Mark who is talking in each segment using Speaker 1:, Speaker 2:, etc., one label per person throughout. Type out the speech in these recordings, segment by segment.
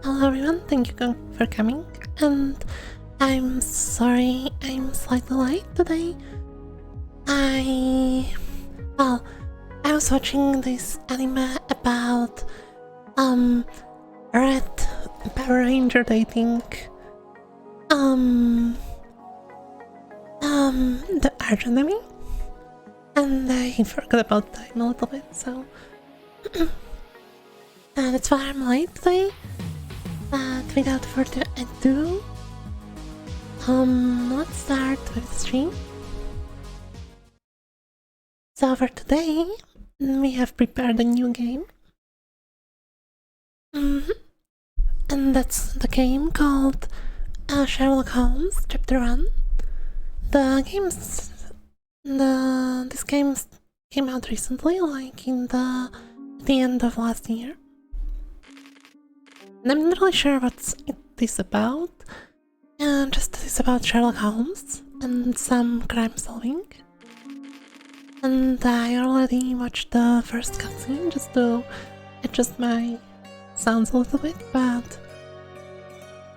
Speaker 1: Hello everyone, thank you for coming, and I'm sorry I'm slightly late today. I was watching this anime about Red Power Ranger dating the arch enemy, and I forgot about time a little bit, so that's why I'm late today. But without further ado, let's start with the stream. So for today, we have prepared a new game. And that's the game called Sherlock Holmes Chapter 1. This game came out recently, like at the end of last year. And I'm not really sure what it is about. Just that it's about Sherlock Holmes and some crime solving. And I already watched the first cutscene just to adjust my sounds a little bit, but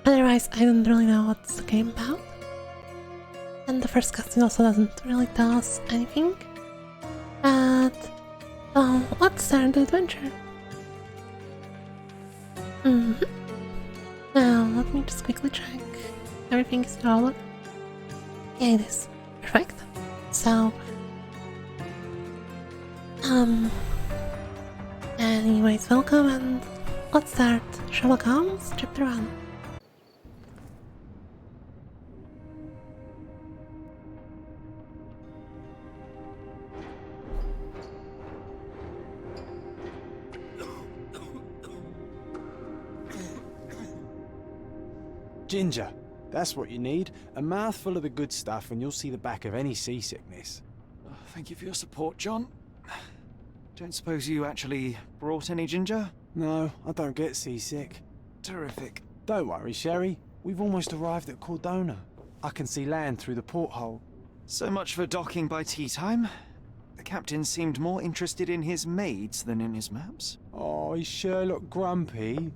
Speaker 1: otherwise I don't really know what's the game about. And the first cutscene also doesn't really tell us anything. But let's start the adventure. Now, let me just quickly check. Everything is all. Yeah, it is. Perfect. So, anyways, welcome and let's start Sherlock Holmes Chapter 1.
Speaker 2: Ginger, that's what you need. A mouthful of the good stuff and you'll see the back of any seasickness.
Speaker 3: Oh, thank you for your support, John. Don't suppose you actually brought any ginger?
Speaker 2: No, I don't get seasick.
Speaker 3: Terrific.
Speaker 2: Don't worry, Sherry. We've almost arrived at Cordona. I can see land through the porthole.
Speaker 3: So much for docking by tea time. The captain seemed more interested in his maids than in his maps.
Speaker 2: Oh, is Sherlock grumpy?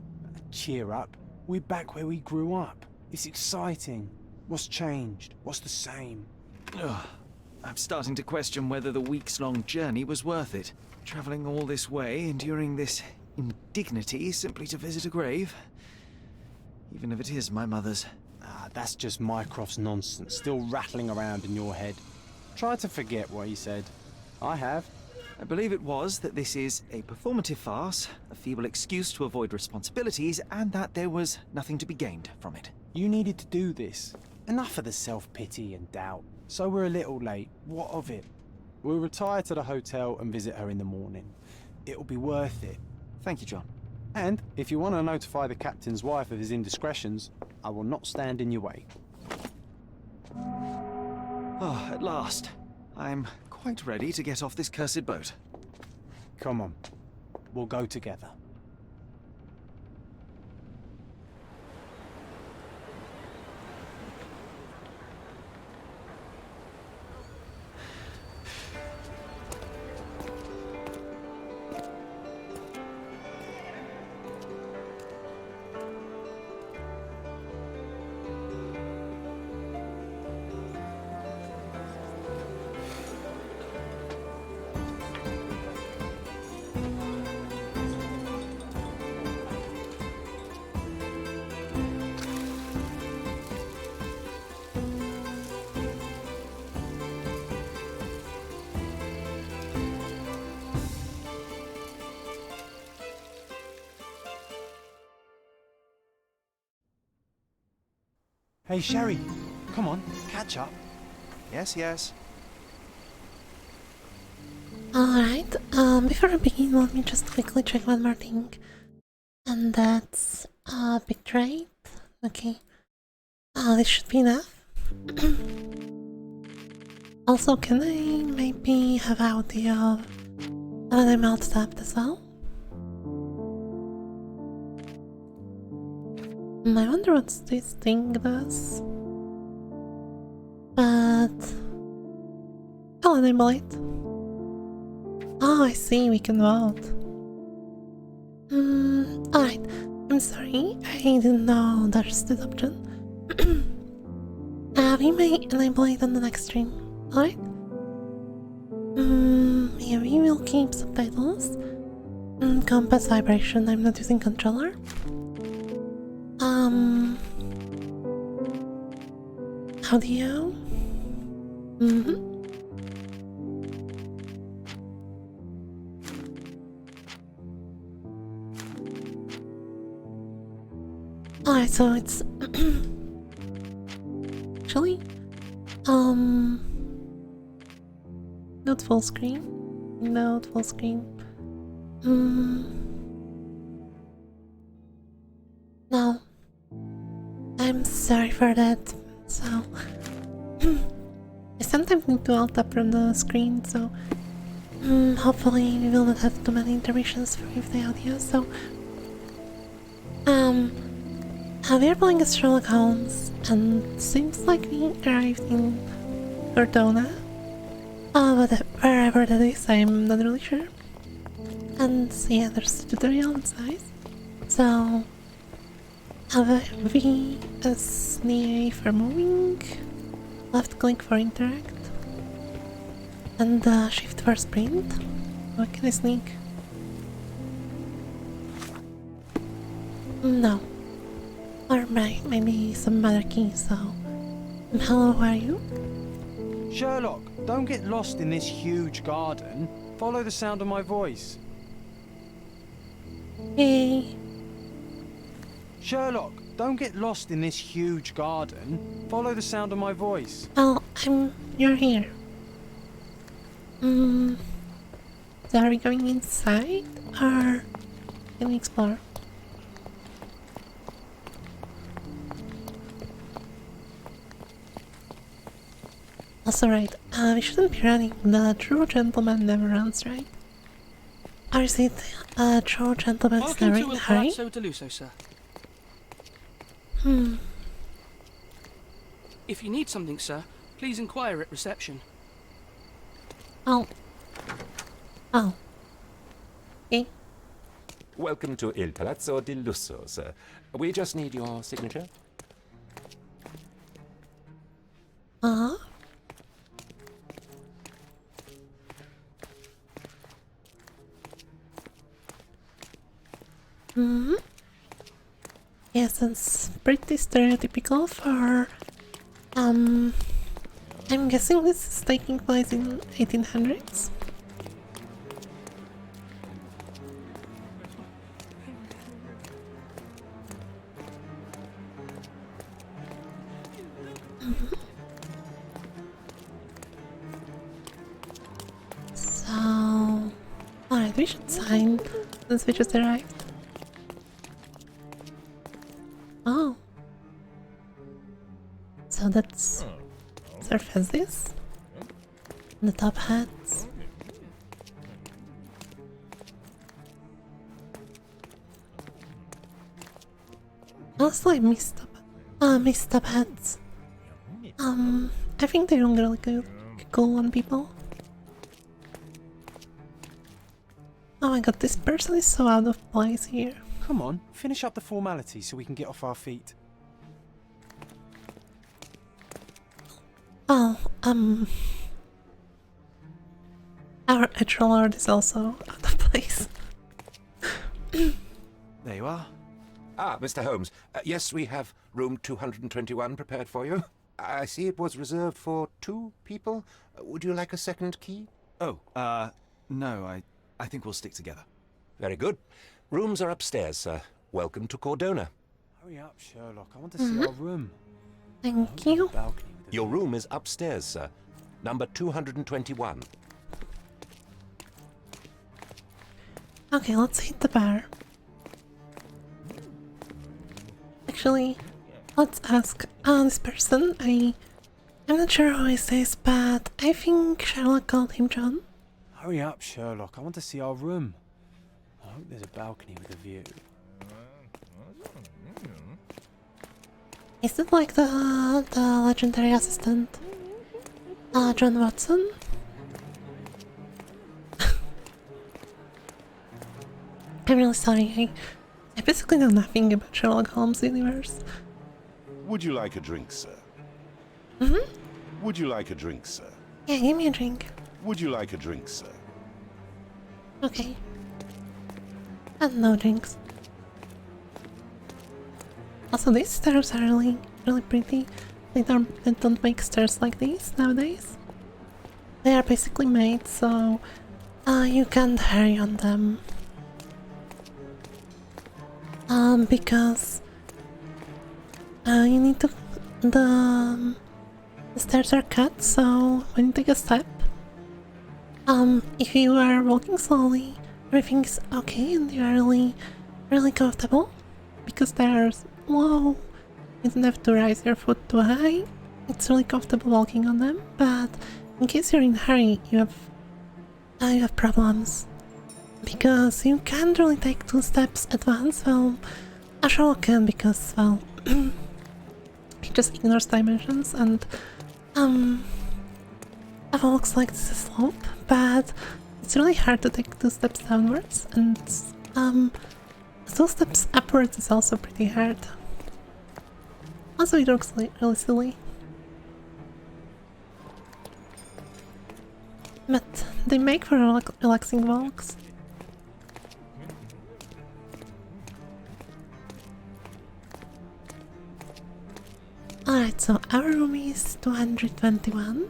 Speaker 2: Cheer up. We're back where we grew up. It's exciting. What's changed? What's the same?
Speaker 3: Ugh. I'm starting to question whether the weeks-long journey was worth it. Travelling all this way, enduring this indignity simply to visit a grave. Even if it is my mother's.
Speaker 2: Ah, that's just Mycroft's nonsense, still rattling around in your head. Try to forget what he said. I have.
Speaker 3: I believe it was that this is a performative farce, a feeble excuse to avoid responsibilities, and that there was nothing to be gained from it.
Speaker 2: You needed to do this. Enough of the self-pity and doubt. So we're a little late. What of it? We'll retire to the hotel and visit her in the morning. It'll be worth it.
Speaker 3: Thank you, John.
Speaker 2: And if you want to notify the captain's wife of his indiscretions, I will not stand in your way.
Speaker 3: Oh, at last. I'm quite ready to get off this cursed boat.
Speaker 2: Come on. We'll go together. Hey, Sherry, come on, catch up.
Speaker 3: Yes, yes.
Speaker 1: Alright, before I begin, let me just quickly check one more thing. And that's picture 8. Okay. This should be enough. Also, can I maybe have audio when I'm out tapped as well? I wonder what this thing does. But I'll enable it. Oh, I see, we can vote. Alright. I'm sorry, I didn't know there's this option. We may enable it on the next stream. Alright? Yeah, we will keep subtitles. Compass vibration, I'm not using controller. Audio. Alright, so it's actually not full screen. Not full screen. No. I'm sorry for that. So I sometimes need to alt up from the screen, so hopefully we will not have too many intermissions with the audio, so we are playing as Sherlock Holmes, and seems like we arrived in Cordona. But wherever that is, I'm not really sure. And yeah, there's a tutorial inside. So V as the A for moving, left click for interact, and shift for sprint. What can I sneak? No. Or maybe some other key, so... Hello, who are you?
Speaker 2: Sherlock, don't get lost in this huge garden. Follow the sound of my voice.
Speaker 1: Hey.
Speaker 2: Sherlock, don't get lost in this huge garden. Follow the sound of my voice.
Speaker 1: Well, you're here. So are we going inside, or can we explore? Also, right, we shouldn't be running. The true gentleman never runs, right? Or is it a true gentleman's never in a hurry?
Speaker 4: Welcome to Il Palazzo Deluso, sir. If you need something, sir, please inquire at reception.
Speaker 1: Oh. Okay.
Speaker 5: Welcome to Il Palazzo di Lusso, sir. We just need your signature.
Speaker 1: Yes, it's pretty stereotypical for, I'm guessing this is taking place in 1800s. So, alright, we should sign since we just arrived. Oh. So that's surfaces. The top hats. Also, I missed top hats. I think they look really cool on people. Oh my god, this person is so out of place here.
Speaker 2: Come on, finish up the formalities so we can get off our feet.
Speaker 1: Oh, our actual lord is also out of place.
Speaker 3: There you are.
Speaker 5: Ah, Mr. Holmes. Yes, we have room 221 prepared for you. I see it was reserved for 2 people. Would you like a second key?
Speaker 3: Oh, no, I think we'll stick together.
Speaker 5: Very good. Rooms are upstairs, sir. Welcome to Cordona.
Speaker 2: Hurry up, Sherlock. I want to see our room.
Speaker 1: Thank you.
Speaker 2: Balcony with a
Speaker 5: Your room is upstairs, sir. Number 221.
Speaker 1: Okay, let's hit the bar. Actually, let's ask this person. I'm not sure who is this, but I think Sherlock called him John.
Speaker 2: Hurry up, Sherlock. I want to see our room. I hope there's a balcony with a view.
Speaker 1: Is it like the legendary assistant, John Watson? I'm really sorry. I basically know nothing about Sherlock Holmes universe.
Speaker 6: Would you like a drink, sir? Would you like a drink, sir?
Speaker 1: Yeah, give me a drink.
Speaker 6: Would you like a drink, sir?
Speaker 1: Okay. And no drinks. Also, these stairs are really pretty. They don't make stairs like these nowadays. They are basically made so you can't hurry on them. Because you need to the stairs are cut, so when you take a step, if you are walking slowly, everything's okay and you are really comfortable because there's low. You don't have to raise your foot too high. It's really comfortable walking on them, but in case you're in a hurry, you have problems because you can't really take 2 steps at once. Well, I sure can because, well, he just ignores dimensions and it looks like this is a slope, but it's really hard to take 2 steps downwards, and 2 steps upwards is also pretty hard. Also, it looks really silly. But they make for relaxing walks. Alright, so our room is 221.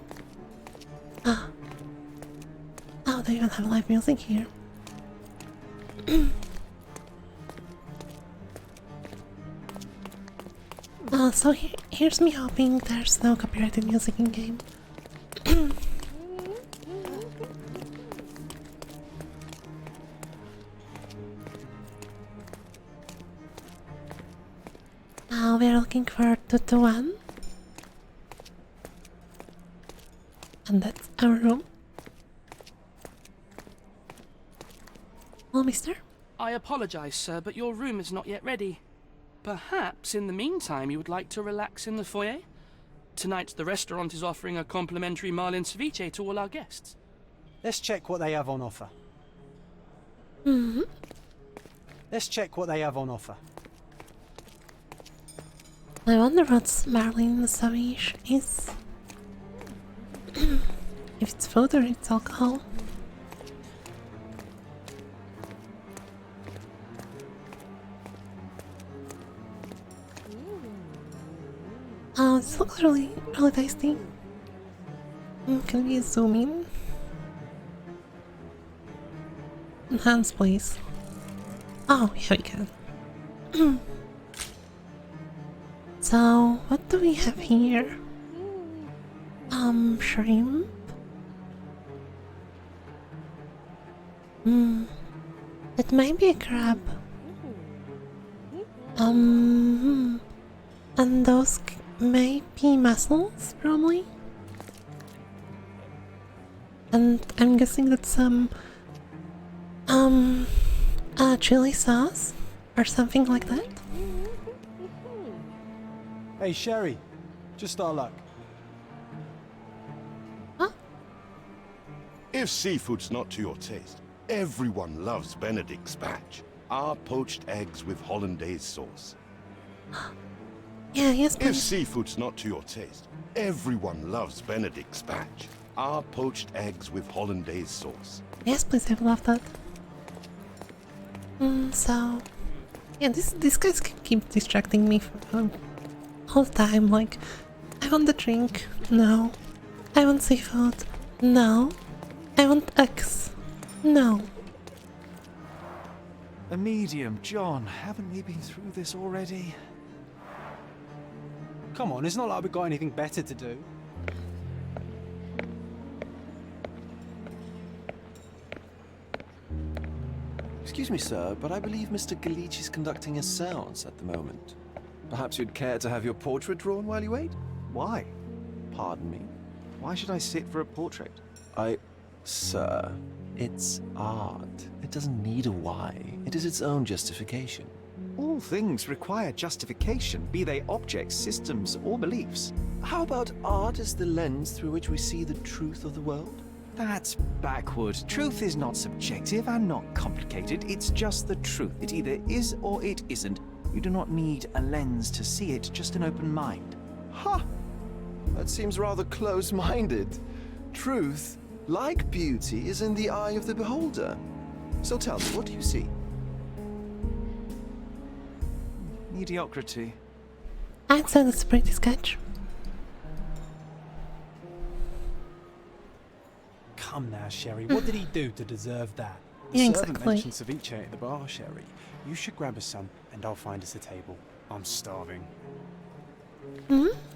Speaker 1: Oh, they even have live music here. So here's me hoping there's no copyrighted music in game. We are looking for 221. And that's our room. Well, mister?
Speaker 4: I apologize, sir, but your room is not yet ready. Perhaps in the meantime you would like to relax in the foyer? Tonight the restaurant is offering a complimentary marlin ceviche to all our guests.
Speaker 2: Let's check what they have on offer. Let's check what they have on offer.
Speaker 1: I wonder what marlin ceviche is. If it's food or it's alcohol. Oh, this looks really tasty. Can we zoom in? Enhance, please. Oh, yeah, we can. So, what do we have here? Shrimp. It might be a crab. And those may be mussels, probably. And I'm guessing that's some chili sauce or something like that.
Speaker 2: Hey, Sherry. Just our luck.
Speaker 1: Huh?
Speaker 6: If seafood's not to your taste, everyone loves Benedict's batch. Our poached eggs with hollandaise sauce.
Speaker 1: Yeah, yes,
Speaker 6: If
Speaker 1: please.
Speaker 6: seafood's not to your taste, everyone loves Benedict's batch. Our poached eggs with hollandaise sauce.
Speaker 1: Yes, please, I would love that. So... yeah, these guys keep distracting me all the time, like... I want the drink. No. I want seafood. No. I want eggs. No.
Speaker 3: A medium, John. Haven't we been through this already?
Speaker 2: Come on, it's not like we've got anything better to do.
Speaker 3: Excuse me, sir, but I believe Mr. Galich is conducting a seance at the moment. Perhaps you'd care to have your portrait drawn while you wait? Why? Pardon me? Why should I sit for a portrait? Sir, it's art. It doesn't need a why. It is its own justification. All things require justification, be they objects, systems, or beliefs. How about art as the lens through which we see the truth of the world? That's backward. Truth is not subjective and not complicated. It's just the truth. It either is or it isn't. You do not need a lens to see it, just an open mind. Ha! That seems rather close-minded. Truth, like beauty, is in the eye of the beholder. So tell me, what do you see? Mediocrity.
Speaker 1: I'd say that's a pretty sketch.
Speaker 2: Come now, Sherry. What did he do to deserve that? The
Speaker 1: Yeah,
Speaker 2: servant
Speaker 1: exactly.
Speaker 2: mentioned ceviche at the bar, Sherry. You should grab us some, and I'll find us a table. I'm starving.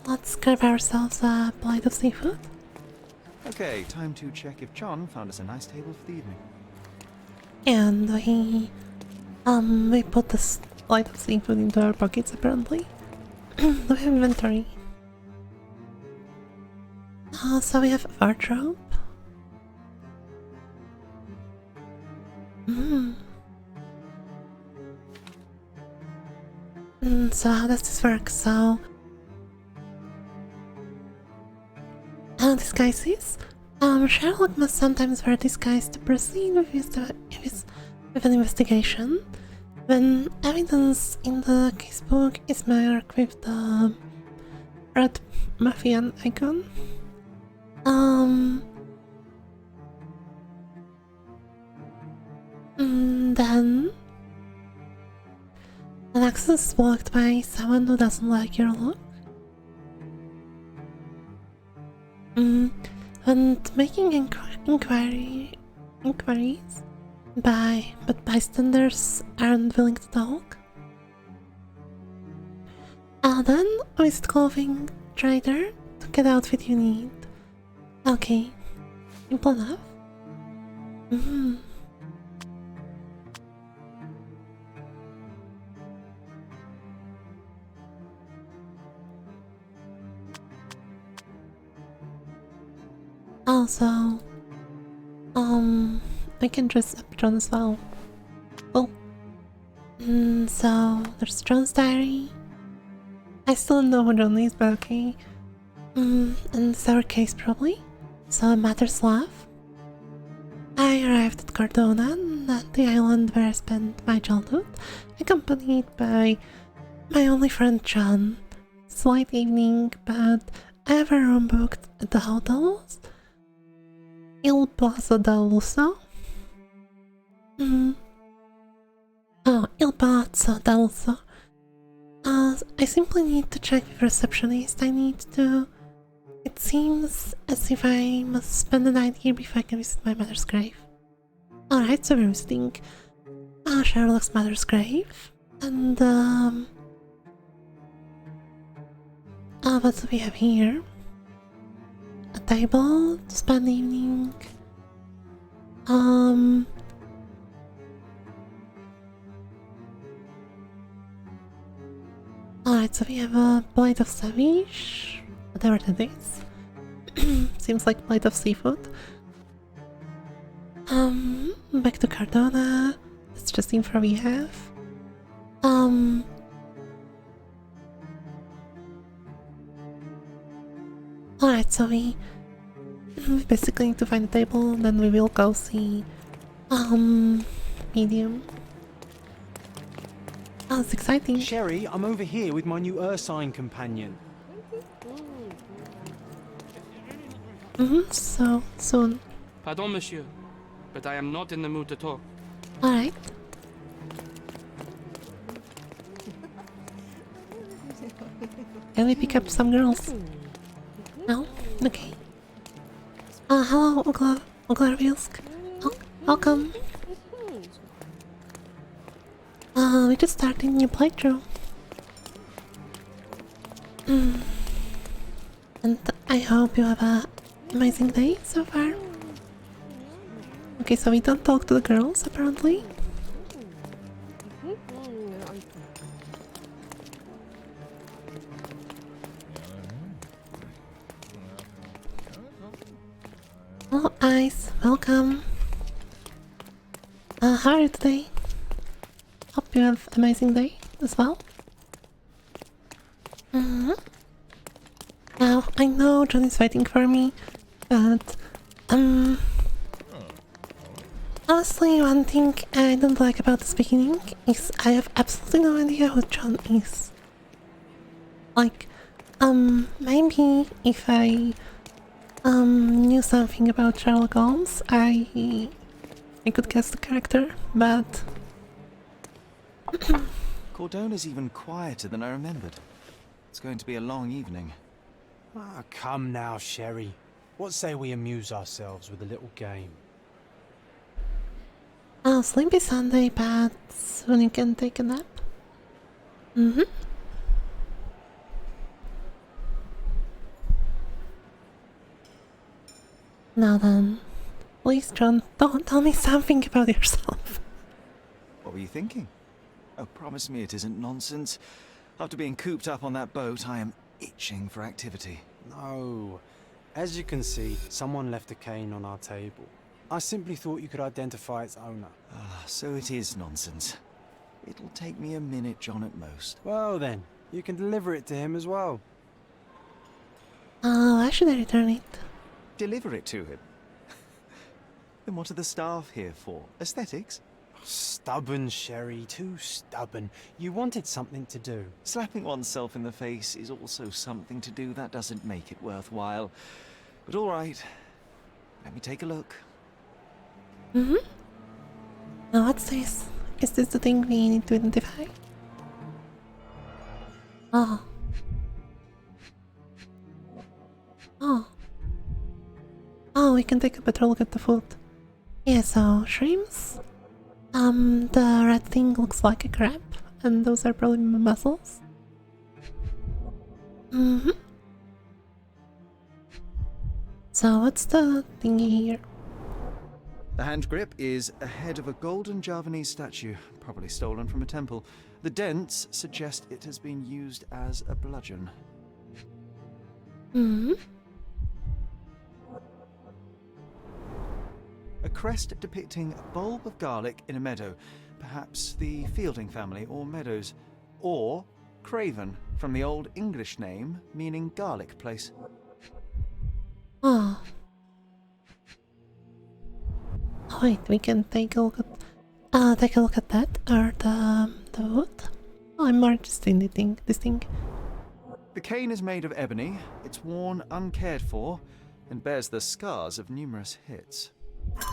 Speaker 1: Let's grab ourselves a plate of seafood.
Speaker 3: Okay, time to check if John found us a nice table for the evening.
Speaker 1: And we put this plate of seafood into our pockets, apparently. We have inventory. So we have a wardrobe. So how does this work? So disguises. Sherlock must sometimes wear disguise to proceed with an investigation. When evidence in the casebook is marked with the red Maffian icon, then an access is blocked by someone who doesn't like your look. And making inquiries but bystanders aren't willing to talk. Then visit clothing trader to get the outfit you need. Okay, simple enough. Also, I can dress up John as well. Cool. So, there's John's diary. I still don't know who John is, but okay. And it's our case, probably. So, a mother's love. I arrived at Cordona, the island where I spent my childhood, accompanied by my only friend Jon. It's late evening, but I have a room booked at the hotels. Il Palazzo del Lusso. Il Palazzo del Lusso. I simply need to check with receptionist. I need to. It seems as if I must spend the night here before I can visit my mother's grave. Alright, so we're visiting Sherlock's mother's grave. And what do we have here? A table to spend the evening. Alright, so we have a plate of ceviche, whatever that is. Seems like a plate of seafood. Back to Cordona. That's just the info we have. Alright, so we basically need to find a table, and then we will go see medium. Oh, it's exciting.
Speaker 2: Sherry, I'm over here with my new Ursine companion.
Speaker 1: So soon.
Speaker 4: Pardon, monsieur, but I am not in the mood to talk.
Speaker 1: Alright. Can we pick up some girls? No? Okay. Hello, Oglarvilsk. Oh, welcome. We just started a new playthrough. And I hope you have an amazing day so far. Okay, so we don't talk to the girls, apparently. Hello, Ice. Welcome. How are you today? Hope you have an amazing day as well. Now, I know John is waiting for me, but, honestly, one thing I don't like about this beginning is I have absolutely no idea who John is. Like, maybe if I, knew something about Sherlock Holmes, I could guess the character, but...
Speaker 3: Cordona's even quieter than I remembered. It's going to be a long evening.
Speaker 2: Ah, come now, Sherry. What say we amuse ourselves with a little game?
Speaker 1: Oh, sleepy Sunday, but soon you can take a nap. Now then, please, John, don't tell me something about yourself.
Speaker 3: What were you thinking? Oh, promise me it isn't nonsense. After being cooped up on that boat, I am itching for activity.
Speaker 2: No. As you can see, someone left a cane on our table. I simply thought you could identify its owner.
Speaker 3: Ah, so it is nonsense. It'll take me a minute, John, at most.
Speaker 2: Well then, you can deliver it to him as well.
Speaker 1: Why should I return it?
Speaker 3: Deliver it to him. Then what are the staff here for? Aesthetics?
Speaker 2: Stubborn, Sherry, too stubborn. You wanted something to do.
Speaker 3: Slapping oneself in the face is also something to do. That doesn't make it worthwhile. But all right, let me take a look.
Speaker 1: Now what's this? Is this the thing we need to identify? Oh. Oh, we can take a better look at the food. Yeah, so shrimps. The red thing looks like a crab, and those are probably mussels. So what's the thingy here?
Speaker 3: The hand grip is a head of a golden Javanese statue, probably stolen from a temple. The dents suggest it has been used as a bludgeon. A crest depicting a bulb of garlic in a meadow, perhaps the Fielding family or Meadows, or Craven, from the Old English name meaning garlic place.
Speaker 1: Oh. Oh wait, we can take a look at that, or the wood. Oh, I'm more interested in this thing.
Speaker 3: The cane is made of ebony, it's worn uncared for, and bears the scars of numerous hits.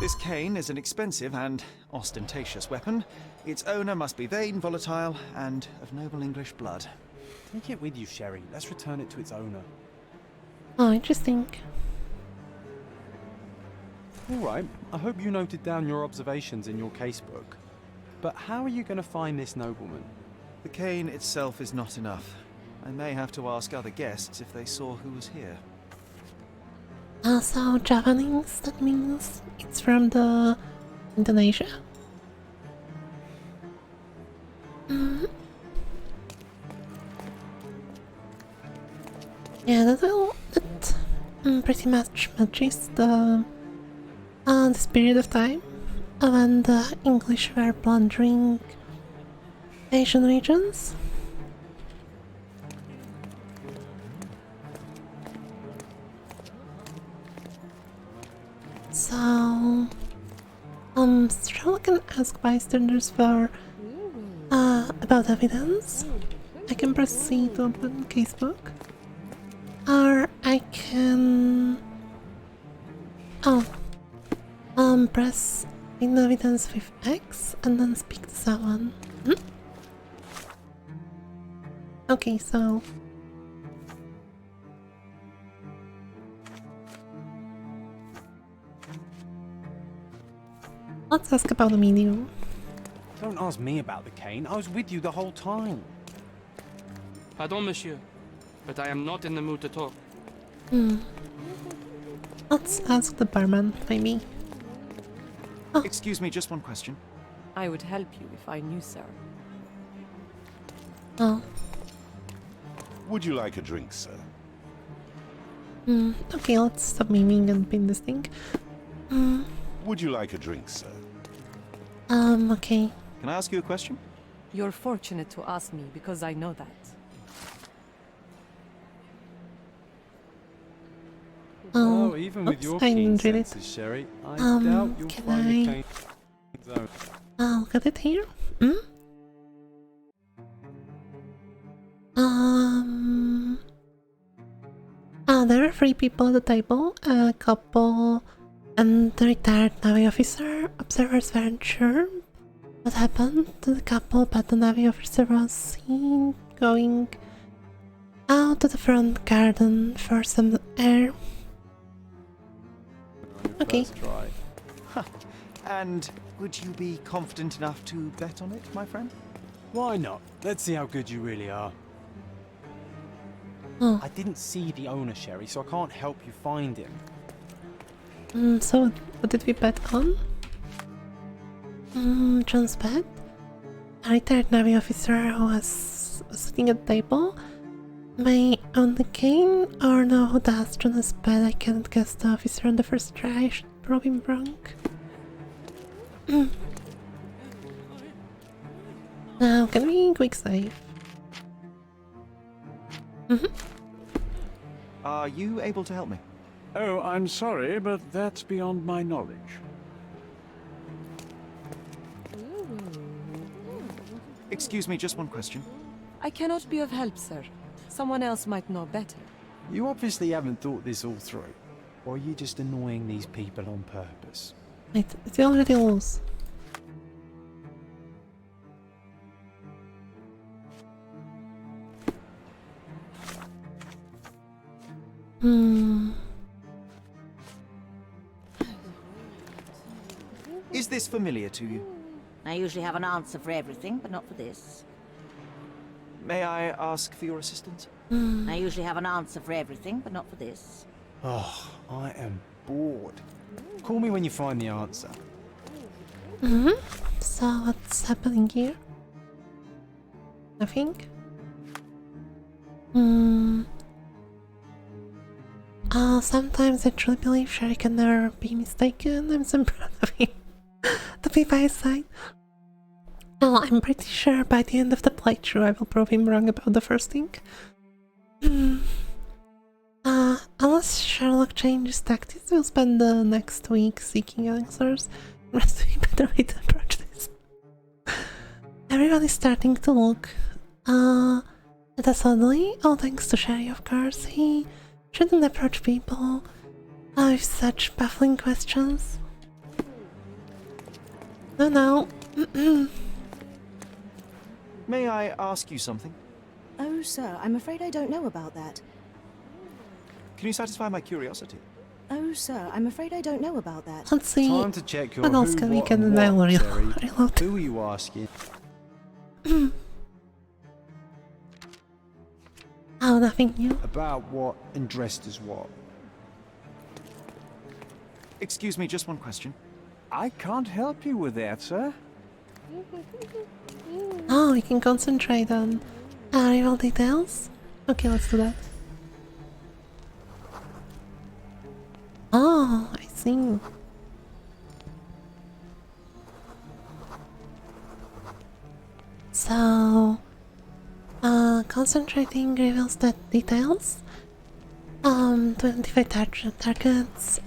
Speaker 3: This cane is an expensive and ostentatious weapon. Its owner must be vain, volatile, and of noble English blood.
Speaker 2: Take it with you, Sherry. Let's return it to its owner.
Speaker 1: Oh, interesting.
Speaker 2: Alright, I hope you noted down your observations in your casebook. But how are you going to find this nobleman?
Speaker 3: The cane itself is not enough. I may have to ask other guests if they saw who was here.
Speaker 1: So Japanese, that means it's from the Indonesia. Yeah, that pretty much matches the this period of time when the English were plundering Asian regions. So, Sherlock can ask bystanders for about evidence. I can press C to open casebook, or I can press in evidence with X and then speak to someone. Okay, so let's ask about the medium.
Speaker 2: Don't ask me about the cane. I was with you the whole time.
Speaker 4: Pardon, monsieur, but I am not in the mood to talk.
Speaker 1: Let's ask the barman, maybe.
Speaker 3: Excuse me, just one question.
Speaker 7: I would help you if I knew, sir.
Speaker 1: Oh.
Speaker 6: Would you like a drink, sir?
Speaker 1: Okay, let's stop miming and pin this thing.
Speaker 6: Would you like a drink, sir?
Speaker 1: Okay.
Speaker 3: Can I ask you a question?
Speaker 7: You're fortunate to ask me because I know that.
Speaker 1: Oh,
Speaker 2: even with
Speaker 1: oops,
Speaker 2: your
Speaker 1: I
Speaker 2: keen
Speaker 1: didn't read it.
Speaker 2: senses, Sherry, I doubt you'll
Speaker 1: can
Speaker 2: find
Speaker 1: I-
Speaker 2: a cane zone.
Speaker 1: I'll get it here. There are 3 people at the table, a couple and the retired Navy officer. Observers weren't sure what happened to the couple, but the Navy officer was seen going out to the front garden for some air. Okay.
Speaker 2: First try.
Speaker 3: And would you be confident enough to bet on it, my friend?
Speaker 2: Why not? Let's see how good you really are.
Speaker 1: Oh,
Speaker 2: I didn't see the owner, Sherry, so I can't help you find him.
Speaker 1: so what did we bet on? John's bet. A retired Navy officer who was sitting at the table may own the cane or know who does. John's bet. I cannot guess the officer on the first try. I should prove him wrong. Now, can we quick save?
Speaker 3: Are you able to help me?
Speaker 8: Oh, I'm sorry, but that's beyond my knowledge.
Speaker 3: Excuse me, just one question.
Speaker 7: I cannot be of help, sir. Someone else might know better.
Speaker 2: You obviously haven't thought this all through. Or are you just annoying these people on purpose?
Speaker 1: Wait, did we already lose?
Speaker 3: Is this familiar to you?
Speaker 9: I usually have an answer for everything, but not for this.
Speaker 3: May I ask for your assistance?
Speaker 9: I usually have an answer for everything, but not for this.
Speaker 2: Oh, I am bored. Call me when you find the answer.
Speaker 1: So what's happening here? Nothing? Sometimes I truly believe Sherry can never be mistaken. I'm so proud of him to be by his side. Well, I'm pretty sure by the end of the playthrough I will prove him wrong about the first thing. Unless Sherlock changes tactics, we'll spend the next week seeking answers. Must be a better way to approach this. Everyone is starting to look at us oddly, all thanks to Sherry, of course. He shouldn't approach people with such baffling questions. No.
Speaker 3: May I ask you something?
Speaker 10: Oh, sir, I'm afraid I don't know about that.
Speaker 3: Can you satisfy my curiosity?
Speaker 10: Oh, sir, I'm afraid I don't know about that.
Speaker 1: Let's see.
Speaker 2: Time to check your
Speaker 1: What else
Speaker 2: who,
Speaker 1: can we
Speaker 2: what,
Speaker 1: get
Speaker 2: and
Speaker 1: in the
Speaker 2: what,
Speaker 1: reload?
Speaker 2: Sherry. Who are you asking?
Speaker 1: Oh, nothing new.
Speaker 2: About what and dressed as what?
Speaker 3: Excuse me, just one question.
Speaker 8: I can't help you with that, sir.
Speaker 1: Oh, we can concentrate on rival details? Okay, let's do that. Oh, I see. So, concentrating reveals the details. To identify targets.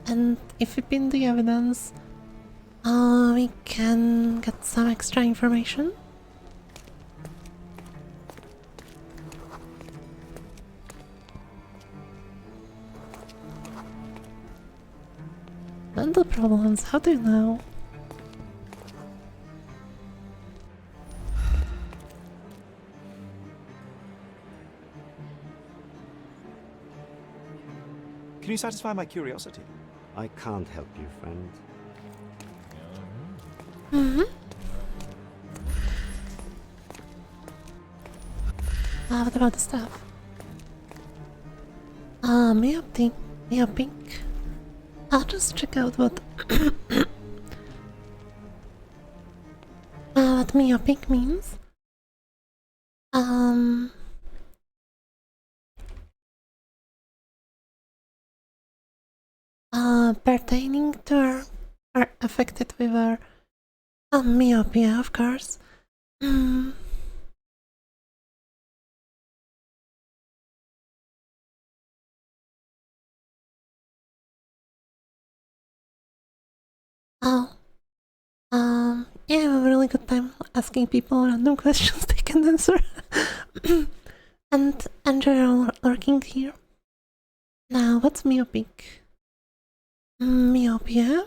Speaker 1: And if we pin the evidence, we can get some extra information. Mental problems, how do you know?
Speaker 3: Can you satisfy my curiosity?
Speaker 11: I can't help you, friend.
Speaker 1: What about the stuff? Meowpink. I'll just check out what what myopic means. Pertaining to or affected with our myopia, of course. Oh, yeah, I have a really good time asking people random questions they can answer. And you're lurking here. Now, what's myopic? Myopia,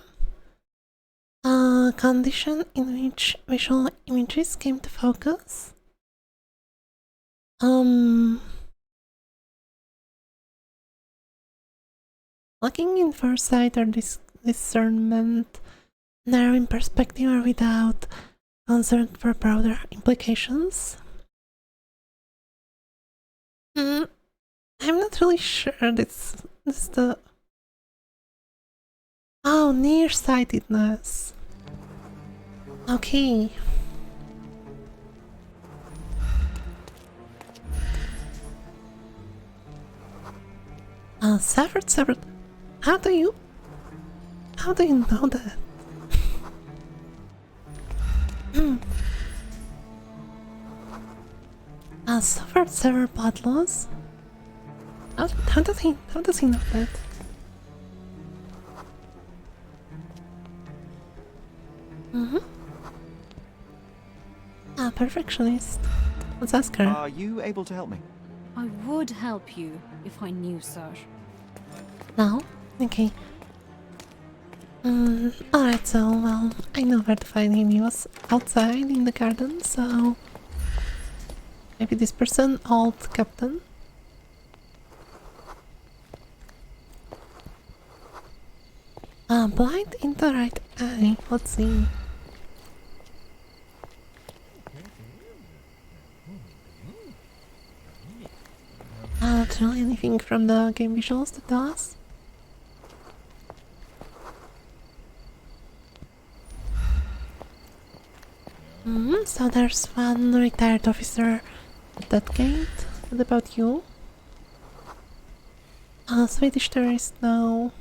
Speaker 1: a condition in which visual images came to focus. Lacking in foresight or discernment, narrowing perspective or without concern for broader implications. I'm not really sure this is the... Oh, nearsightedness. Okay. Severed. How do you know that? Suffered several blood loss. How does he know that? Perfectionist. Let's ask her.
Speaker 3: Are you able to help me?
Speaker 12: I would help you if I knew, sir.
Speaker 1: No? Okay. Alright, so, well, I know where to find him. He was outside in the garden, so... Maybe this person, old captain? Blind in the right eye. Let's see. Not really anything from the game visuals to tell us. So there's one retired officer at that gate. What about you? Swedish tourist, no.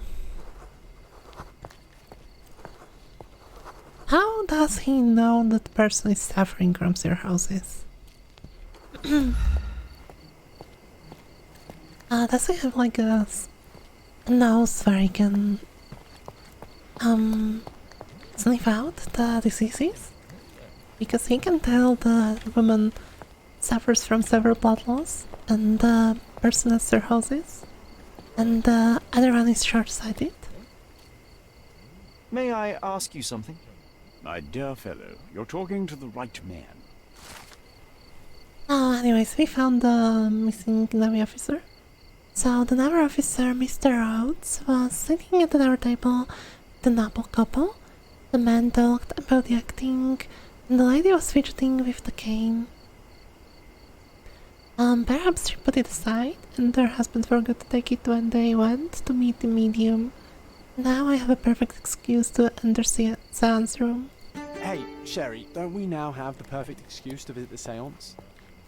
Speaker 1: How does he know that person is suffering from their houses? Does he have like a nose where he can sniff out the diseases? Because he can tell the woman suffers from several blood loss and the person has cirrhosis and the other one is short-sighted.
Speaker 3: May I ask you something?
Speaker 8: My dear fellow, you're talking to the right man.
Speaker 1: Anyways, we found the missing Navy officer. So the Navy officer, Mr. Rhodes, was sitting at our table with the noble couple. The man talked about the acting, and the lady was fidgeting with the cane. Perhaps she put it aside, and her husband forgot to take it when they went to meet the medium. Now I have a perfect excuse to enter the seance room.
Speaker 2: Hey, Sherry, don't we now have the perfect excuse to visit the seance?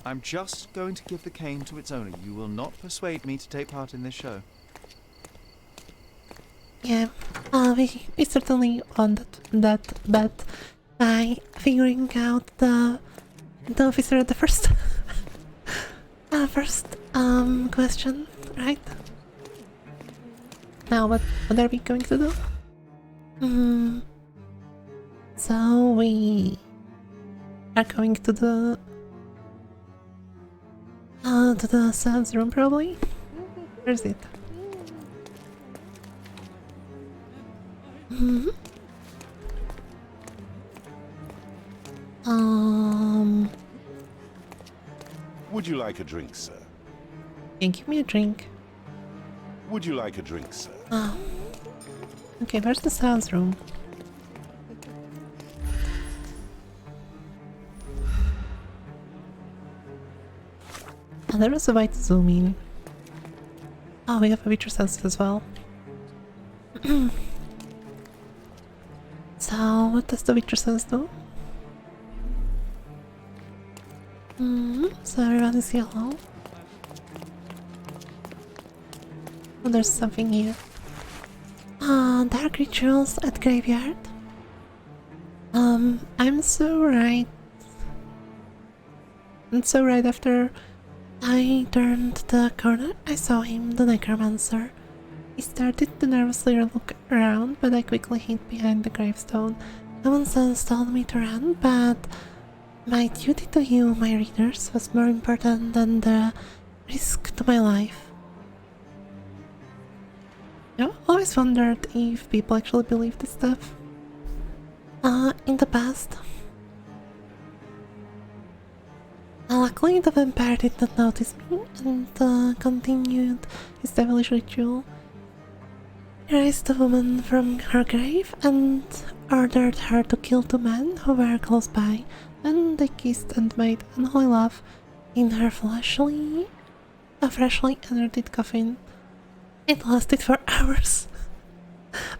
Speaker 3: I'm just going to give the cane to its owner. You will not persuade me to take part in this show.
Speaker 1: Yeah, we certainly won that bet by figuring out the officer at the first question, right? Now what are we going to do? So we are going to the seance room probably. Where is it?
Speaker 6: Would you like a drink, sir?
Speaker 1: Yeah, give me a drink.
Speaker 6: Would you like a drink, sir?
Speaker 1: Oh. Okay, where's the seance room? Oh, there was a way to zoom in. Oh, we have a Witcher sense as well. So, what does the Witcher sense do? So everyone is yellow. Oh, there's something here. Dark rituals at graveyard. I'm so right. And so right after I turned the corner, I saw him, the necromancer. He started to nervously look around, but I quickly hid behind the gravestone. Common sense told me to run, but my duty to you, my readers, was more important than the risk to my life. I've always wondered if people actually believe this stuff. In the past. Luckily, the vampire did not notice me and continued his devilish ritual. He raised the woman from her grave and ordered her to kill 2 men who were close by, and they kissed and made unholy love in her freshly energized coffin. It lasted for hours,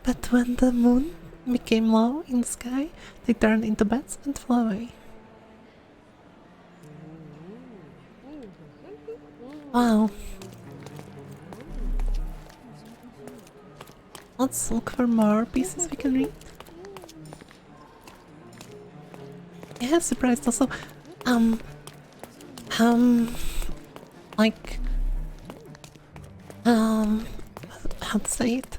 Speaker 1: but when the moon became low in the sky, they turned into bats and flew away. Wow. Let's look for more pieces we can read. Yeah, surprised also. Like, how to say it?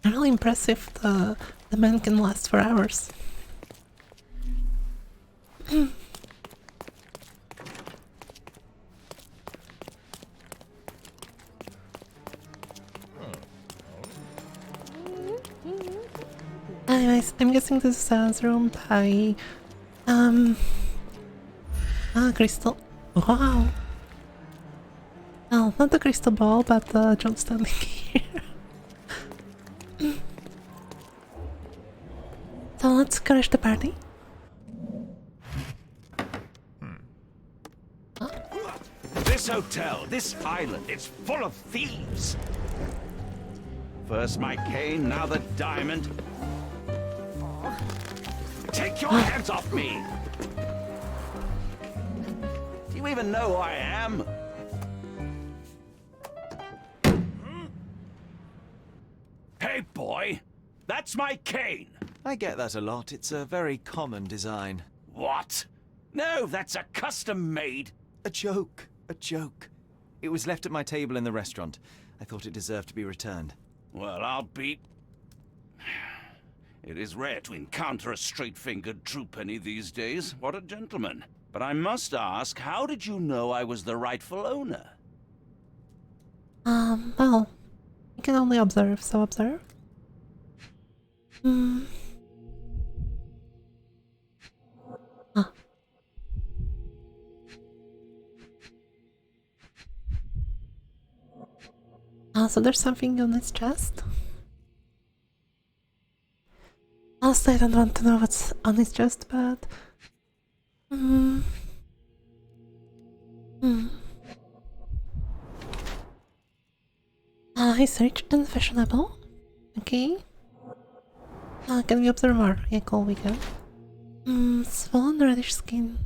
Speaker 1: Really impressive. The man can last for hours. Anyways, I'm guessing this is Seance room by crystal. Wow. Well, not the crystal ball, but John standing here. So let's crash the party.
Speaker 13: This hotel, this island, it's full of thieves. First my cane, now the diamond. Take your hands off me! Do you even know who I am? Hey, boy! That's my cane!
Speaker 3: I get that a lot. It's a very common design.
Speaker 13: What? No, that's a custom-made...
Speaker 3: A joke. A joke. It was left at my table in the restaurant. I thought it deserved to be returned.
Speaker 13: Well, I'll be... It is rare to encounter a straight-fingered true penny these days. What a gentleman. But I must ask, how did you know I was the rightful owner?
Speaker 1: Well, you can only observe, so observe. So there's something on his chest. Honestly, I don't want to know what's on his chest, but... He's rich and fashionable. Okay. Can we observe more? Yeah, cool, we can. Swollen reddish skin.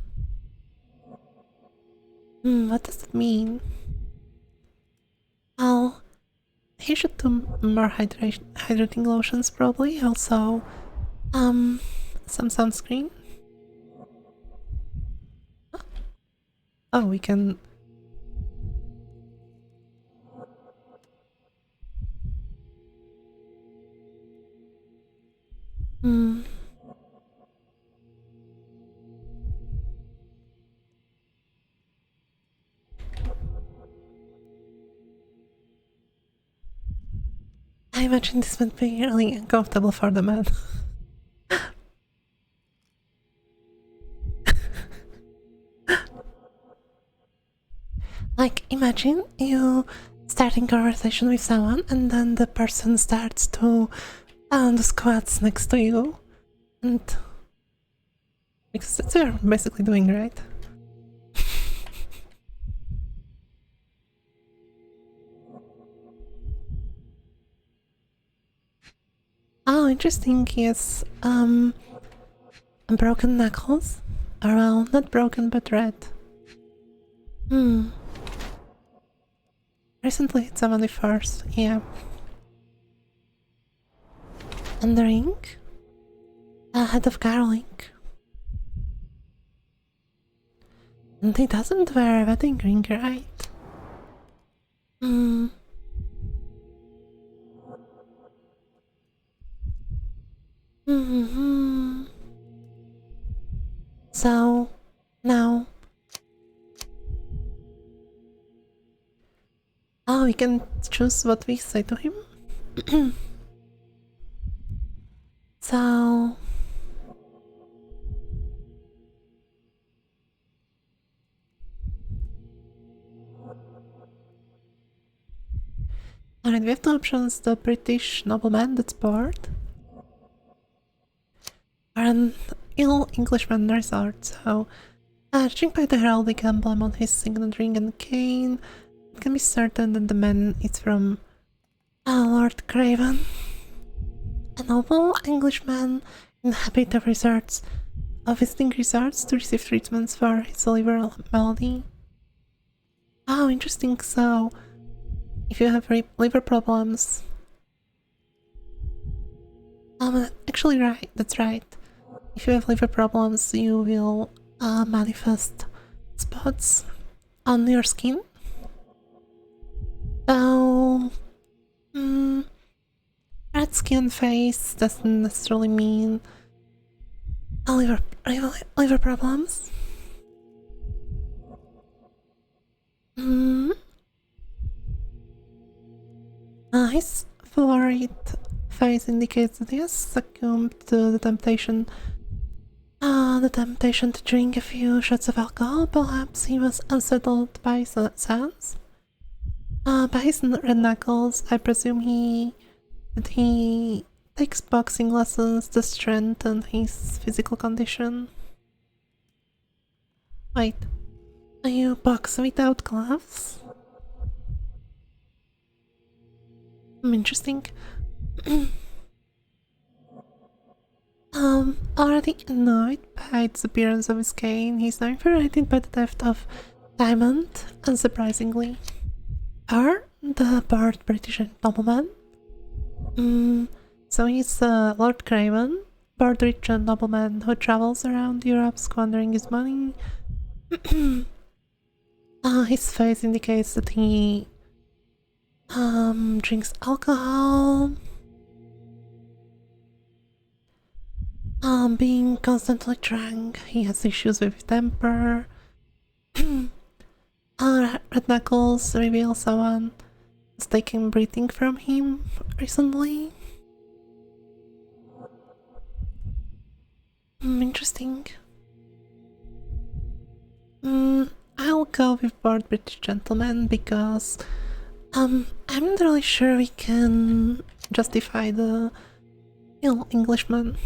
Speaker 1: What does that mean? Well, he should do more hydrating lotions, probably. Also, some sunscreen. Oh, we can... I imagine this would be really uncomfortable for the man. Like, imagine you starting conversation with someone and then the person starts to do squats next to you. And... because that's what you're basically doing, right? Oh, interesting. He has broken knuckles. Or well, not broken but red. Recently hit 71st, yeah. And the ring? Head of caroling. And he doesn't wear a wedding ring, right? So, now... Oh, we can choose what we say to him? So... Alright, we have two options. The British nobleman that's bored. Or an ill Englishman resort. So, judging by the heraldic emblem on his signet ring and cane, it can be certain that the man is from Lord Craven. A noble Englishman in the habit of resorts, of visiting resorts to receive treatments for his liver malady. Oh, interesting. So, if you have liver problems... actually right, that's right. If you have liver problems, you will manifest spots on your skin. So... red skin face doesn't necessarily mean liver problems. His florid face indicates that he has succumbed to the temptation to drink a few shots of alcohol. Perhaps he was unsettled by Seance. By his red knuckles, I presume that he takes boxing lessons to strengthen his physical condition. Wait, are you box without gloves? Interesting. Already annoyed by the appearance of his cane, he's now infuriated by the theft of Diamond, unsurprisingly. Or the bored British nobleman. So he's Lord Craven, bored rich nobleman who travels around Europe squandering his money. His face indicates that he drinks alcohol. Being constantly drunk, he has issues with temper. Red Knuckles reveal someone has taken breathing from him recently. Interesting. I'll go with bored British gentleman because I'm not really sure we can justify the ill Englishman.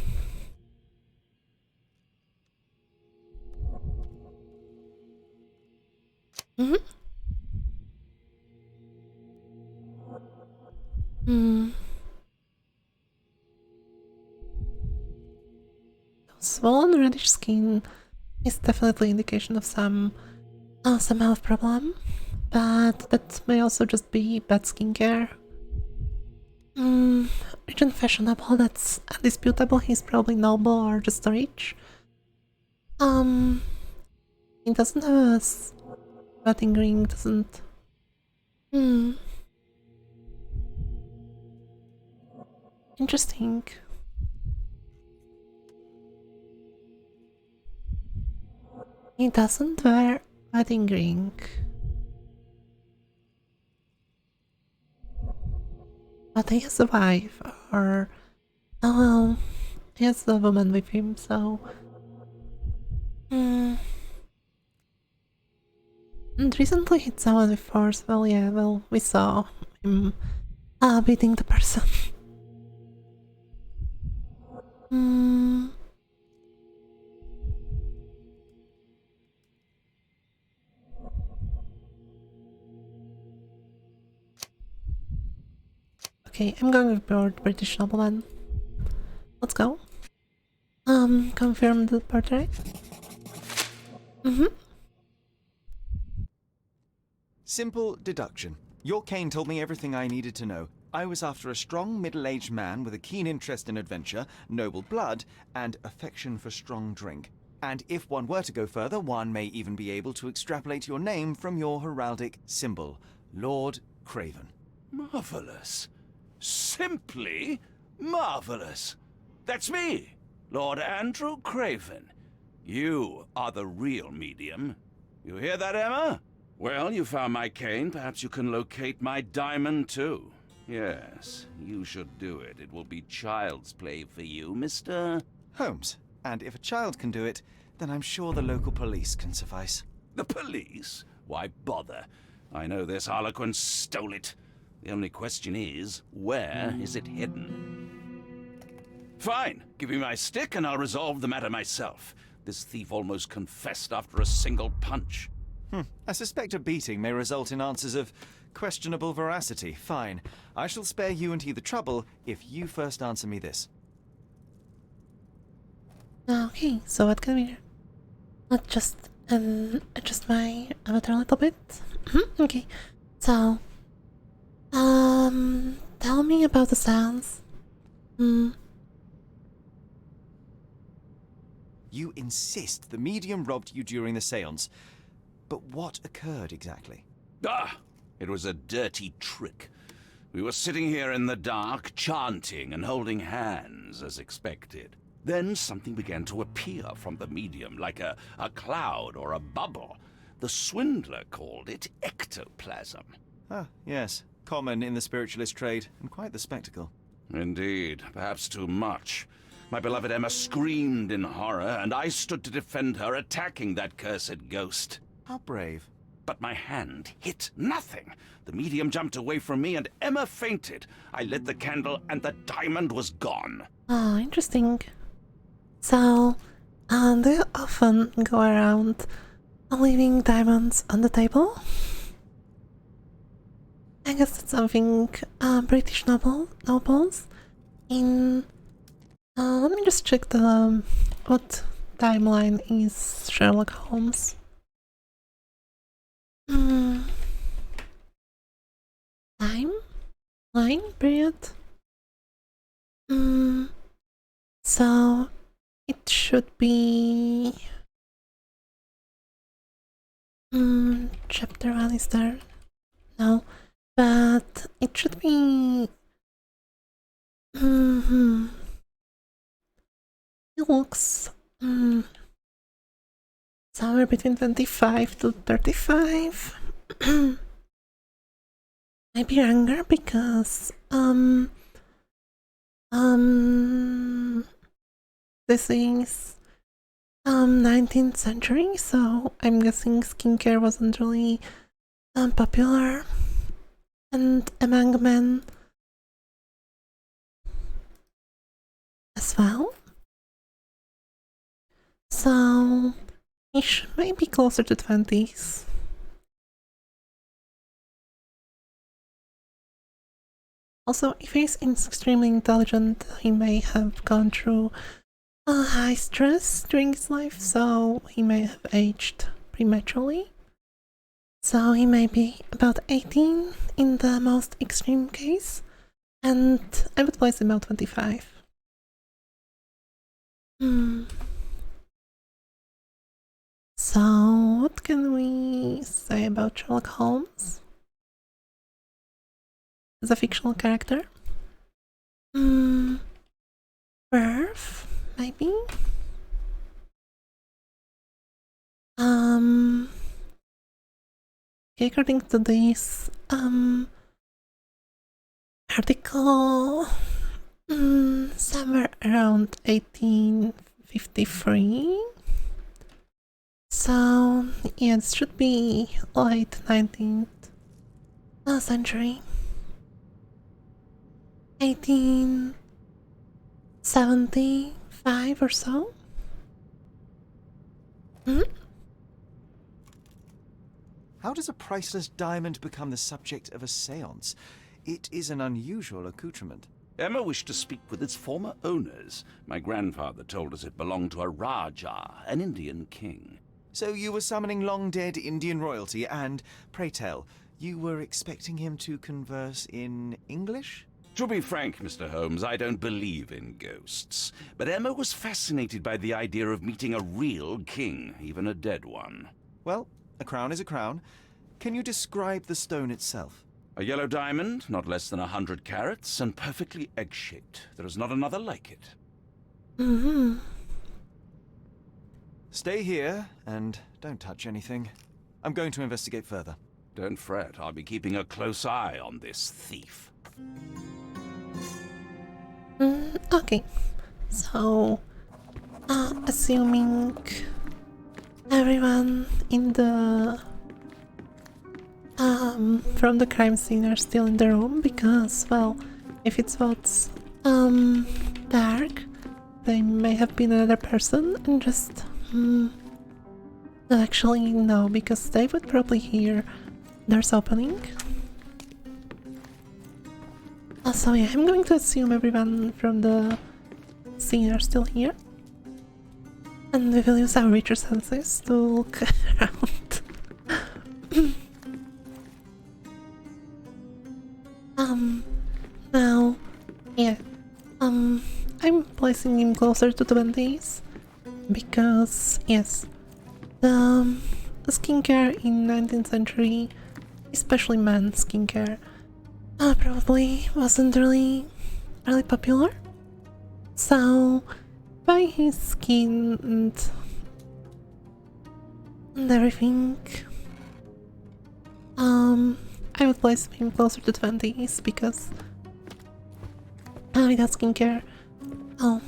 Speaker 1: Swollen reddish skin is definitely indication of some health problem, but that may also just be bad skincare. Rich and fashionable, that's undisputable. He's probably noble or just rich. He doesn't have a wedding ring, doesn't. Interesting. He doesn't wear wedding ring. But he has a wife, or... Oh well, he has a woman with him, so... And recently hit someone with force. Well, yeah, well, we saw him beating the person. Okay, I'm going with bored British nobleman. Let's go. Confirm the portrait.
Speaker 3: Simple deduction. Your cane told me everything I needed to know. I was after a strong, middle-aged man with a keen interest in adventure, noble blood, and affection for strong drink. And if one were to go further, one may even be able to extrapolate your name from your heraldic symbol, Lord Craven.
Speaker 13: Marvelous. Simply marvelous. That's me, Lord Andrew Craven. You are the real medium. You hear that, Emma? Well, you found my cane. Perhaps you can locate my diamond, too. Yes, you should do it. It will be child's play for you, Mr.
Speaker 3: Holmes. And if a child can do it, then I'm sure the local police can suffice.
Speaker 13: The police? Why bother? I know this harlequin stole it. The only question is, where is it hidden? Fine. Give me my stick and I'll resolve the matter myself. This thief almost confessed after a single punch.
Speaker 3: I suspect a beating may result in answers of questionable veracity. Fine. I shall spare you and he the trouble if you first answer me this.
Speaker 1: Okay, so what can we adjust my avatar a little bit? Okay, so tell me about the sounds.
Speaker 3: You insist the medium robbed you during the seance. But what occurred exactly?
Speaker 13: It was a dirty trick. We were sitting here in the dark, chanting and holding hands as expected. Then something began to appear from the medium, like a cloud or a bubble. The swindler called it ectoplasm.
Speaker 3: Ah, yes. Common in the spiritualist trade, and quite the spectacle.
Speaker 13: Indeed, perhaps too much. My beloved Emma screamed in horror, and I stood to defend her, attacking that cursed ghost.
Speaker 3: How brave.
Speaker 13: But my hand hit nothing. The medium jumped away from me, and Emma fainted. I lit the candle, and the diamond was gone.
Speaker 1: Oh, interesting. So, do you often go around leaving diamonds on the table? I guess that's something British nobles in... let me just check the what timeline is Sherlock Holmes. Line period. So it should be chapter 1 is there? No, but it should be it looks somewhere between 25 to 35. Maybe younger because this is 19th century, so I'm guessing skincare wasn't really popular and among men as well. So ish, maybe closer to 20s. Also, if he's extremely intelligent, he may have gone through a high stress during his life, so he may have aged prematurely. So he may be about 18 in the most extreme case, and I would place him about 25. So, what can we say about Sherlock Holmes as a fictional character? Birth, maybe? Okay, according to this article, somewhere around 1853. So, yeah, it should be late 19th century. 1875 or so.
Speaker 3: How does a priceless diamond become the subject of a seance? It is an unusual accoutrement.
Speaker 13: Emma wished to speak with its former owners. My grandfather told us it belonged to a Rajah, an Indian king.
Speaker 3: So you were summoning long-dead Indian royalty, and, pray tell, you were expecting him to converse in English?
Speaker 13: To be frank, Mr. Holmes, I don't believe in ghosts. But Emma was fascinated by the idea of meeting a real king, even a dead one.
Speaker 3: Well, a crown is a crown. Can you describe the stone itself?
Speaker 13: A yellow diamond, not less than 100 carats, and perfectly egg-shaped. There is not another like it.
Speaker 1: Mm-hmm.
Speaker 3: Stay here, and don't touch anything. I'm going to investigate further.
Speaker 13: Don't fret, I'll be keeping a close eye on this thief.
Speaker 1: Okay, so assuming everyone in the from the crime scene are still in the room, because, well, if it's what's dark, they may have been another person and just actually no, because they would probably hear doors opening. So yeah, I'm going to assume everyone from the scene are still here, and we will use our richer senses to look around. Now, yeah, I'm placing him closer to the 20s because, yes, the skincare in 19th century, especially men's skincare, probably wasn't really popular. So, by his skin and everything, I would place him closer to 20s because without skincare,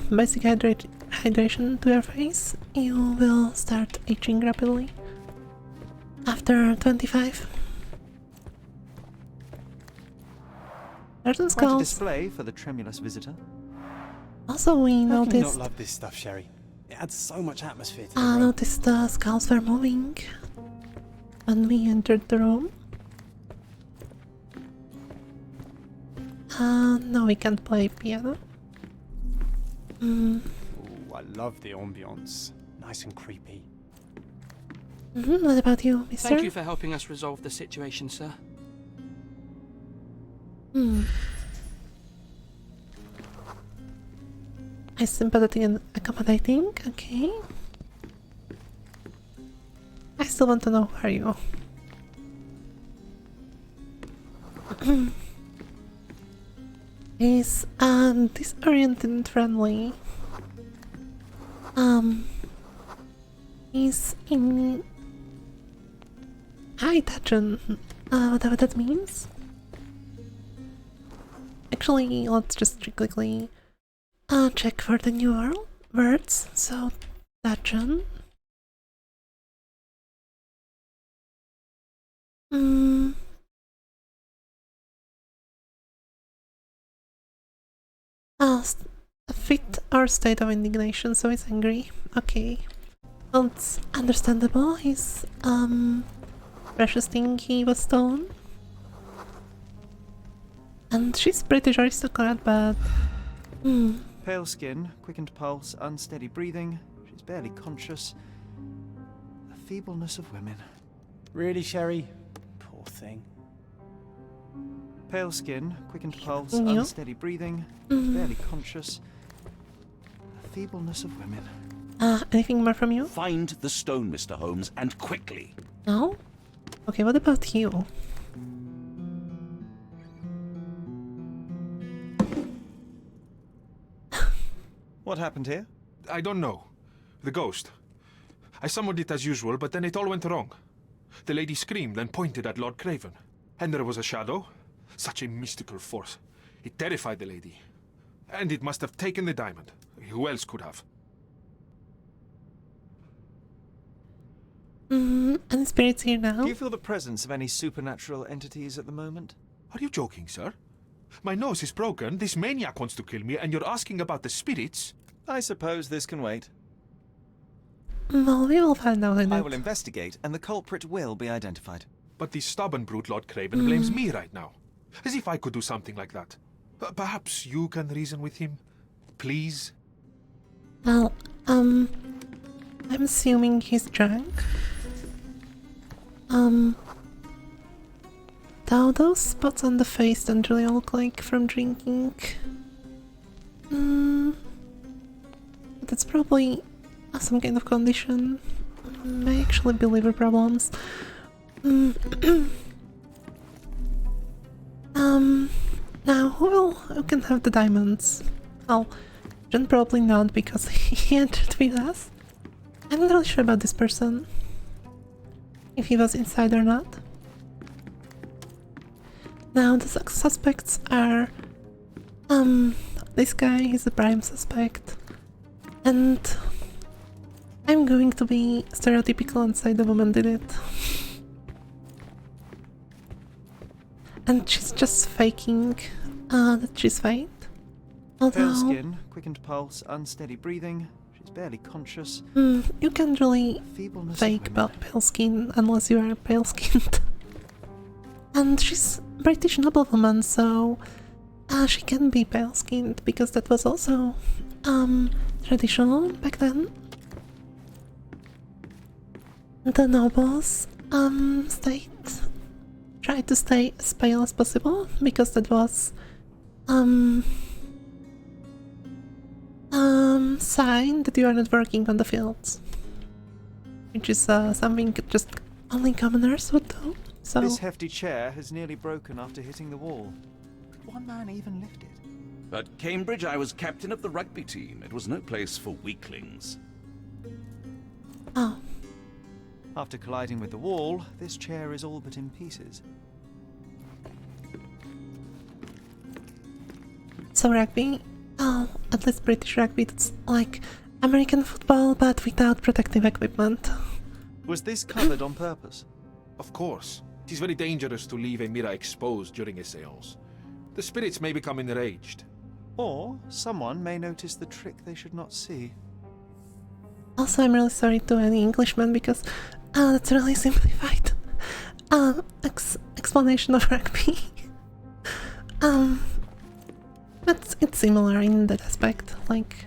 Speaker 1: basic hydration to your face, you will start aging rapidly after 25. Certain
Speaker 3: Quite a
Speaker 1: skulls.
Speaker 3: display for the tremulous visitor.
Speaker 1: Also, we
Speaker 2: How can you
Speaker 1: noticed.
Speaker 2: not love this stuff, Sherry? It adds so much atmosphere to the
Speaker 1: I
Speaker 2: room.
Speaker 1: noticed the skulls were moving when we entered the room. No, we can't play piano.
Speaker 2: Ooh, I love the ambience. Nice and creepy.
Speaker 1: What about you, mister?
Speaker 4: Thank you for helping us resolve the situation, sir.
Speaker 1: I'm sympathetic and accommodating, okay. I still want to know who are you. He's disoriented and friendly. He's in high touching, whatever that means. Actually, let's just quickly check for the new words. So, touching. Fit or state of indignation, so he's angry. Okay. Well, it's understandable. His precious thing he was stolen. And she's British aristocrat, but
Speaker 3: Pale skin, quickened pulse, unsteady breathing. She's barely conscious. The feebleness of women.
Speaker 2: Really, Sherry? Poor thing.
Speaker 3: Pale skin, quickened pulse,
Speaker 1: Yeah.
Speaker 3: unsteady breathing. Barely conscious. The feebleness of women.
Speaker 1: Anything more from you?
Speaker 13: Find the stone, Mr. Holmes, and quickly.
Speaker 1: No? Okay, what about you?
Speaker 3: What happened here?
Speaker 14: I don't know. The ghost. I summoned it as usual, but then it all went wrong. The lady screamed and pointed at Lord Craven. And there was a shadow. Such a mystical force. It terrified the lady. And it must have taken the diamond. Who else could have?
Speaker 1: Any spirits here now?
Speaker 3: Do you feel the presence of any supernatural entities at the moment?
Speaker 14: Are you joking, sir? My nose is broken, this maniac wants to kill me, and you're asking about the spirits?
Speaker 3: I suppose this can wait.
Speaker 1: Well, we will find out in
Speaker 3: I
Speaker 1: it.
Speaker 3: will investigate, and the culprit will be identified.
Speaker 14: But this stubborn brute Lord Craven blames me right now. As if I could do something like that. Perhaps you can reason with him? Please?
Speaker 1: Well, I'm assuming he's drunk. Now those spots on the face don't really look like from drinking. That's probably some kind of condition. May actually be liver problems. Now who can have the diamonds? Well, John probably not because he entered with us. I'm not really sure about this person. If he was inside or not. Now the suspects are this guy is a prime suspect. And I'm going to be stereotypical and say the woman did it. And she's just faking that she's faint. Although,
Speaker 3: pale skin, quickened pulse, unsteady breathing. She's barely conscious.
Speaker 1: You can't really fake pale skin unless you are pale skinned. And she's British noblewoman, so she can be pale skinned because that was also traditional back then. The nobles tried to stay as pale as possible because that was sign that you are not working on the fields, which is something just only commoners would do. So
Speaker 3: this hefty chair has nearly broken after hitting the wall. Could one man even lift it?
Speaker 13: At Cambridge, I was captain of the rugby team. It was no place for weaklings.
Speaker 1: Oh.
Speaker 3: After colliding with the wall, this chair is all but in pieces.
Speaker 1: So rugby, at least British rugby, it's like American football but without protective equipment.
Speaker 3: Was this covered on purpose?
Speaker 14: Of course. It is very dangerous to leave a mirror exposed during a seance. The spirits may become enraged.
Speaker 3: Or someone may notice the trick they should not see.
Speaker 1: Also, I'm really sorry to any Englishman because that's a really simplified explanation of rugby. But it's similar in that aspect, like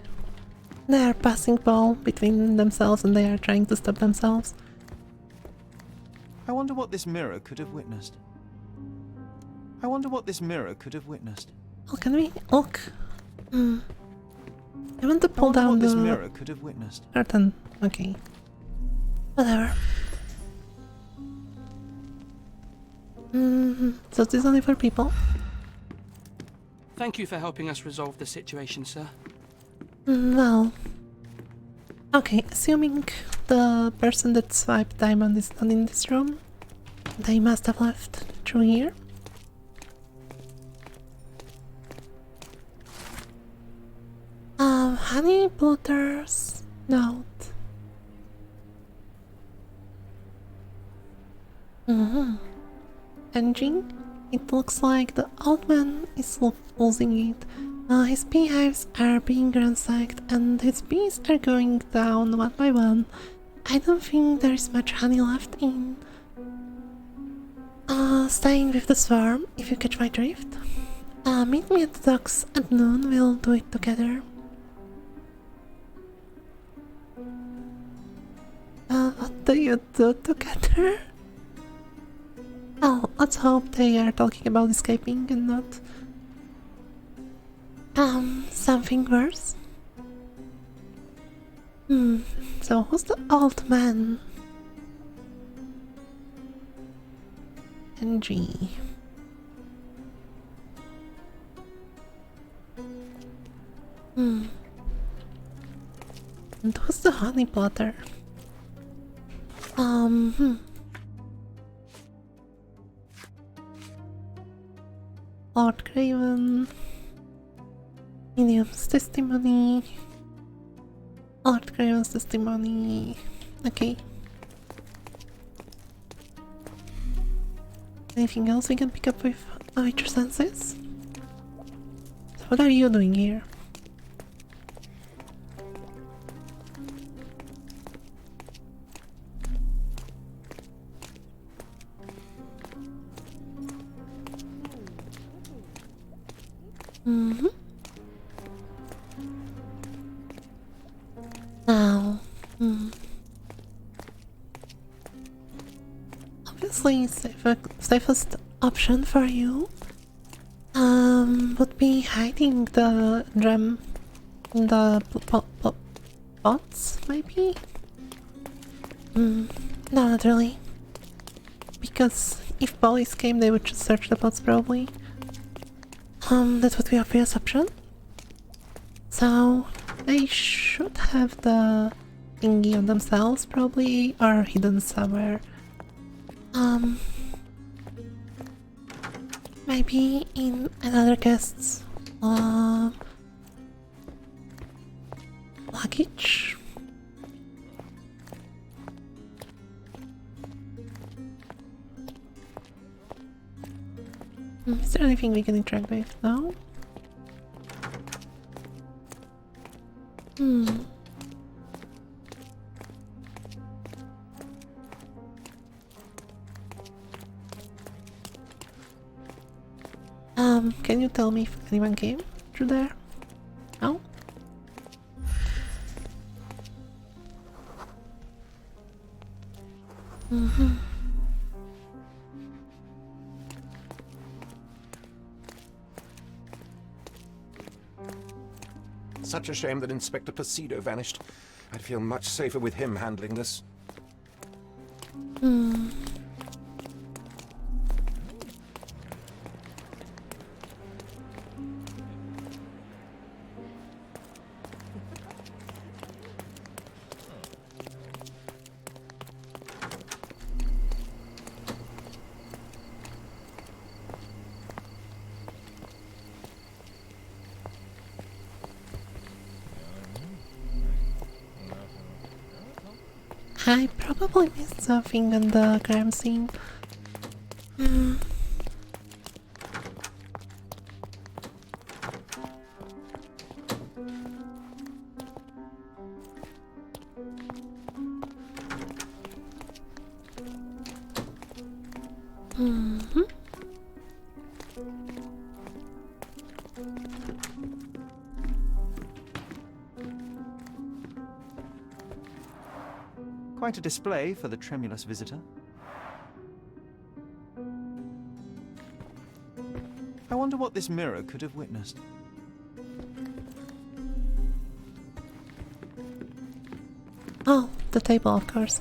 Speaker 1: they are passing ball between themselves and they are trying to stop themselves.
Speaker 3: I wonder what this mirror could have witnessed. I wonder what this mirror could have witnessed.
Speaker 1: Oh, can we look? I want to pull down
Speaker 3: what
Speaker 1: the
Speaker 3: this mirror could have witnessed.
Speaker 1: curtain. Okay. Whatever. So this is only for people?
Speaker 4: Thank you for helping us resolve the situation, sir.
Speaker 1: Well... Okay, assuming the person that swiped diamond is not in this room, they must have left through here. Honey Blotter's note. Engine? It looks like the old man is losing it. His beehives are being ransacked and his bees are going down one by one. I don't think there is much honey left in staying with the swarm, if you catch my drift. Meet me at the docks at noon, we'll do it together. What do you do together? Oh, let's hope they are talking about escaping and not something worse. So who's the old man? NG. And who's the honey plotter? Lord Craven. Medium's testimony. Lord Craven's testimony. Okay. Anything else we can pick up with your senses? So what are you doing here? Now, obviously safest option for you would be hiding the gem in the pots, maybe? No, not really. Because if police came, they would just search the pots, probably. That would be the obvious option. So, they should have the thingy on themselves, probably, or hidden somewhere. Maybe in another guest's luggage. Is there anything we can interact with now? Can you tell me if anyone came through there? No?
Speaker 5: Such a shame that Inspector Placido vanished. I'd feel much safer with him handling this.
Speaker 1: I probably missed something on the crime scene.
Speaker 3: Quite a display for the tremulous visitor. I wonder what this mirror could have witnessed.
Speaker 1: Oh, the table, of course.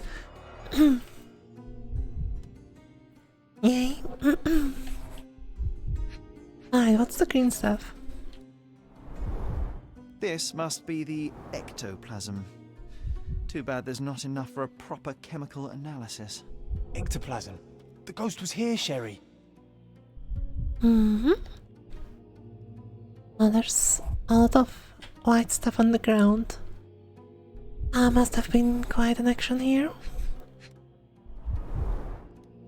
Speaker 1: Yay. Alright, what's the green stuff?
Speaker 3: This must be the ectoplasm. Too bad there's not enough for a proper chemical analysis.
Speaker 2: Ectoplasm. The ghost was here, Sherry.
Speaker 1: Well, there's a lot of white stuff on the ground. Must have been quite an action here.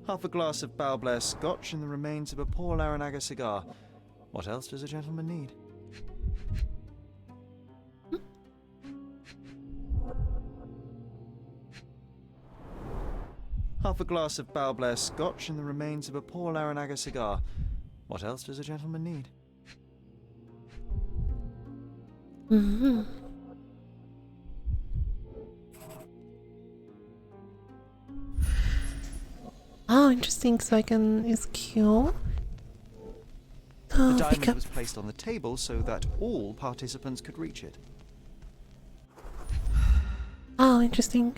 Speaker 3: Half a glass of Balblair scotch and the remains of a poor Laranaga cigar. What else does a gentleman need? Half a glass of Balblair scotch and the remains of a poor Laranaga cigar. What else does a gentleman need?
Speaker 1: Oh, interesting. So I can use Q.
Speaker 3: The diamond was placed on the table so that all participants could reach it.
Speaker 1: Oh, interesting.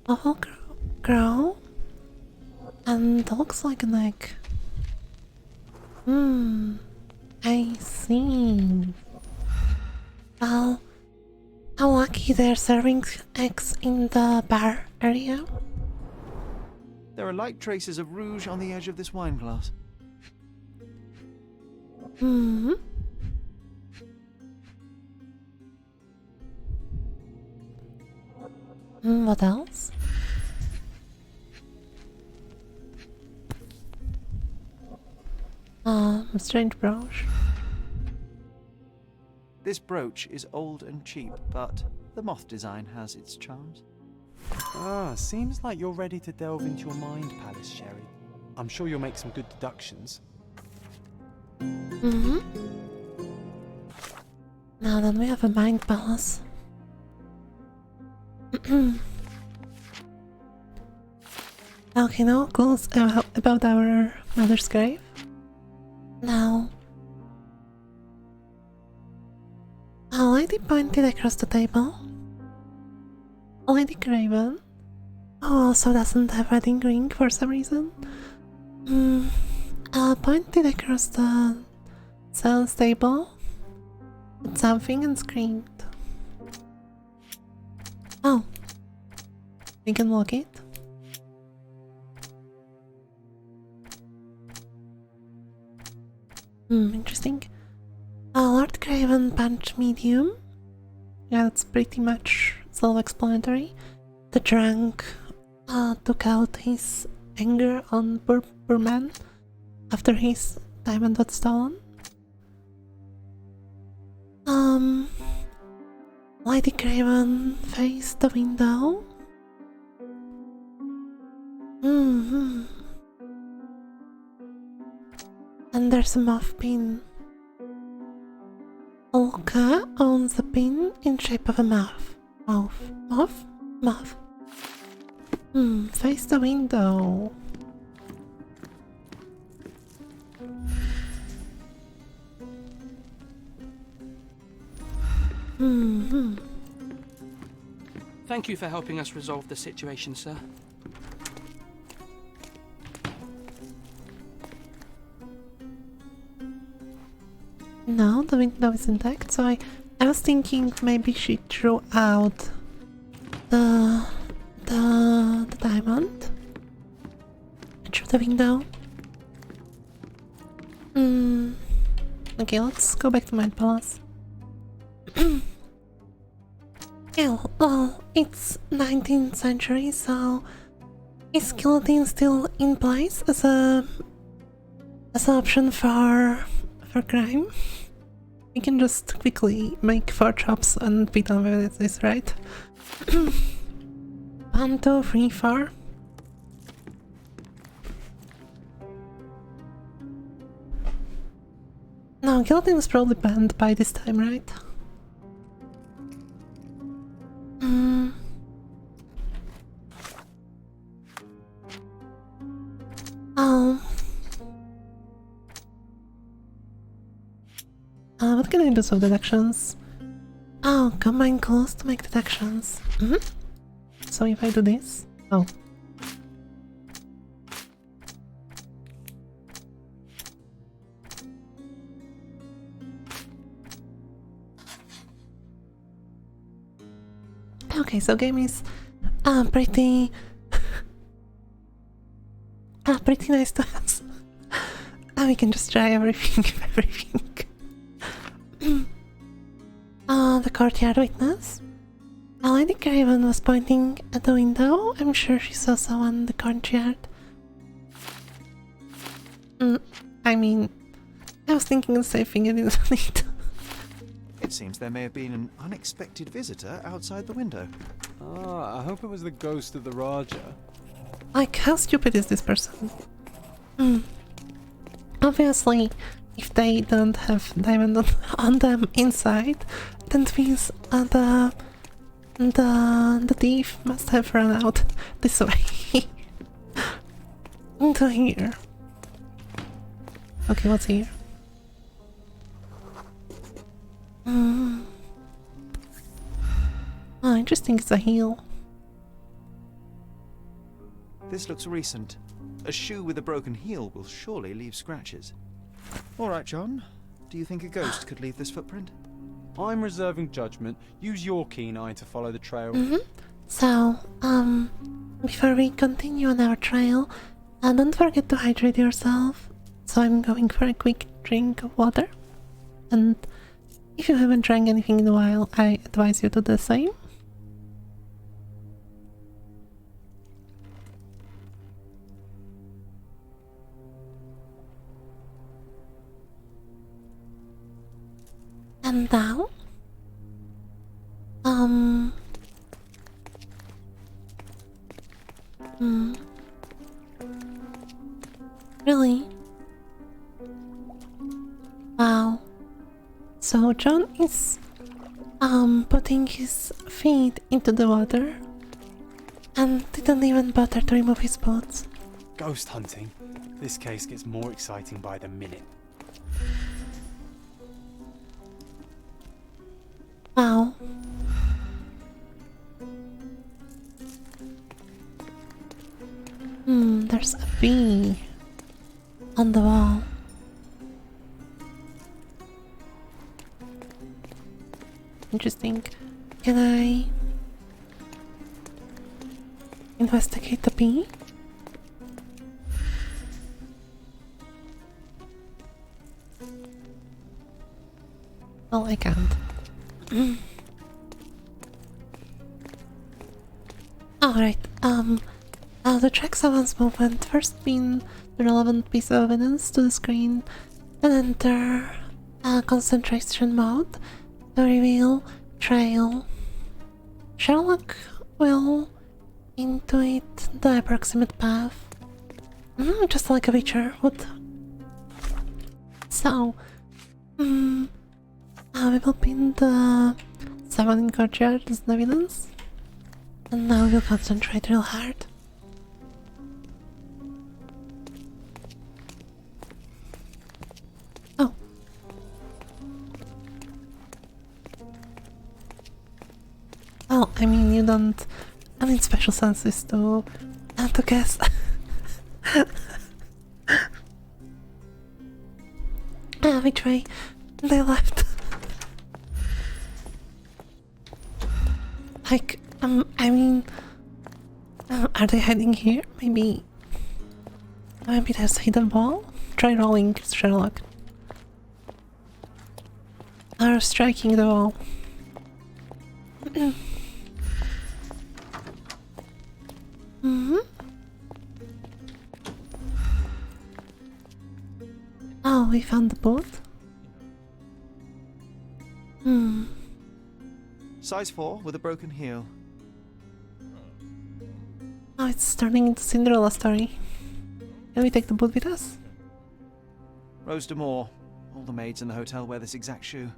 Speaker 1: A whole grow and looks like an egg. I see. Well, how lucky they're serving eggs in the bar area.
Speaker 3: There are light traces of rouge on the edge of this wine glass.
Speaker 1: What else? A strange brooch.
Speaker 3: This brooch is old and cheap, but the moth design has its charms.
Speaker 2: Seems like you're ready to delve into your mind palace, Sherry. I'm sure you'll make some good deductions.
Speaker 1: Now then we have a mind palace. Okay, no clues about our mother's grave. Now, a lady pointed across the table. Lady Craven, who also doesn't have wedding ring for some reason, pointed across the Seance table at something and screamed. Oh, we can lock it. Interesting. Lord Craven punched medium. Yeah, that's pretty much self-explanatory. The drunk took out his anger on poor man after his diamond was stolen. Lady Craven faced the window. And there's a muff pin. Olka owns a pin in shape of a muff. Muff. Face the window.
Speaker 4: Thank you for helping us resolve the situation, sir.
Speaker 1: No, the window is intact, so I was thinking maybe she threw out the diamond through the window. Okay, let's go back to my palace. Yeah, well, it's 19th century, so is guillotine still in place as an option for crime? We can just quickly make 4 chops and be done with this, right? 1, 2, 3, 4. No, guillotine was probably banned by this time, right? What can I do with deductions? Oh, combine clues to make deductions. So if I do this... Oh. Okay, so game is pretty... pretty nice to us. We can just try everything. The courtyard witness. Lady Craven was pointing at the window. I'm sure she saw someone in the courtyard. I mean, I was thinking the same thing. I didn't need.
Speaker 3: It seems there may have been an unexpected visitor outside the window.
Speaker 2: Ah, I hope it was the ghost of the Raja.
Speaker 1: Like, how stupid is this person? Obviously, if they don't have diamond on them inside, then means the thief must have run out this way into here. Okay, what's here? Oh, interesting, it's a heel.
Speaker 3: This looks recent. A shoe with a broken heel will surely leave scratches. All right, John. Do you think a ghost could leave this footprint?
Speaker 2: I'm reserving judgment. Use your keen eye to follow the trail.
Speaker 1: So, before we continue on our trail, don't forget to hydrate yourself. So I'm going for a quick drink of water. And if you haven't drank anything in a while, I advise you to do the same. And now, really? Wow. So John is putting his feet into the water and didn't even bother to remove his boots.
Speaker 2: Ghost hunting. This case gets more exciting by the minute.
Speaker 1: Wow. There's a bee on the wall. Interesting. Can I investigate the bee? Well, I can't. Alright, the track someone's movement, first pin the relevant piece of evidence to the screen, then enter concentration mode to reveal trail. Sherlock will intuit the approximate path. Just like a witcher would. So, we will pin the summoning courtyard as evidence, and now we'll concentrate real hard. Oh. Well, I mean, you don't. I need special senses to guess. Which way? They left. Like, I mean, are they hiding here? Maybe there's a hidden wall? Try rolling, Sherlock. Or striking the wall. Oh, we found the boat?
Speaker 3: Size 4 with a broken heel.
Speaker 1: Oh, it's turning into Cinderella story. Can we take the boat with us?
Speaker 3: Rose D'Amour. All the maids in the hotel wear this exact shoe.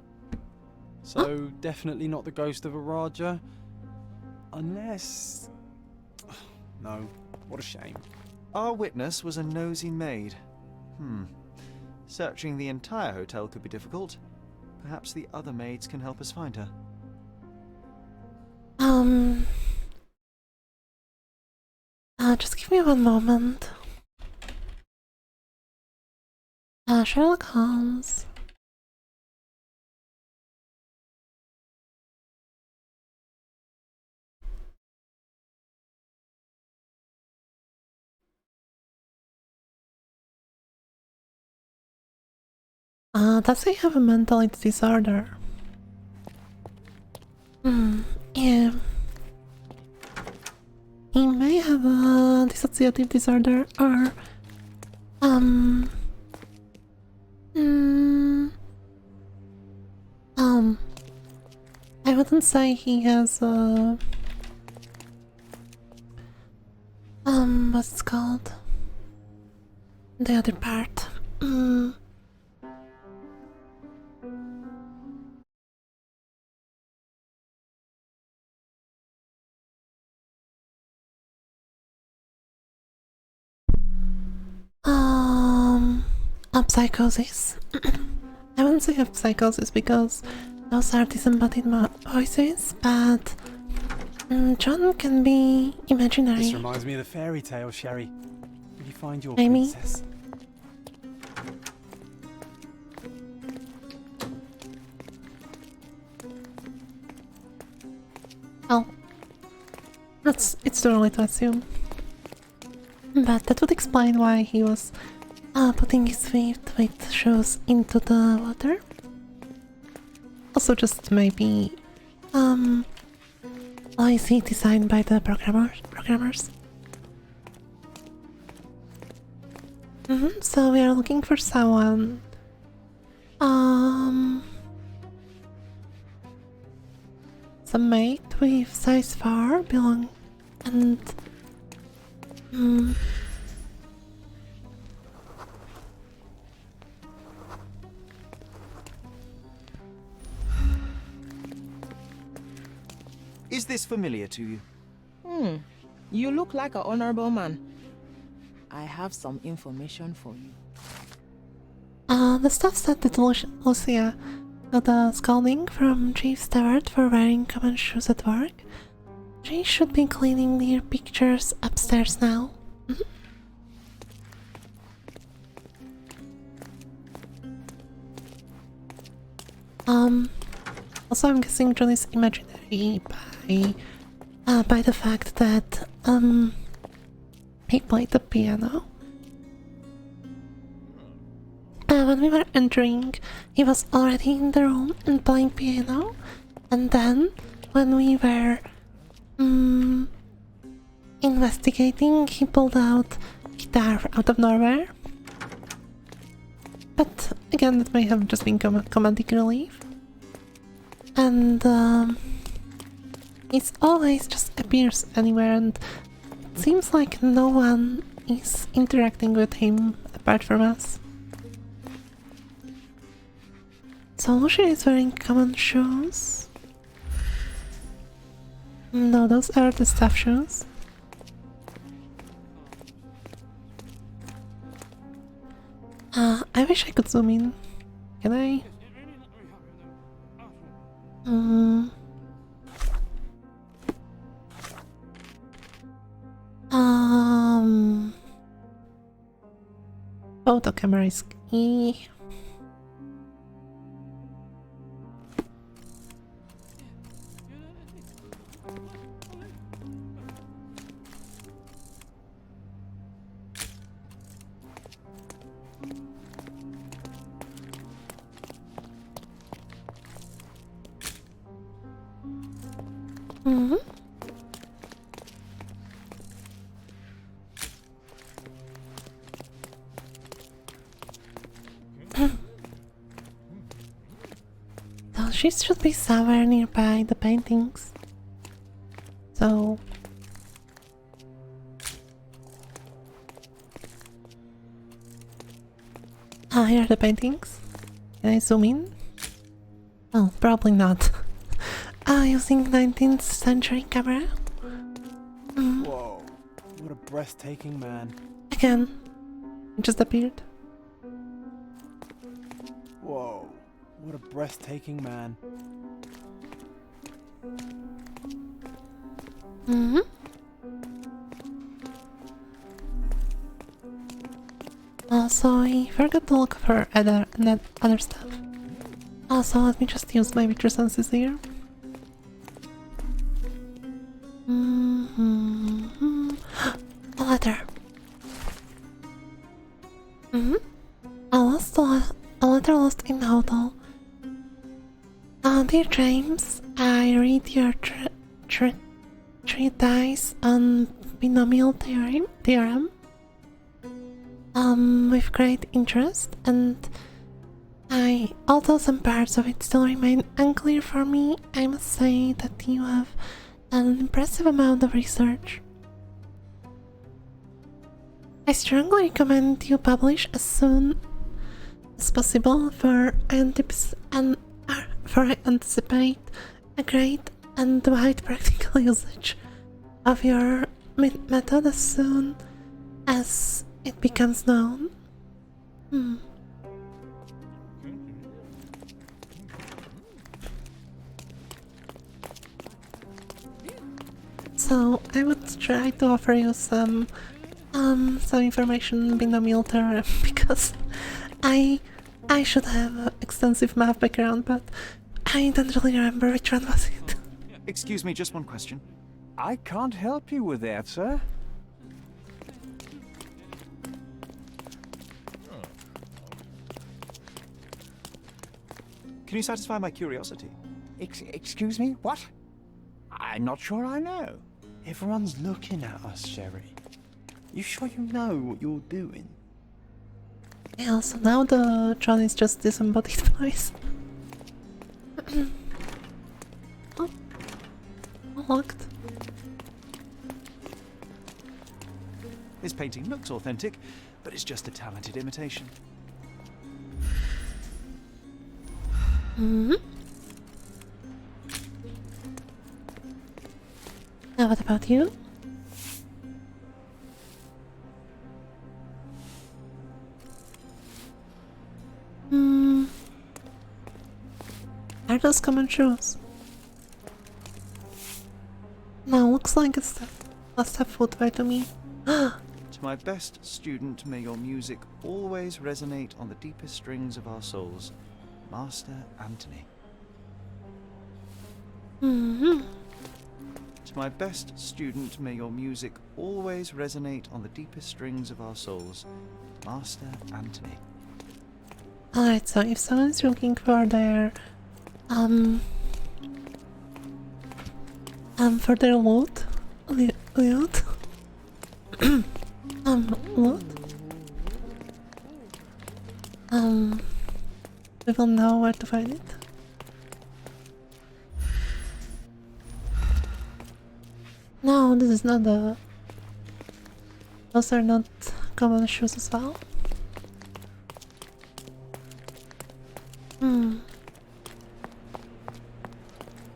Speaker 2: So, definitely not the ghost of a Raja? Unless... No, what a shame.
Speaker 3: Our witness was a nosy maid. Searching the entire hotel could be difficult. Perhaps the other maids can help us find her.
Speaker 1: Just give me one moment. Sherlock Holmes. Does he have a mental disorder? Yeah. He may have a dissociative disorder or I wouldn't say he has what's it called? The other part. Psychosis. I wouldn't say psychosis because those are disembodied voices, but Jon can be imaginary.
Speaker 2: This reminds me of the fairy tale, Sherry. Will you find your
Speaker 1: Amy?
Speaker 2: princess?
Speaker 1: Well, it's too early to assume. But that would explain why he was putting his feet with shoes into the water. Also just maybe lazy design by the programmers. So we are looking for someone. Some mate with size 4 belong and
Speaker 3: Is this familiar to you?
Speaker 15: You look like an honorable man. I have some information for you.
Speaker 1: The staff said that Lucia got a scolding from Chief Stewart for wearing common shoes at work. She should be cleaning their pictures upstairs now. Also, I'm guessing John is imaginary by the fact that he played the piano. When we were entering, he was already in the room and playing piano, and then when we were investigating, he pulled out guitar out of nowhere. But again, that may have just been comedic relief. And it always just appears anywhere, and it seems like no one is interacting with him apart from us. So Lucia is wearing common shoes. No, those are the staff shoes. I wish I could zoom in. Can I? Photo camera is key. So she should be somewhere nearby the paintings. So here are the paintings. Can I zoom in? Oh, probably not. Using 19th century camera.
Speaker 2: Whoa, what a breathtaking man.
Speaker 1: Again, it just appeared.
Speaker 2: Whoa, what a breathtaking man.
Speaker 1: Also, I forgot to look for other stuff. Also, let me just use my Witcher senses here. A letter. A letter lost in the hotel. Dear James, I read your treatise on binomial theorem with great interest, and although some parts of it still remain unclear for me, I must say that you have an impressive amount of research. I strongly recommend you publish as soon as possible, for I anticipate a great and wide practical usage of your method as soon as it becomes known. So I would try to offer you some information on binomial theorem, because I should have an extensive math background, but I don't really remember which one was it.
Speaker 3: Excuse me, just one question.
Speaker 2: I can't help you with that, sir.
Speaker 3: Can you satisfy my curiosity?
Speaker 2: Excuse me, what? I'm not sure I know. Everyone's looking at us, Sherry. You sure you know what you're doing?
Speaker 1: Yeah, so now the John is just disembodied voice. Oh, locked.
Speaker 3: This painting looks authentic, but it's just a talented imitation.
Speaker 1: Now what about you? Are those common shoes? No, looks like it's the must-have footwear to me.
Speaker 3: To my best student, may your music always resonate on the deepest strings of our souls. Master Anthony. To my best student, may your music always resonate on the deepest strings of our souls. Master Anthony.
Speaker 1: Alright, so if someone's looking for their for their loot, loot, we will know where to find it. No, this is not the. Those are not common shoes as well.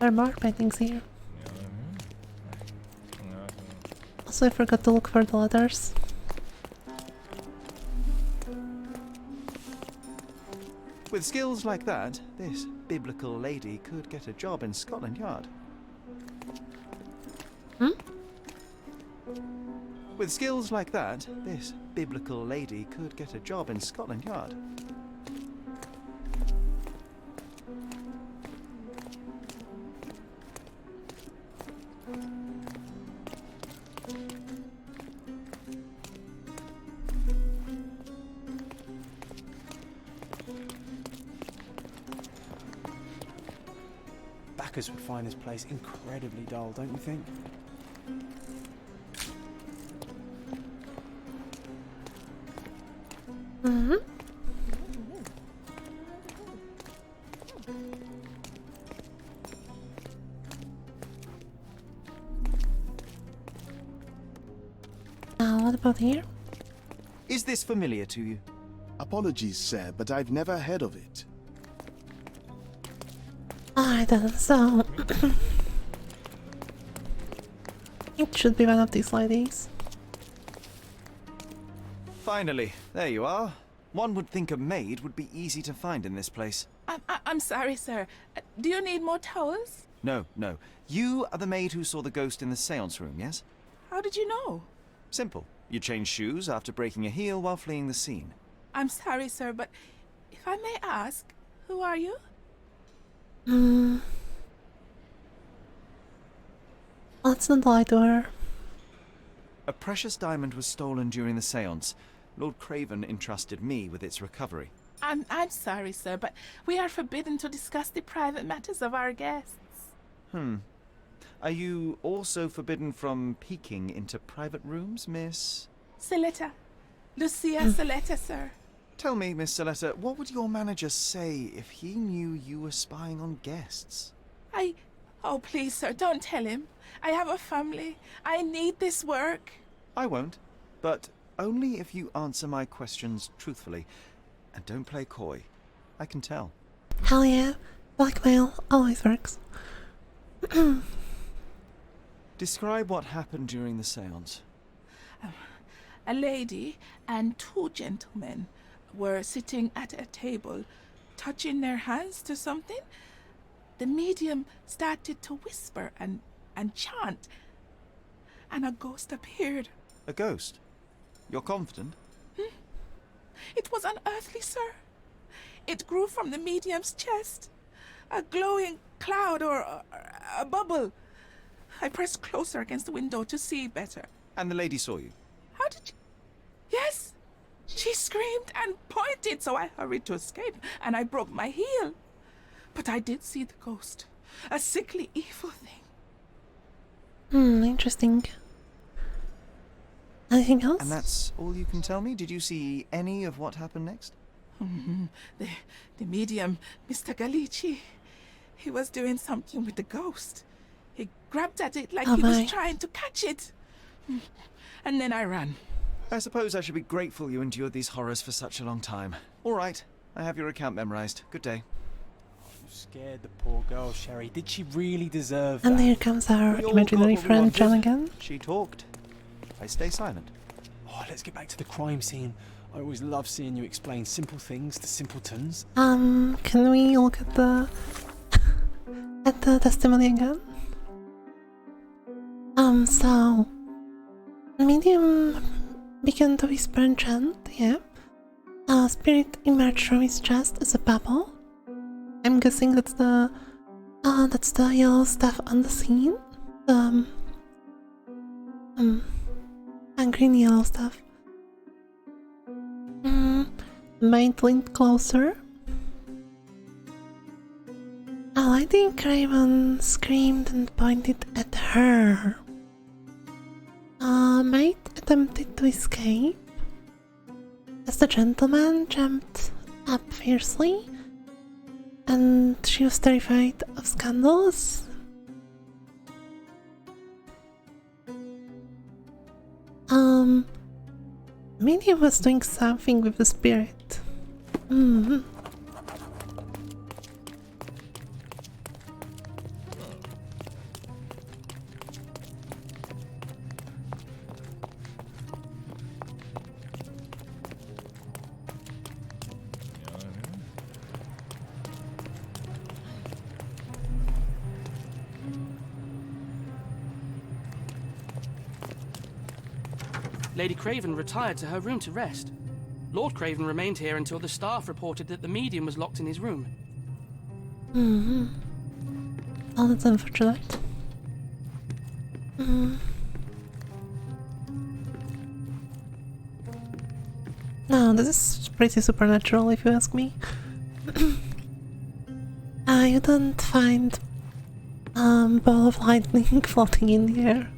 Speaker 1: There are more paintings here. Also, I forgot to look for the letters.
Speaker 3: With skills like that, this biblical lady could get a job in Scotland Yard. With skills like that, this biblical lady could get a job in Scotland Yard.
Speaker 2: Bacchus would find this place incredibly dull, don't you think?
Speaker 1: What about here?
Speaker 3: Is this familiar to you?
Speaker 6: Apologies, sir, but I've never heard of it.
Speaker 1: Alright then, so it should be one of these ladies.
Speaker 3: Finally, there you are. One would think a maid would be easy to find in this place.
Speaker 15: I'm sorry, sir. Do you need more towels?
Speaker 3: No, no. You are the maid who saw the ghost in the seance room, yes?
Speaker 15: How did you know?
Speaker 3: Simple. You changed shoes after breaking a heel while fleeing the scene.
Speaker 15: I'm sorry, sir, but if I may ask, who are you?
Speaker 1: Let's not lie to her.
Speaker 3: A precious diamond was stolen during the seance. Lord Craven entrusted me with its recovery.
Speaker 15: I'm sorry, sir, but we are forbidden to discuss the private matters of our guests.
Speaker 3: Are you also forbidden from peeking into private rooms, Miss?
Speaker 15: Saletta. Lucia Saletta, sir.
Speaker 3: Tell me, Miss Saletta, what would your manager say if he knew you were spying on guests?
Speaker 15: Oh, please, sir, don't tell him. I have a family. I need this work.
Speaker 3: I won't, but only if you answer my questions truthfully. And don't play coy. I can tell.
Speaker 1: Hell yeah, blackmail always works.
Speaker 3: Describe what happened during the seance.
Speaker 15: A lady and two gentlemen were sitting at a table, touching their hands to something. The medium started to whisper and chant, and a ghost appeared.
Speaker 3: A ghost? You're confident?
Speaker 15: It was unearthly, sir. It grew from the medium's chest. A glowing cloud or a bubble. I pressed closer against the window to see better.
Speaker 3: And the lady saw you?
Speaker 15: How did you... Yes! She screamed and pointed, so I hurried to escape, and I broke my heel. But I did see the ghost. A sickly, evil thing.
Speaker 1: Interesting. Anything else?
Speaker 3: And that's all you can tell me? Did you see any of what happened next?
Speaker 15: The medium, Mr. Galici, he was doing something with the ghost. He grabbed at it like he was trying to catch it. And then I ran.
Speaker 3: I suppose I should be grateful you endured these horrors for such a long time. All right, I have your account memorized. Good day.
Speaker 2: You scared the poor girl, Sherry. Did she really deserve that?
Speaker 1: And here comes our imaginary friend Jon again.
Speaker 3: She talked. I stay silent.
Speaker 2: Oh, let's get back to the crime scene. I always love seeing you explain simple things to simpletons.
Speaker 1: Can we look at the at the testimony again. So medium began to whisper and chant, yeah. A spirit emerged from his chest as a bubble. I'm guessing that's the yellow stuff on the scene. The green yellow stuff. Maid leaned closer. A lady Craven screamed and pointed at her. Maid attempted to escape as the gentleman jumped up fiercely, and she was terrified of scandals. Medium was doing something with the spirit.
Speaker 4: Lady Craven retired to her room to rest. Lord Craven remained here until the staff reported that the medium was locked in his room.
Speaker 1: Oh, that's unfortunate. No, this is pretty supernatural if you ask me. You don't find ball of lightning floating in the air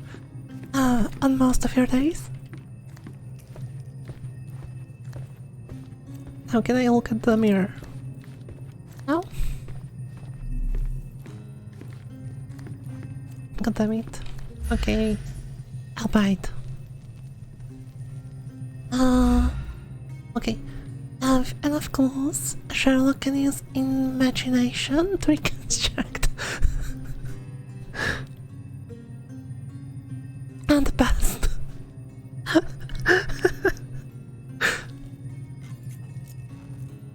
Speaker 1: on most of your days. How can I look at the mirror? No? God damn it. Okay. I'll bite. Okay. With enough clues, Sherlock can use imagination to reconstruct and the past.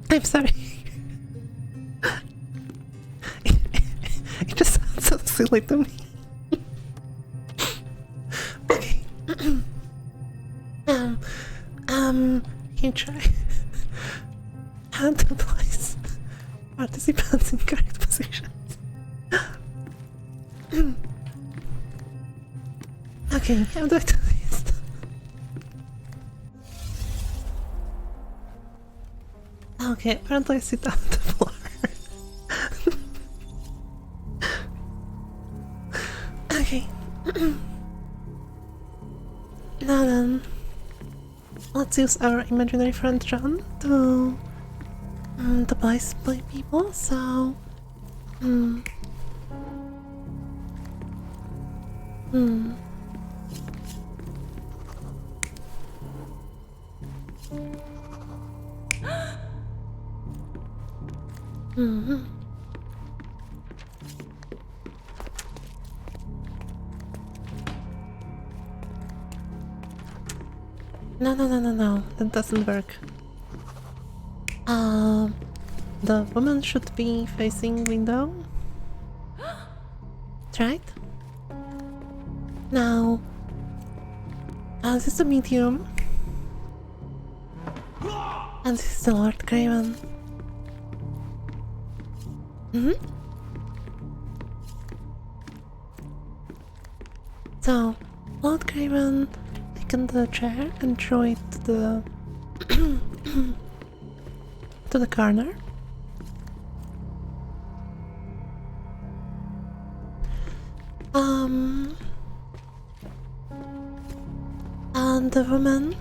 Speaker 1: I'm sorry. It just sounds so silly to me. Okay. You try. Hand to place participants in correct positions. Okay, how do I do this? Okay, apparently I sit on the floor. Okay. Now then, let's use our imaginary friend Jon to play people, so No, that doesn't work. The woman should be facing window. Right? Now, this is the medium. And this is the Lord Craven. So, Lord Craven taken the chair and throw it to the to the corner. And the woman,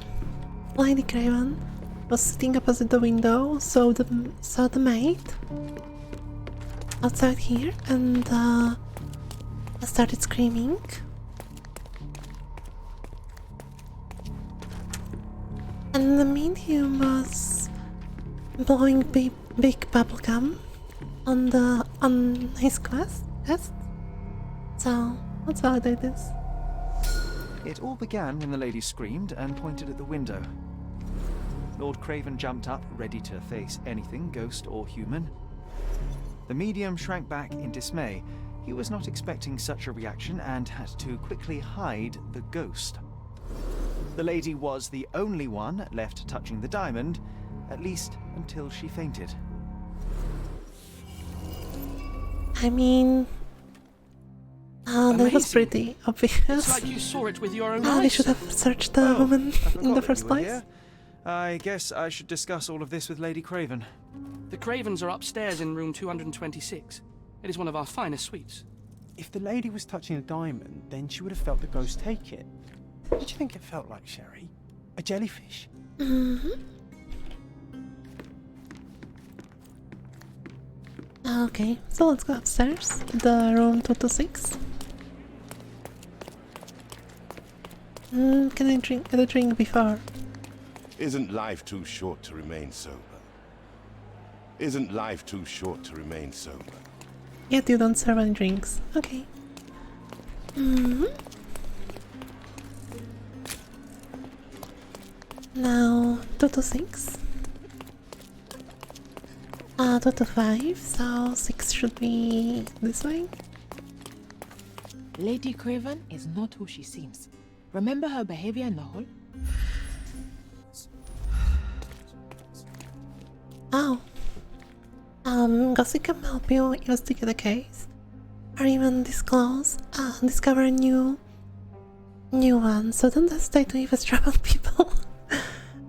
Speaker 1: Lady Craven, was sitting opposite the window, so the maid outside here, and started screaming. And the medium was blowing big bubble gum on his quest. So let's validate this.
Speaker 3: It all began when the lady screamed and pointed at the window. Lord Craven jumped up, ready to face anything, ghost or human. The medium shrank back in dismay. He was not expecting such a reaction and had to quickly hide the ghost. The lady was the only one left touching the diamond, at least until she fainted.
Speaker 1: I mean... that was pretty obvious.
Speaker 4: It's like you saw it with your own
Speaker 1: They
Speaker 4: eyes.
Speaker 1: should have searched the woman in the first place.
Speaker 3: Here. I guess I should discuss all of this with Lady Craven.
Speaker 4: The Cravens are upstairs in room 226. It is one of our finest suites.
Speaker 2: If the lady was touching a diamond, then she would have felt the ghost take it. What do you think it felt like, Sherry? A jellyfish?
Speaker 1: Okay, so let's go upstairs to the room 226. Can I get a drink before?
Speaker 6: Isn't life too short to remain sober? Isn't life too short to remain sober?
Speaker 1: Yet you don't serve any drinks. Okay. Now 226. 225, so 6 should be this way.
Speaker 15: Lady Craven is not who she seems. Remember her behavior in the hall?
Speaker 1: Oh. Gossi can help you investigate the case. Or even discover a new one, so don't hesitate to eavesdrop on people.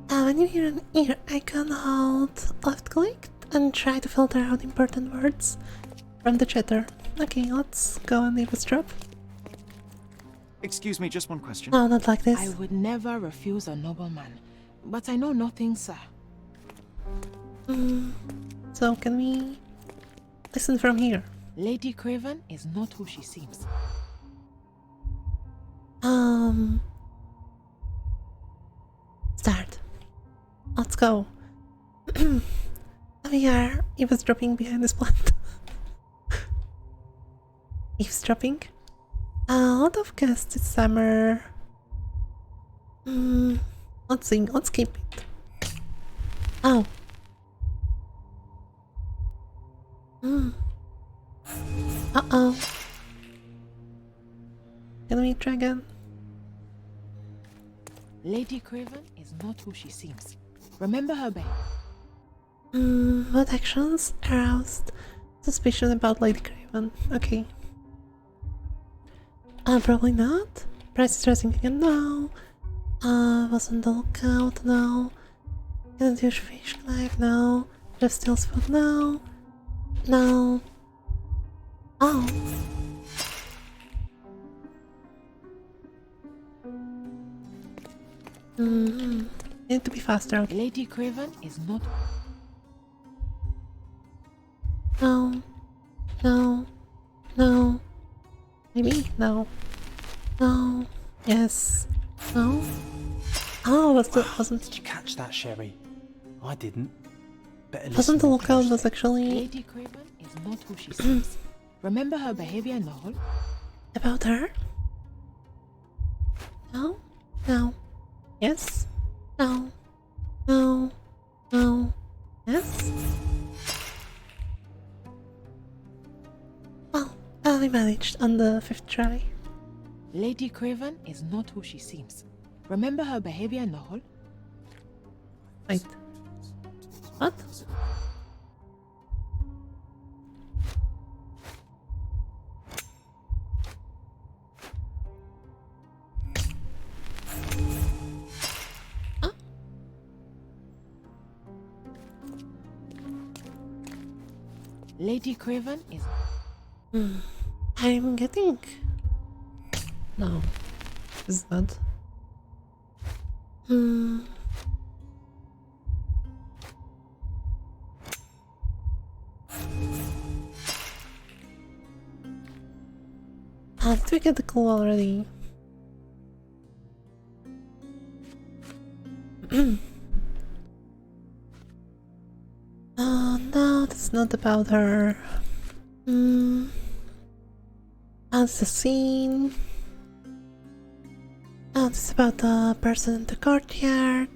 Speaker 1: When you hear an ear icon, hold left click and try to filter out important words from the chatter. Okay, let's go and eavesdrop.
Speaker 3: Excuse me, just one question.
Speaker 1: No, not like this.
Speaker 15: I would never refuse a nobleman, but I know nothing, sir.
Speaker 1: So can we listen from here?
Speaker 15: Lady Craven is not who she seems.
Speaker 1: Start. Let's go. We are eavesdropping behind this plant. Eavesdropping? A lot of guests this summer. Let's sing. Let's keep it. Oh. Uh-oh. Can we try again?
Speaker 15: Lady Craven is not who she seems. Remember her behavior.
Speaker 1: What actions aroused suspicion about Lady Craven? Okay. Probably not. Price is rising again? No. Was on the lookout? No. Didn't use fish knife? No. Just steals food? No. No. Oh. Need to be faster. Okay.
Speaker 15: Lady Craven is not.
Speaker 1: No. No. No. Maybe? No. No. Yes. No. Oh, wasn't.
Speaker 2: Did you catch that, Sherry? I didn't. Better
Speaker 1: Wasn't the
Speaker 2: listen
Speaker 1: lookout
Speaker 2: closely.
Speaker 1: was actually
Speaker 15: Lady Craven is not who she seems. Remember her behavior in the hall?
Speaker 1: about her? No. No. Yes. No. No. No. Yes. Well, we managed on the 5th try.
Speaker 15: Lady Craven is not who she seems. Remember her behavior in the hall?
Speaker 1: Wait. What? Huh?
Speaker 15: Lady Craven is.
Speaker 1: I'm getting. No. Is that? Did we get the clue already? Oh no, that's not about her. That's the scene. Oh, this is about the person in the courtyard.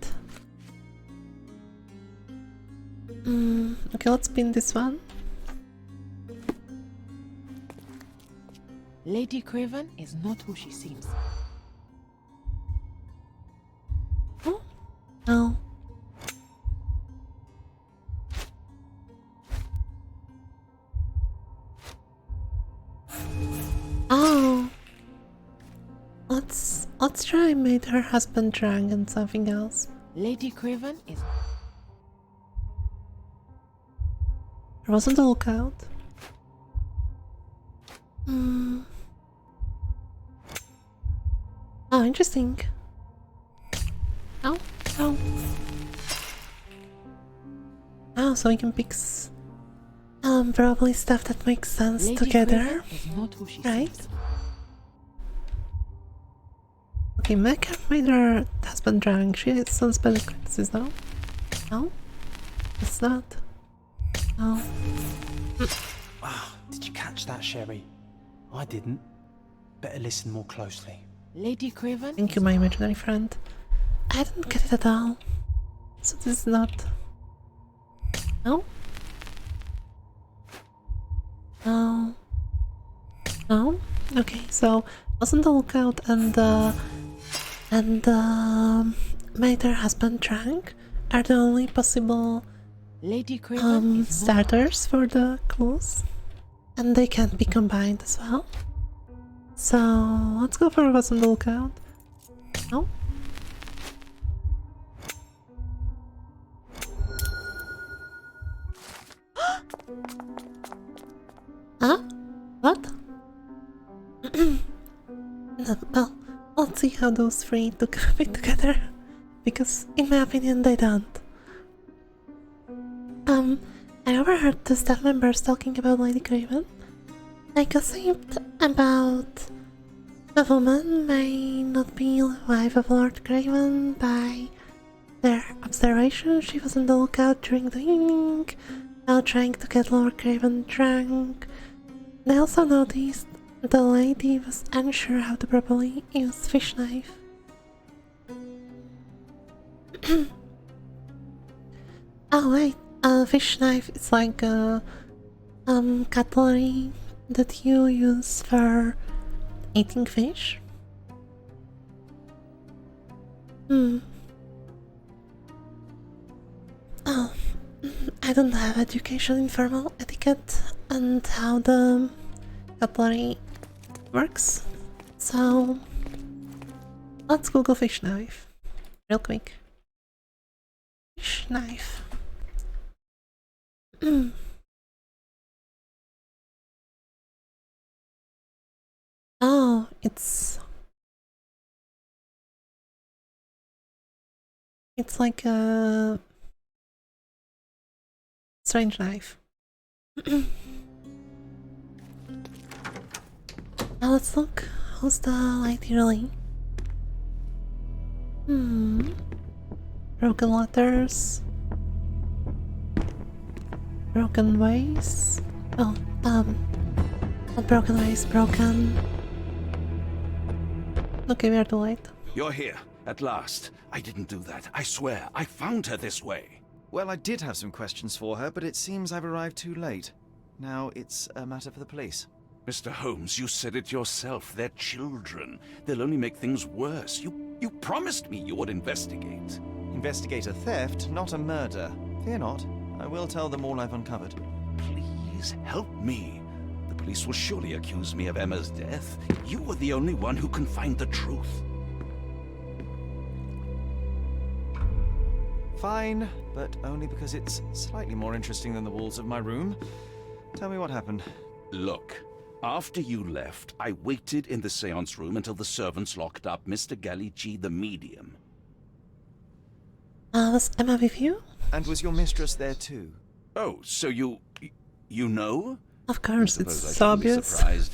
Speaker 1: Okay, let's pin this one.
Speaker 7: Lady Craven is not who she seems.
Speaker 1: Oh. No. Oh. Let's try made her husband drunk and something else.
Speaker 7: Lady Craven is...
Speaker 1: There wasn't a lookout. Hmm. Oh, interesting. Oh, oh. Oh, so we can pick probably stuff that makes sense
Speaker 7: Lady
Speaker 1: together.
Speaker 7: Craven is not who she
Speaker 1: Right?
Speaker 7: seems.
Speaker 1: Okay, Mecca made her husband drunk. She has some special qualities, no? No? It's not. No.
Speaker 2: Ah, did you catch that, Sherry? I didn't. Better listen more closely.
Speaker 7: Lady Craven.
Speaker 1: Thank you, my imaginary friend. I didn't get it at all. So this is not. No? No. No? Okay, so wasn't the lookout and made her husband drunk are the only possible
Speaker 7: Lady Craven
Speaker 1: starters for the clues, and they can't be combined as well. So let's go for what's on the lookout. No? Huh? What? No, well, let's see how those three fit together, because in my opinion they don't. I overheard the staff members talking about Lady Craven. They gossiped about the woman may not be the wife of Lord Craven. By their observation, she was on the lookout during the evening, while trying to get Lord Craven drunk. They also noticed the lady was unsure how to properly use fish knife. Oh wait, a fish knife is like a cutlery that you use for eating fish. Oh, I don't have education in formal etiquette and how the cutlery works, so let's Google fish knife real quick. Fish knife. Oh, it's like a strange knife. Now let's look. Who's the lady really? Broken letters. Broken ways. Oh, not broken ways, broken. Okay, we are too late.
Speaker 13: You're here, at last. I didn't do that. I swear, I found her this way.
Speaker 3: Well, I did have some questions for her, but it seems I've arrived too late. Now it's a matter for the police.
Speaker 13: Mr. Holmes, you said it yourself. They're children. They'll only make things worse. You promised me you would investigate.
Speaker 3: Investigate a theft, not a murder. Fear not. I will tell them all I've uncovered.
Speaker 13: Please, help me. The police will surely accuse me of Emma's death. You are the only one who can find the truth.
Speaker 3: Fine, but only because it's slightly more interesting than the walls of my room. Tell me what happened.
Speaker 13: Look, after you left, I waited in the seance room until the servants locked up Mr. Gallici, the medium.
Speaker 1: Was Emma with you?
Speaker 3: And was your mistress there too?
Speaker 13: Oh, so you know?
Speaker 1: Of course, it's
Speaker 13: I
Speaker 1: so
Speaker 13: shouldn't be
Speaker 1: obvious.
Speaker 13: surprised.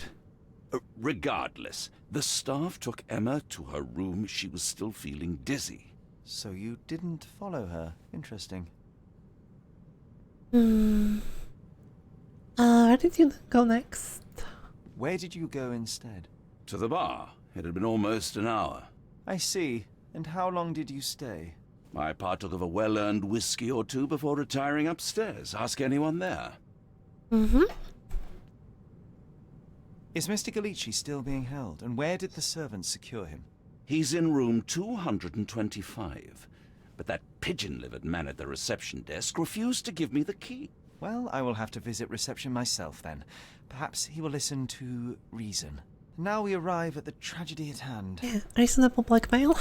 Speaker 13: Regardless, the staff took Emma to her room. She was still feeling dizzy.
Speaker 3: So you didn't follow her. Interesting.
Speaker 1: Where did you go next?
Speaker 3: Where did you go instead?
Speaker 13: To the bar. It had been almost an hour.
Speaker 3: I see. And how long did you stay?
Speaker 13: I partook of a well-earned whiskey or two before retiring upstairs. Ask anyone there.
Speaker 3: Is Mr. Galici still being held, and where did the servants secure him?
Speaker 13: He's in room 225, but that pigeon-livered man at the reception desk refused to give me the key.
Speaker 3: Well, I will have to visit reception myself then. Perhaps he will listen to reason. Now we arrive at the tragedy at hand.
Speaker 1: Yeah, reasonable blackmail.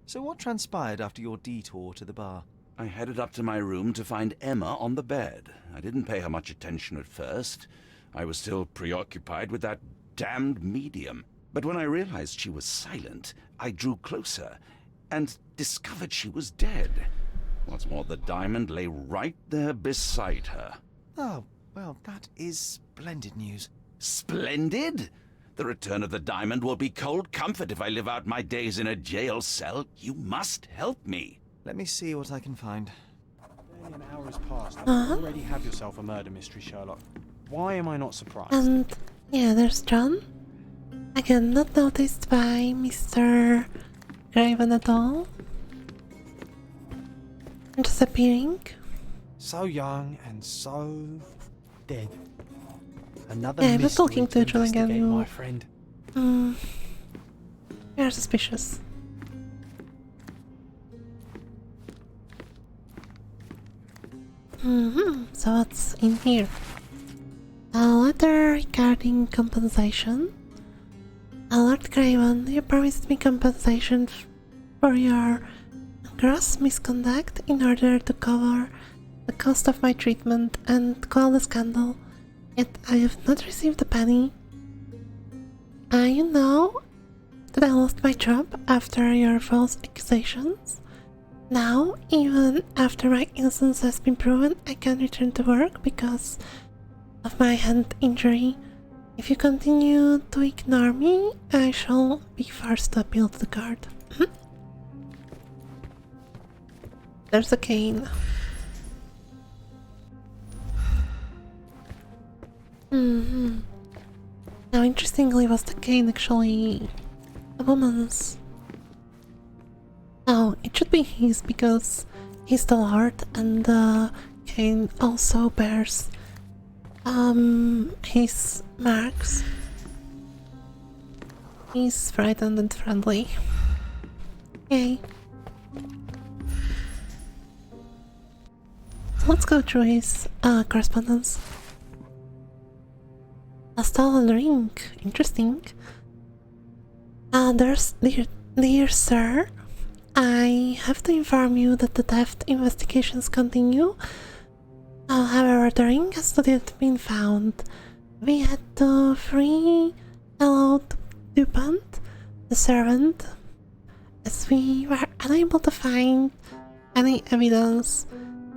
Speaker 3: So what transpired after your detour to the bar?
Speaker 13: I headed up to my room to find Emma on the bed. I didn't pay her much attention at first. I was still preoccupied with that damned medium. But when I realized she was silent, I drew closer and discovered she was dead. What's more, the diamond lay right there beside her.
Speaker 3: Oh, well, that is splendid news.
Speaker 13: Splendid? The return of the diamond will be cold comfort if I live out my days in a jail cell. You must help me.
Speaker 3: Let me see what I can find.
Speaker 2: Barely an hour has passed and you already have yourself a murder mystery, Sherlock. Why am I not surprised?
Speaker 1: And yeah, there's Jon. Again, not noticed by Mr. Craven at all. Disappearing.
Speaker 2: So young and so dead. Another
Speaker 1: Yeah, I'm not
Speaker 2: mystery
Speaker 1: talking to Jon again,
Speaker 2: investigate,
Speaker 1: you...
Speaker 2: my friend.
Speaker 1: You're suspicious. So what's in here? A letter regarding compensation. Lord Craven, you promised me compensation for your gross misconduct in order to cover the cost of my treatment and quell the scandal. Yet I have not received a penny. You know that I lost my job after your false accusations. Now, even after my innocence has been proven, I can't return to work because of my hand injury. If you continue to ignore me, I shall be forced to appeal to the court. There's a cane. Now, interestingly, was the cane actually a woman's? No, it should be his because he's the Lord, and the cane also bears his marks. He's frightened and friendly. Yay. So let's go through his correspondence. A stolen ring. Interesting. Dear sir, I have to inform you that the theft investigations continue. However, the ring has not yet been found. We had to free Lord Dupont, the servant, as we were unable to find any evidence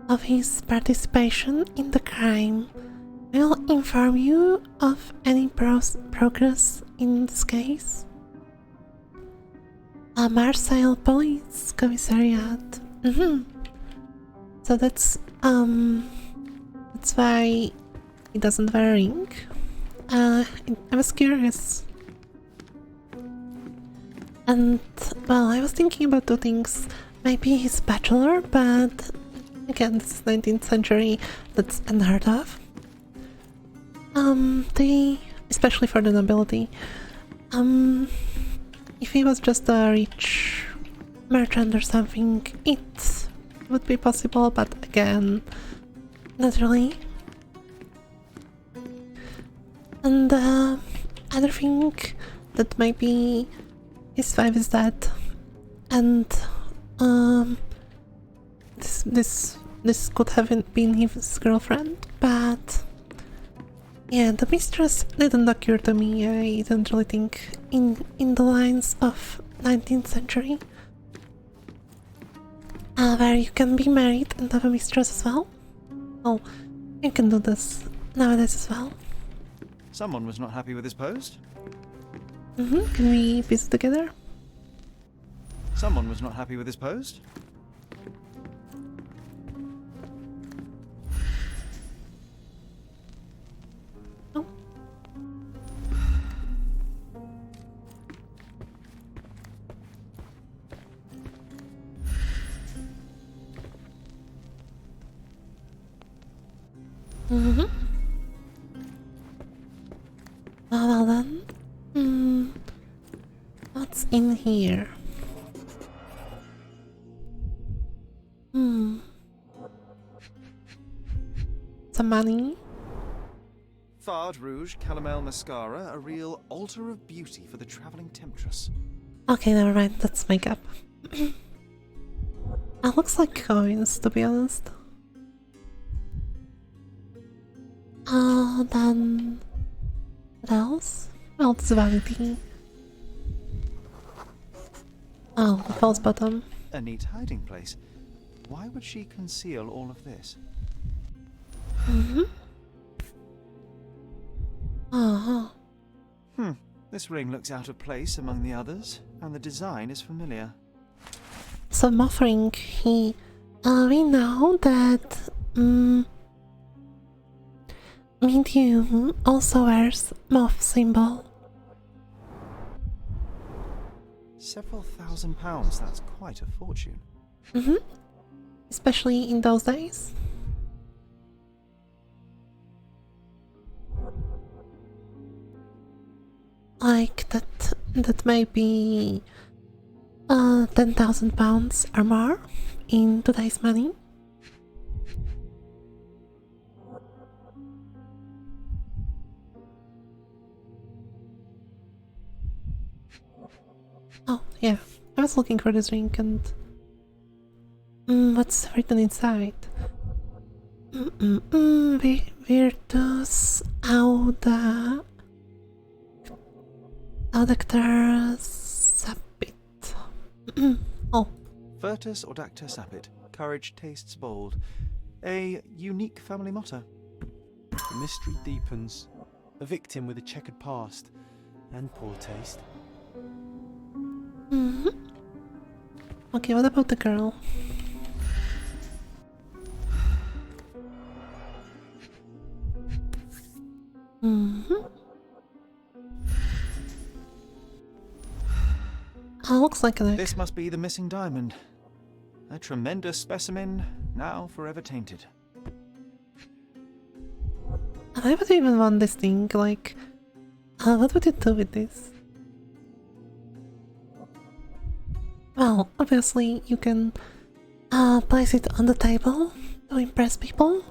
Speaker 1: of his participation in the crime. We will inform you of any progress in this case. Marseille Police Commissariat. So that's why he doesn't wear a ring. I was curious. And, well, I was thinking about two things. Maybe he's a bachelor, but again, this is 19th century, that's unheard of. Especially for the nobility. If he was just a rich merchant or something, it would be possible, but again, not really. And the other thing that maybe his wife is dead, and this could have been his girlfriend, but yeah, the mistress didn't occur to me. I don't really think in the lines of 19th century, where you can be married and have a mistress as well. Oh, you can do this nowadays as well.
Speaker 3: Someone was not happy with his post?
Speaker 1: Can we visit together?
Speaker 3: Someone was not happy with his post?
Speaker 1: Oh. Well then. What's in here? Some money.
Speaker 3: Fard Rouge Calomel Mascara, a real altar of beauty for the travelling temptress.
Speaker 1: Okay, never mind. That's makeup. It looks like coins, to be honest. Then... What else? Well, it's vanity. Oh, the false bottom.
Speaker 3: A neat hiding place. Why would she conceal all of this? This ring looks out of place among the others, and the design is familiar.
Speaker 1: So offering, we know that Medium also wears moth symbol.
Speaker 3: Several £1,000s, that's quite a fortune.
Speaker 1: Especially in those days. Like that may be £10,000 or more in today's money. Oh yeah, I was looking for this ring and what's written inside? Virtus Auda Audactor Sapit. Oh.
Speaker 3: Virtus Audactor Sapit. Courage tastes bold. A unique family motto.
Speaker 2: The mystery deepens. A victim with a checkered past and poor taste.
Speaker 1: Okay, what about the girl? Looks like an egg.
Speaker 3: This must be the missing diamond. A tremendous specimen, now forever tainted.
Speaker 1: I would even want this thing, like... what would you do with this? Well, obviously you can place it on the table to impress people.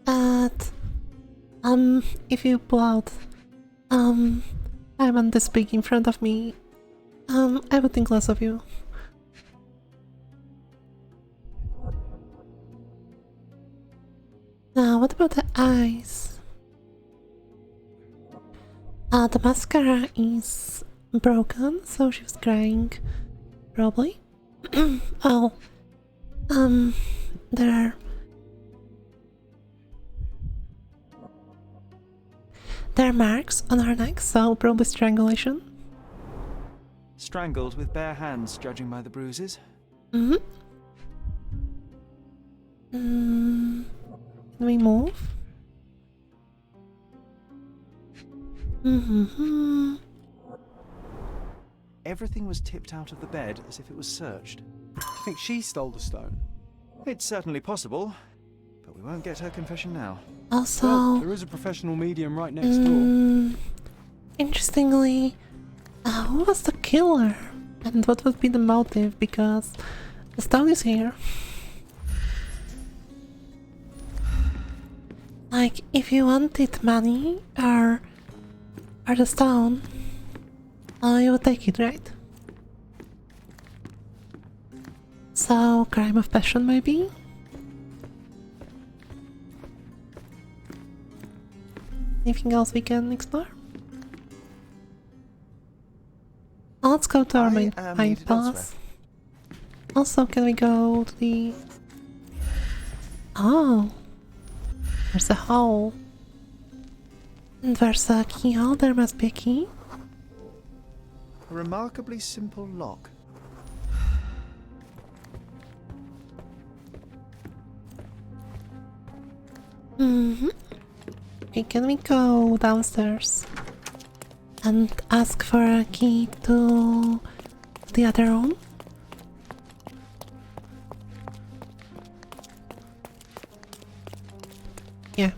Speaker 1: But if you pull out diamond this big in front of me, I would think less of you. Now, what about the eyes? The mascara is broken, so she was crying. Probably. Oh. There are marks on her neck, so probably strangulation.
Speaker 3: Strangled with bare hands, judging by the bruises.
Speaker 1: Can we move?
Speaker 3: Everything was tipped out of the bed as if it was searched.
Speaker 2: Do you think she stole the stone?
Speaker 3: It's certainly possible, but we won't get her confession now.
Speaker 1: Also,
Speaker 2: well, there is a professional medium right next door.
Speaker 1: Interestingly, who was the killer? And what would be the motive? Because the stone is here. Like, if you wanted money or the stone, you would take it, right? So, crime of passion, maybe? Anything else we can explore? Let's go to our main palace. Also, can we go to the... Oh! There's a hole. And there's a keyhole, there must be a key.
Speaker 3: A remarkably simple lock.
Speaker 1: Okay, can we go downstairs and ask for a key to the other room? Yeah.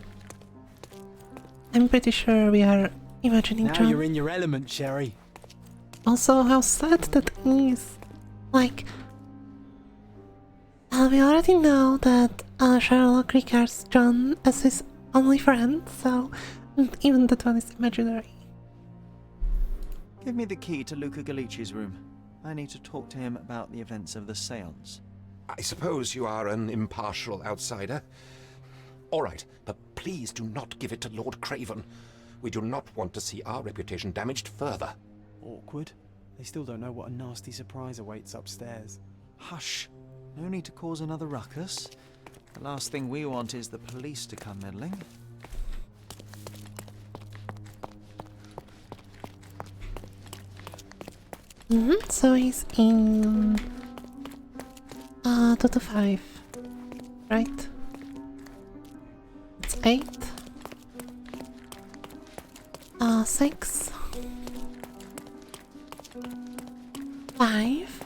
Speaker 1: I'm pretty sure we are imagining
Speaker 2: Now
Speaker 1: Jon.
Speaker 2: you're in your element, Sherry.
Speaker 1: Also, how sad that is. Like, we already know that Sherlock regards Jon as his only friend, so even that one is imaginary.
Speaker 3: Give me the key to Luca Galici's room. I need to talk to him about the events of the Seance.
Speaker 5: I suppose you are an impartial outsider. All right, but please do not give it to Lord Craven. We do not want to see our reputation damaged further.
Speaker 2: Awkward. They still don't know what a nasty surprise awaits upstairs.
Speaker 3: Hush. No need to cause another ruckus. The last thing we want is the police to come meddling.
Speaker 1: So he's in 2 to 5, right? It's 8. 6. 5.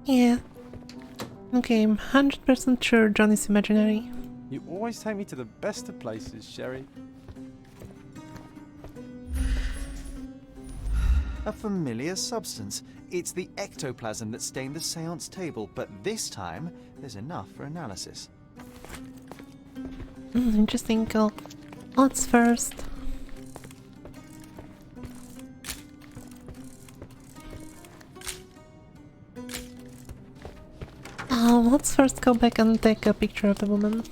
Speaker 1: Yeah. Okay, I'm 100% sure Jon is imaginary.
Speaker 2: You always take me to the best of places, Sherry.
Speaker 3: A familiar substance. It's the ectoplasm that stained the Seance table, but this time there's enough for analysis.
Speaker 1: Interesting. What's first? Let's first go back and take a picture of the woman.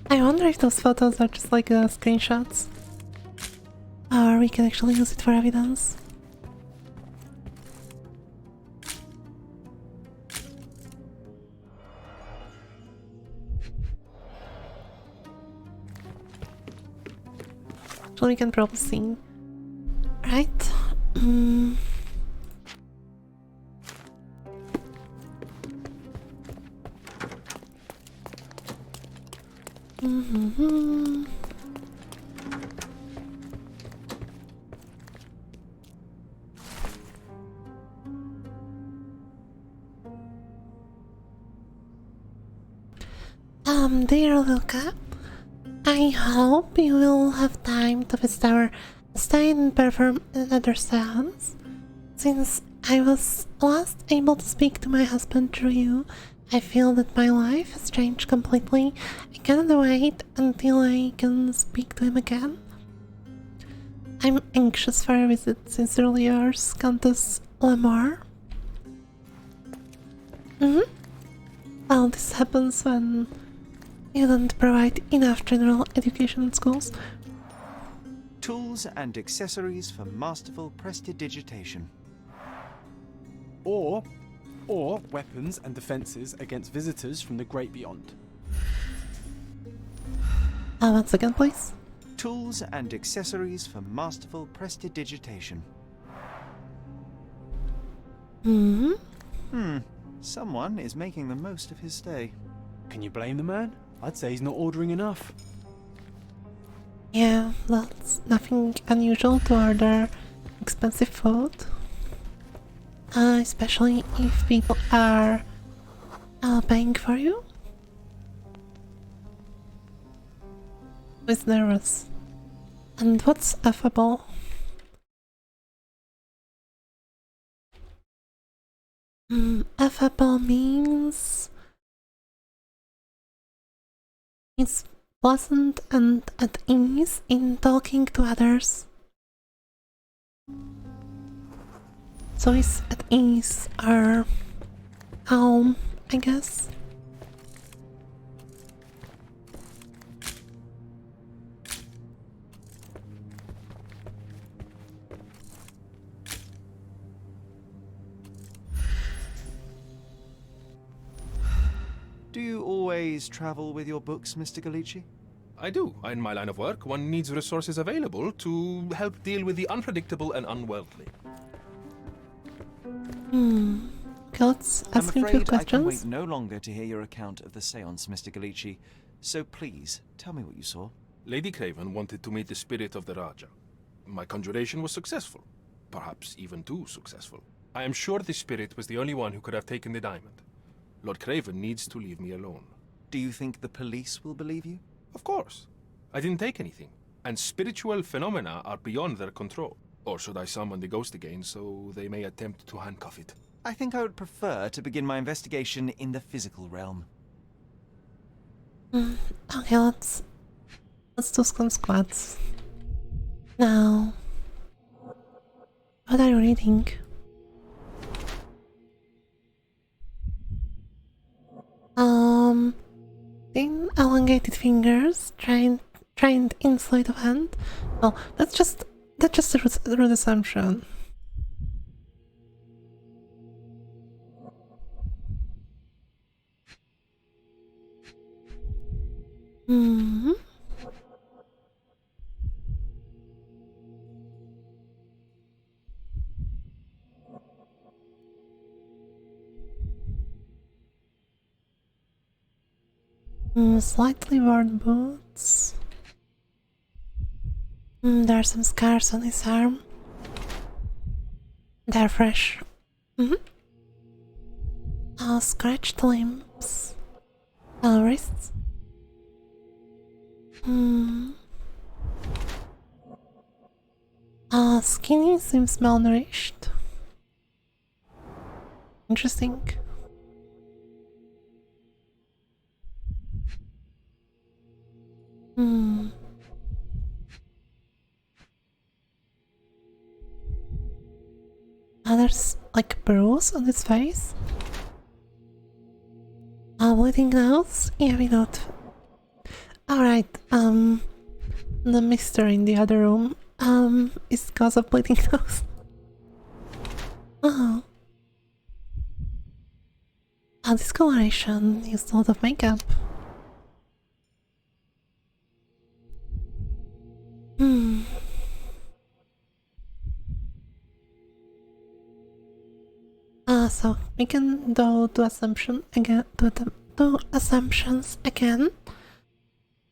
Speaker 1: I wonder if those photos are just like screenshots. Or we can actually use it for evidence. Actually, we can probably see. Right? Dear Luca, I hope you will have time to visit our estate and perform another seance. Since I was last able to speak to my husband through you, I feel that my life has changed completely. I cannot wait until I can speak to him again. I'm anxious for a visit. Sincerely yours, Countess Lamar. Well, this happens when you don't provide enough general education in schools.
Speaker 3: Tools and accessories for masterful prestidigitation.
Speaker 2: Or weapons and defences against visitors from the great beyond.
Speaker 1: Once again, please.
Speaker 3: Tools and accessories for masterful prestidigitation. Someone is making the most of his stay.
Speaker 2: Can you blame the man? I'd say he's not ordering enough.
Speaker 1: Yeah, that's nothing unusual to order expensive food. Especially if people are paying for you. Who's nervous? And what's affable? Affable means it's pleasant and at ease in talking to others. So it's at ease or calm, I guess.
Speaker 3: Do you always travel with your books, Mr. Galici?
Speaker 14: I do. In my line of work, one needs resources available to help deal with the unpredictable and unworldly.
Speaker 1: Okay, let's ask him a few
Speaker 3: I'm afraid I can wait
Speaker 1: questions.
Speaker 3: no longer to hear your account of the seance, Mr. Galici. So please, tell me what you saw.
Speaker 14: Lady Craven wanted to meet the spirit of the Raja. My conjuration was successful. Perhaps even too successful. I am sure the spirit was the only one who could have taken the diamond. Lord Craven needs to leave me alone.
Speaker 3: Do you think the police will believe you?
Speaker 14: Of course. I didn't take anything, and spiritual phenomena are beyond their control. Or should I summon the ghost again so they may attempt to handcuff it?
Speaker 3: I think I would prefer to begin my investigation in the physical realm.
Speaker 1: Okay, let's do some squats. Now, what are you reading? Thin elongated fingers, trained in sleight of hand. Well, that's just a rude assumption. Hmm. Slightly worn boots. There are some scars on his arm. They're fresh. Scratched limbs. Wrists. Skinny, seems malnourished. Interesting. There's like a bruise on his face. Bleeding nose? Yeah, we don't. Alright, the mister in the other room, is cause of bleeding nose. Oh. Discoloration, used a lot of makeup. So we can do assumptions again.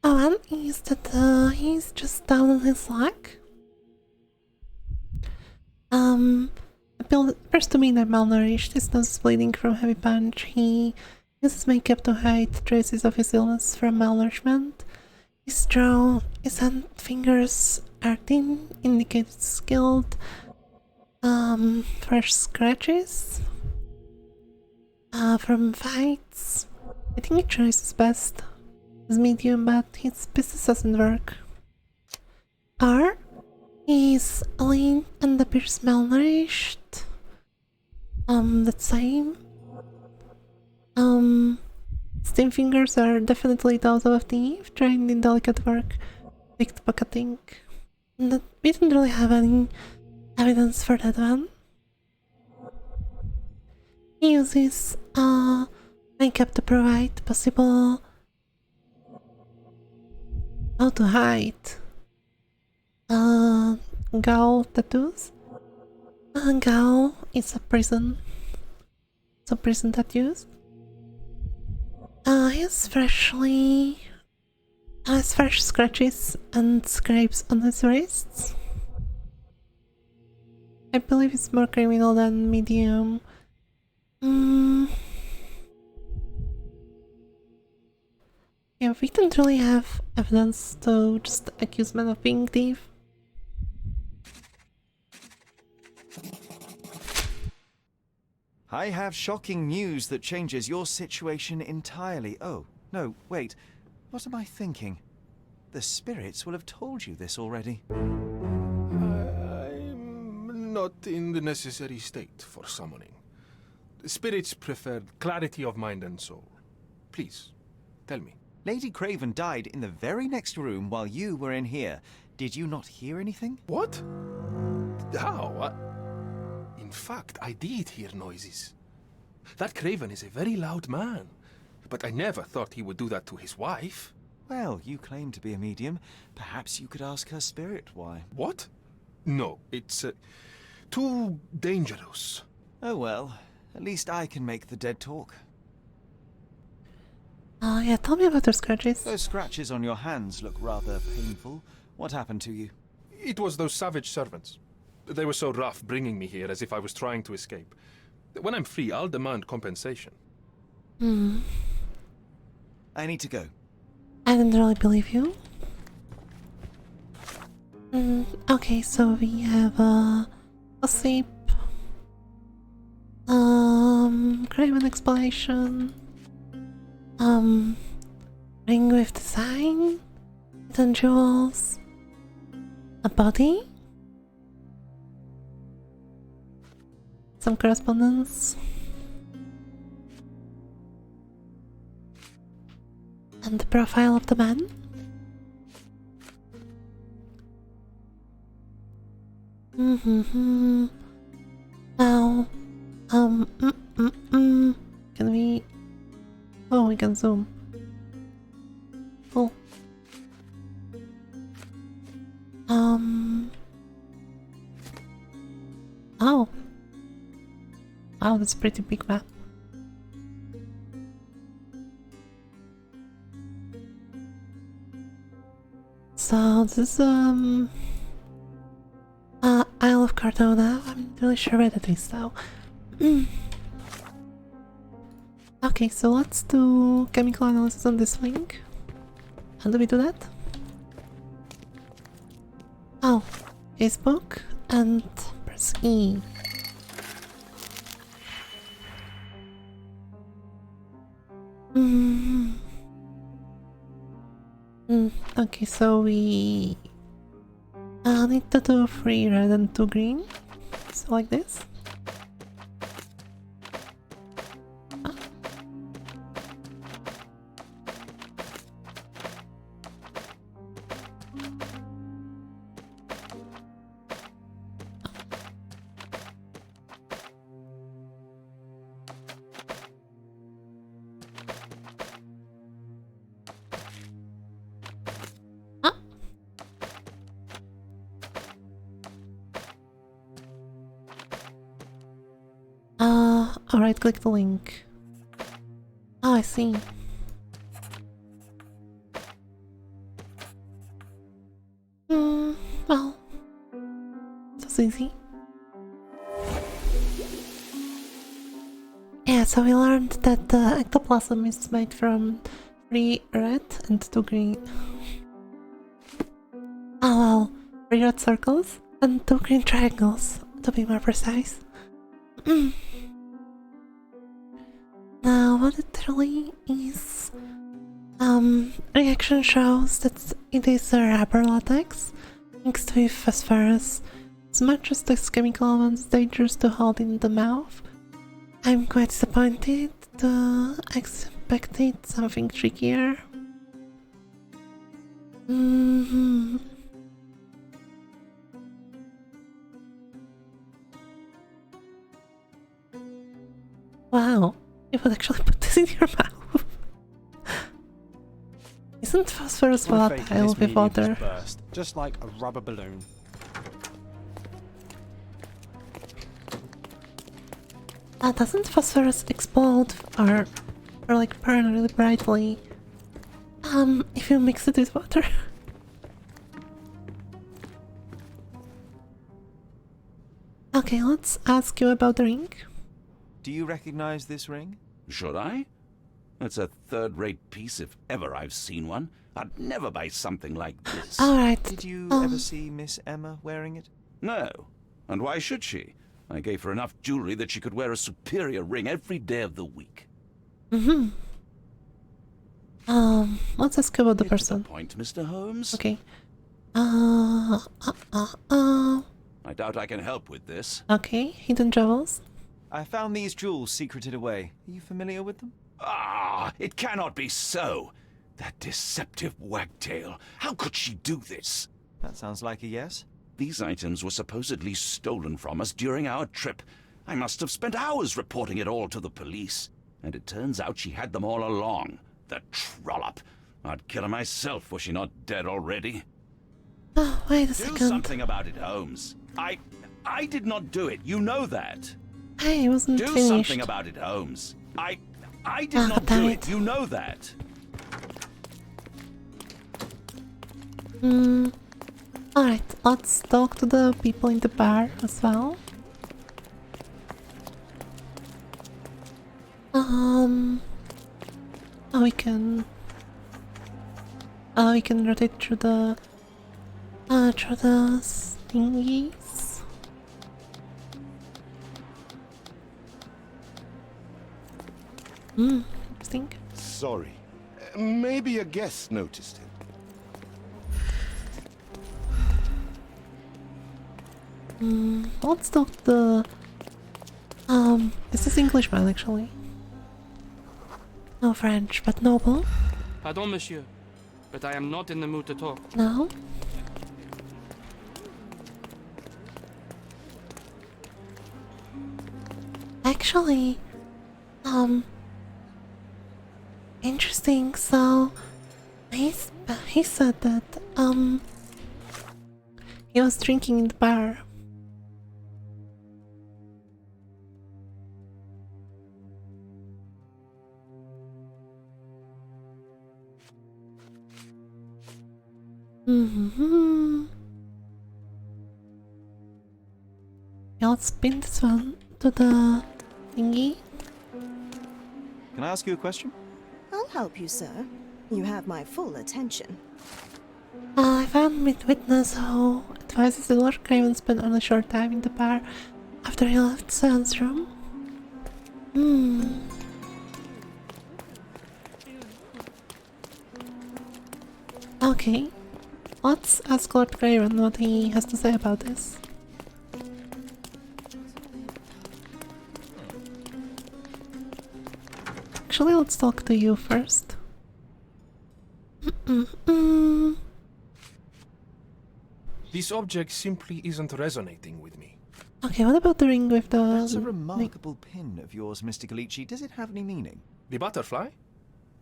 Speaker 1: One is that he's just down on his luck. Appears to me that malnourished. His nose is bleeding from heavy punch. He uses makeup to hide traces of his illness from malnourishment. His jaw, his hand fingers are thin, indicates skilled. Fresh scratches from fights. I think he tries his best. He's medium, but his business doesn't work. Or he's lean and appears malnourished. The same. Steam fingers are definitely those of a thief, trained in delicate work, pickpocketing. We don't really have any evidence for that one. He uses makeup to provide possible how to hide Gao tattoos. Gao is a prison. It's a prison tattoos. He has fresh scratches and scrapes on his wrists. I believe it's more criminal than medium. Yeah, we don't really have evidence to just accuse men of being thief.
Speaker 3: I have shocking news that changes your situation entirely. Oh, no, wait. What am I thinking? The spirits will have told you this already.
Speaker 14: I'm not in the necessary state for summoning. The spirits prefer clarity of mind and soul. Please, tell me.
Speaker 3: Lady Craven died in the very next room while you were in here. Did you not hear anything?
Speaker 14: What? How? In fact, I did hear noises. That Craven is a very loud man, but I never thought he would do that to his wife.
Speaker 3: Well, you claim to be a medium. Perhaps you could ask her spirit why.
Speaker 14: What? No, it's too dangerous.
Speaker 3: Oh well, at least I can make the dead talk.
Speaker 1: Yeah, tell me about those scratches.
Speaker 3: Those scratches on your hands look rather painful. What happened to you?
Speaker 14: It was those savage servants. They were so rough bringing me here as if I was trying to escape. When I'm free, I'll demand compensation.
Speaker 3: I need to go.
Speaker 1: I didn't really believe you. Okay, so we have a sleep, Craven explanation, ring with design, hidden jewels, a body, some correspondence, and the profile of the man. Now, can we... Oh, we can zoom. Cool. Oh. Wow, that's a pretty big map. So, this is, Isle of Cordona. I'm not really sure where that is, though. Okay, so let's do chemical analysis on this link. How do we do that? Oh, Facebook and press E. Okay, so we need to do 3 red and 2 green. So like this. Alright, click the link. Oh, I see. Well, that's easy. Yeah, so we learned that the ectoplasm is made from 3 red and 2 green. Oh well, 3 red circles and 2 green triangles, to be more precise. Now, what it really is, reaction shows that it is a rubber latex mixed with phosphorus. As much as this chemical element is dangerous to hold in the mouth, I'm quite disappointed to expected something trickier. Wow. You would actually put this in your mouth. Isn't phosphorus volatile with water?
Speaker 2: Burst, just like a rubber balloon.
Speaker 1: Doesn't phosphorus explode or like burn really brightly if you mix it with water? Okay, let's ask you about the ring.
Speaker 3: Do you recognize this ring?
Speaker 13: Should I? It's a third-rate piece if ever I've seen one. I'd never buy something like this.
Speaker 1: Alright.
Speaker 3: Did you ever see Miss Emma wearing it?
Speaker 13: No. And why should she? I gave her enough jewelry that she could wear a superior ring every day of the week.
Speaker 1: Let's ask about the person.
Speaker 13: To the point, Mr. Holmes.
Speaker 1: Okay.
Speaker 13: I doubt I can help with this.
Speaker 1: Okay, hidden jewels.
Speaker 3: I found these jewels secreted away. Are you familiar with them?
Speaker 13: Ah, it cannot be so. That deceptive wagtail. How could she do this?
Speaker 3: That sounds like a yes.
Speaker 13: These items were supposedly stolen from us during our trip. I must have spent hours reporting it all to the police. And it turns out she had them all along. The trollop. I'd kill her myself were she not dead already.
Speaker 1: Oh, wait a second.
Speaker 13: Do something about it, Holmes. I did not do it. You know that.
Speaker 1: Hey, it wasn't
Speaker 13: Do
Speaker 1: finished.
Speaker 13: something about it, Holmes. I did not do it. You know that.
Speaker 1: Alright, let's talk to the people in the bar as well. Oh, we can rotate through the thingies. Interesting.
Speaker 6: Sorry. Maybe a guest noticed him.
Speaker 1: Let's talk to the is this Englishman actually? No French, but noble.
Speaker 4: Pardon, monsieur, but I am not in the mood to talk.
Speaker 1: No? Actually, interesting. So, he said that, he was drinking in the bar. Yeah, let's spin this one to the thingy.
Speaker 3: Can I ask you a question?
Speaker 10: I'll help you, sir. You have my full attention.
Speaker 1: I found witness who advises that Lord Craven spent only a short time in the bar after he left Seance's room. Okay, let's ask Lord Craven what he has to say about this. Actually, let's talk to you first.
Speaker 14: This object simply isn't resonating with me.
Speaker 1: Okay, what about the ring with the...
Speaker 3: That's a remarkable pin of yours, Mr. Galici. Does it have any meaning?
Speaker 14: The butterfly?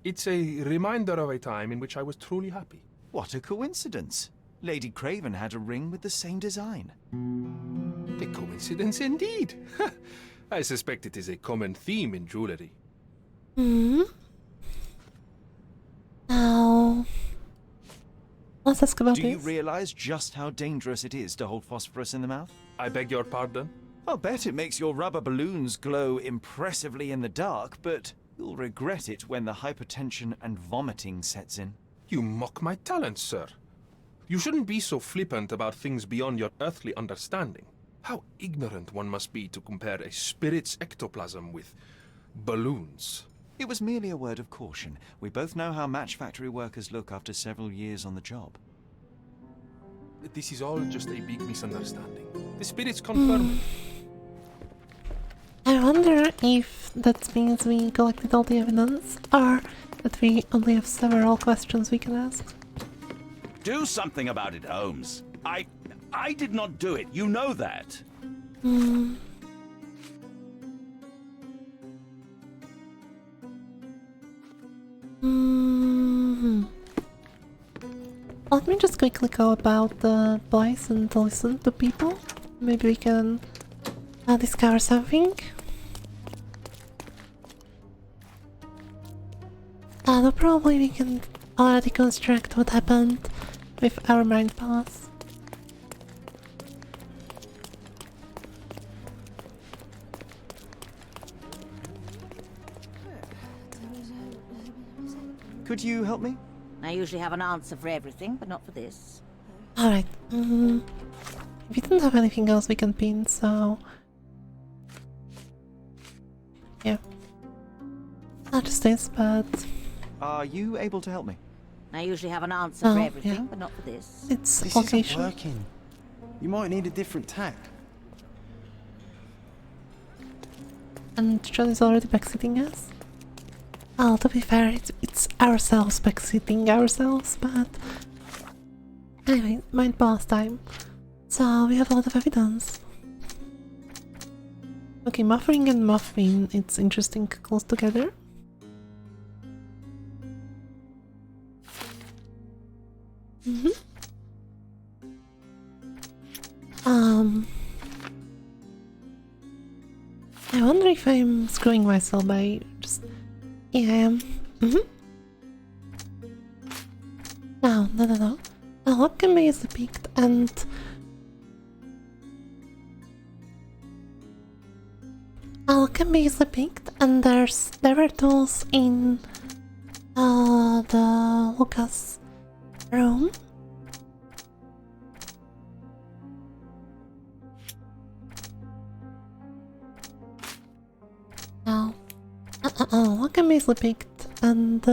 Speaker 14: It's a reminder of a time in which I was truly happy.
Speaker 3: What a coincidence. Lady Craven had a ring with the same design.
Speaker 14: A coincidence indeed. I suspect it is a common theme in jewellery.
Speaker 1: Now, let's ask about
Speaker 3: Do
Speaker 1: this.
Speaker 3: you realize just how dangerous it is to hold phosphorus in the mouth?
Speaker 14: I beg your pardon?
Speaker 3: I'll bet it makes your rubber balloons glow impressively in the dark, but you'll regret it when the hypertension and vomiting sets in.
Speaker 14: You mock my talents, sir. You shouldn't be so flippant about things beyond your earthly understanding. How ignorant one must be to compare a spirit's ectoplasm with balloons.
Speaker 3: It was merely a word of caution. We both know how match factory workers look after several years on the job.
Speaker 14: This is all just a big misunderstanding. The spirits confirm it.
Speaker 1: I wonder if that means we collected all the evidence, or that we only have several questions we can ask.
Speaker 13: Do something about it, Holmes. I did not do it. You know that.
Speaker 1: Let me just quickly go about the place and listen to people. Maybe we can discover something. No, probably we can already construct what happened with our mind palace.
Speaker 3: Could you help me?
Speaker 9: I usually have an answer for everything, but not for this.
Speaker 1: Alright, we don't have anything else we can pin, so... yeah. Not just this, but...
Speaker 3: Are you able to help me?
Speaker 9: I usually have an answer for everything, but not for this.
Speaker 1: It's
Speaker 2: This
Speaker 1: location.
Speaker 2: isn't working. You might need a different tack.
Speaker 1: And John is already backseating us. Well, to be fair, it's ourselves backseating ourselves, but... anyway, mind palace time. So, we have a lot of evidence. Okay, Muffring and Muffin, it's interesting close together. I wonder if I'm screwing myself by just... yeah, I am. No. Now, what can be is picked and... alchemy is picked, and there were tools in the Lucas room. No. Look at me picked and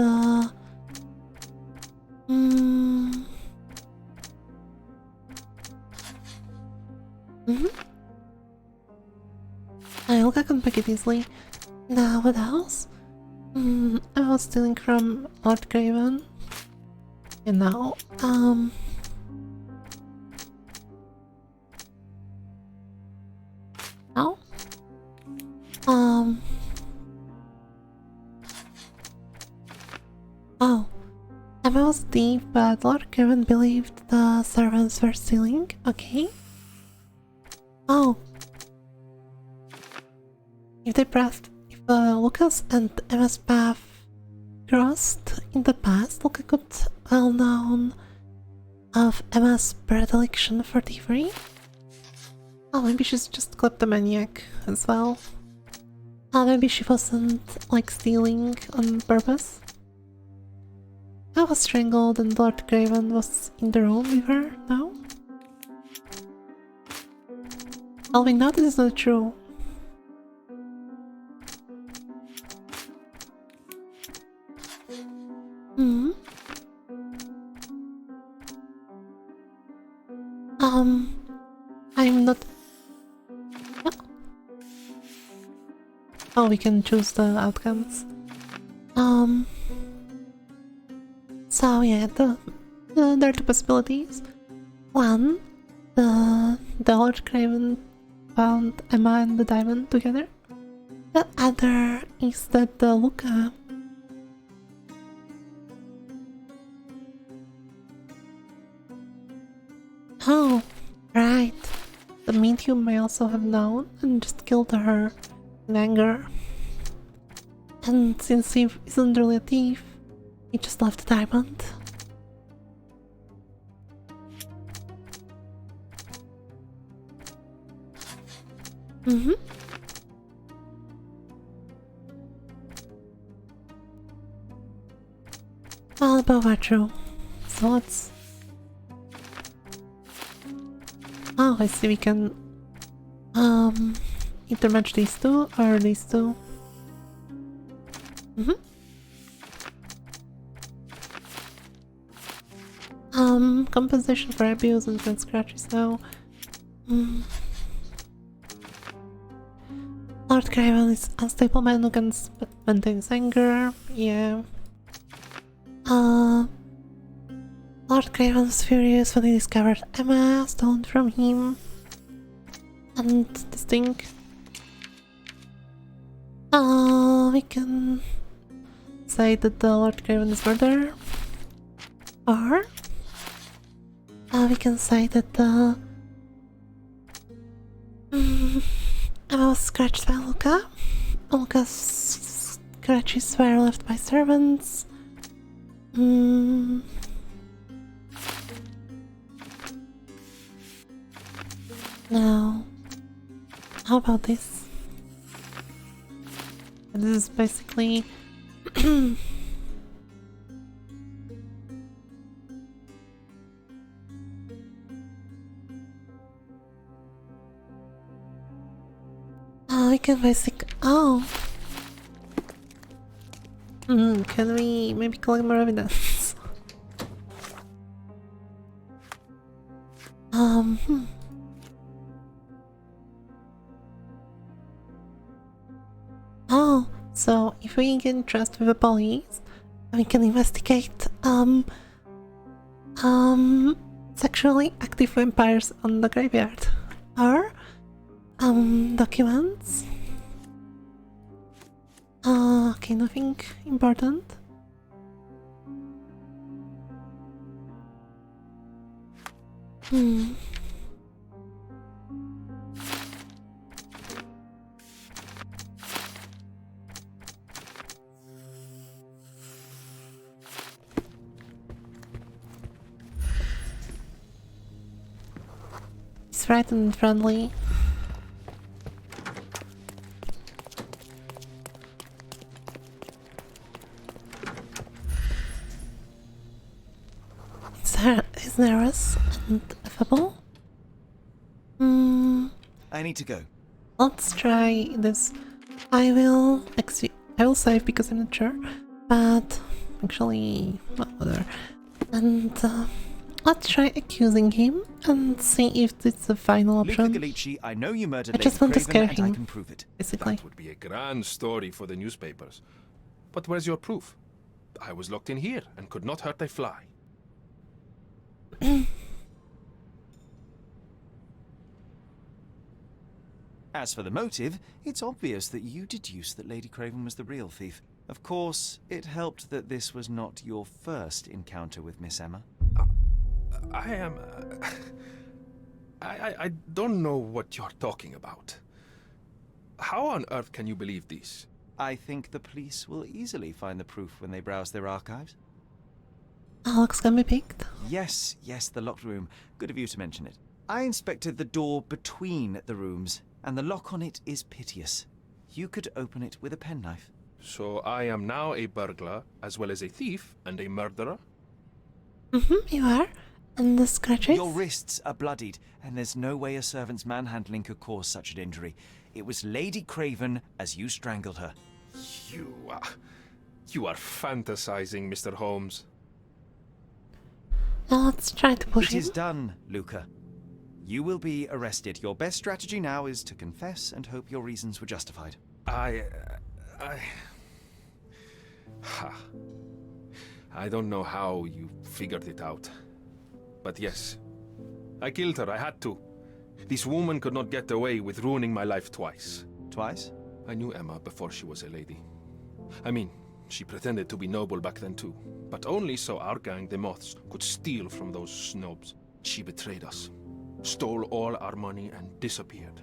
Speaker 1: I can pick it easily. Now what else? I was stealing from Lord Craven. And now, now? Oh. Emma was a thief, but Lord Craven believed the servants were stealing. Okay. Oh. If Lucas and Emma's path crossed in the past, Luca could well known of Emma's predilection for thievery. Oh, maybe she's just kleptomaniac as well. Maybe she wasn't like stealing on purpose. I was strangled and Lord Craven was in the room with her now. Well, we know this is not true. I'm not... Oh, we can choose the outcomes. So yeah, there are two possibilities. One, the Lord Craven found Emma and the diamond together. The other is that the Luca... Oh, right. The medium may also have known and just killed her in anger. And since he isn't really a thief, he just left the diamond. Well, both are true. So let's... Oh, I see we can intermatch these two or these two. Compensation for abuse and friend scratches now. Lord Craven is a unstable man who can maintain his anger. Yeah. Lord Craven was furious when he discovered Emma stolen from him. And this thing. We can say that the Lord Craven is murderer. Or we can say that the Emma was scratched by Luca. Luca's scratches were left by servants. Now, how about this? This is basically we can can we maybe collect more evidence? Oh, so if we get trust with the police, we can investigate sexually active vampires on the graveyard. Or documents. Okay, nothing important. He's right and friendly. He's nervous and affable.
Speaker 3: I need to go.
Speaker 1: Let's try this. I will save because I'm not sure, but actually, well, whatever. And let's try accusing him and see if it's the final option.
Speaker 3: Luca Gallici, I know you murdered
Speaker 1: I just want to scare him.
Speaker 3: I can prove it.
Speaker 1: Basically.
Speaker 14: That would be a grand story for the newspapers. But where's your proof? I was locked in here and could not hurt a fly.
Speaker 3: As for the motive, it's obvious that you deduced that Lady Craven was the real thief. Of course, it helped that this was not your first encounter with Miss Emma.
Speaker 14: I am... I don't know what you're talking about. How on earth can you believe this?
Speaker 3: I think the police will easily find the proof when they browse their archives.
Speaker 1: Alex can be picked.
Speaker 3: Yes, the locked room. Good of you to mention it. I inspected the door between the rooms, and the lock on it is piteous. You could open it with a penknife.
Speaker 14: So I am now a burglar, as well as a thief and a murderer?
Speaker 1: You are. And the scratches?
Speaker 3: Your wrists are bloodied, and there's no way a servant's manhandling could cause such an injury. It was Lady Craven as you strangled her.
Speaker 14: You are fantasizing, Mr. Holmes.
Speaker 1: Now let's try to push him.
Speaker 3: It is done, Luca. You will be arrested. Your best strategy now is to confess and hope your reasons were justified.
Speaker 14: I don't know how you figured it out. But yes, I killed her. I had to. This woman could not get away with ruining my life twice.
Speaker 3: Twice?
Speaker 14: I knew Emma before she was a lady. I mean, she pretended to be noble back then too. But only so our gang, the Moths, could steal from those snobs. She betrayed us, stole all our money and disappeared,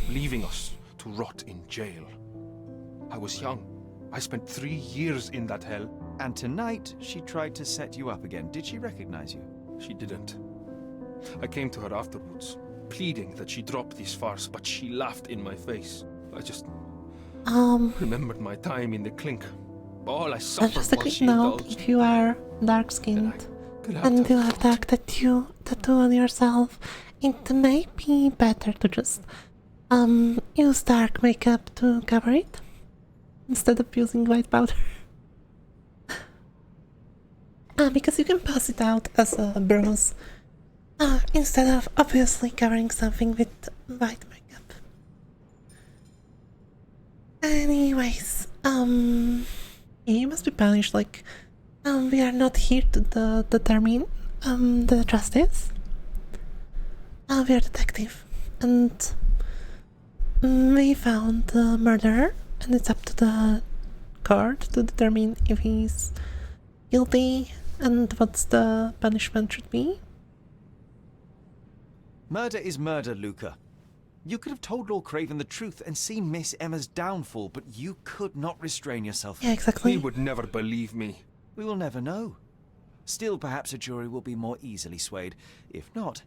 Speaker 14: leaving us to rot in jail. I was young. I spent 3 years in that hell.
Speaker 3: And tonight, she tried to set you up again. Did she recognize you?
Speaker 14: She didn't. I came to her afterwards, pleading that she drop this farce, but she laughed in my face. I just remembered my time in the clink. All I suffered
Speaker 1: just a
Speaker 14: while
Speaker 1: quick
Speaker 14: she
Speaker 1: note,
Speaker 14: indulged.
Speaker 1: if you are dark-skinned and you have dark tattoo on yourself, it may be better to just use dark makeup to cover it instead of using white powder. Because you can pass it out as a bruise instead of obviously covering something with white makeup. Anyways, you must be punished. Like, we are not here to determine the justice. We are detective, and we found the murderer, and it's up to the court to determine if he's guilty and what's the punishment should be.
Speaker 3: Murder is murder, Luca. You could have told Lord Craven the truth and seen Miss Emma's downfall, but you could not restrain yourself.
Speaker 1: Yeah, exactly.
Speaker 14: He would never believe me.
Speaker 3: We will never know. Still, perhaps a jury will be more easily swayed. If not,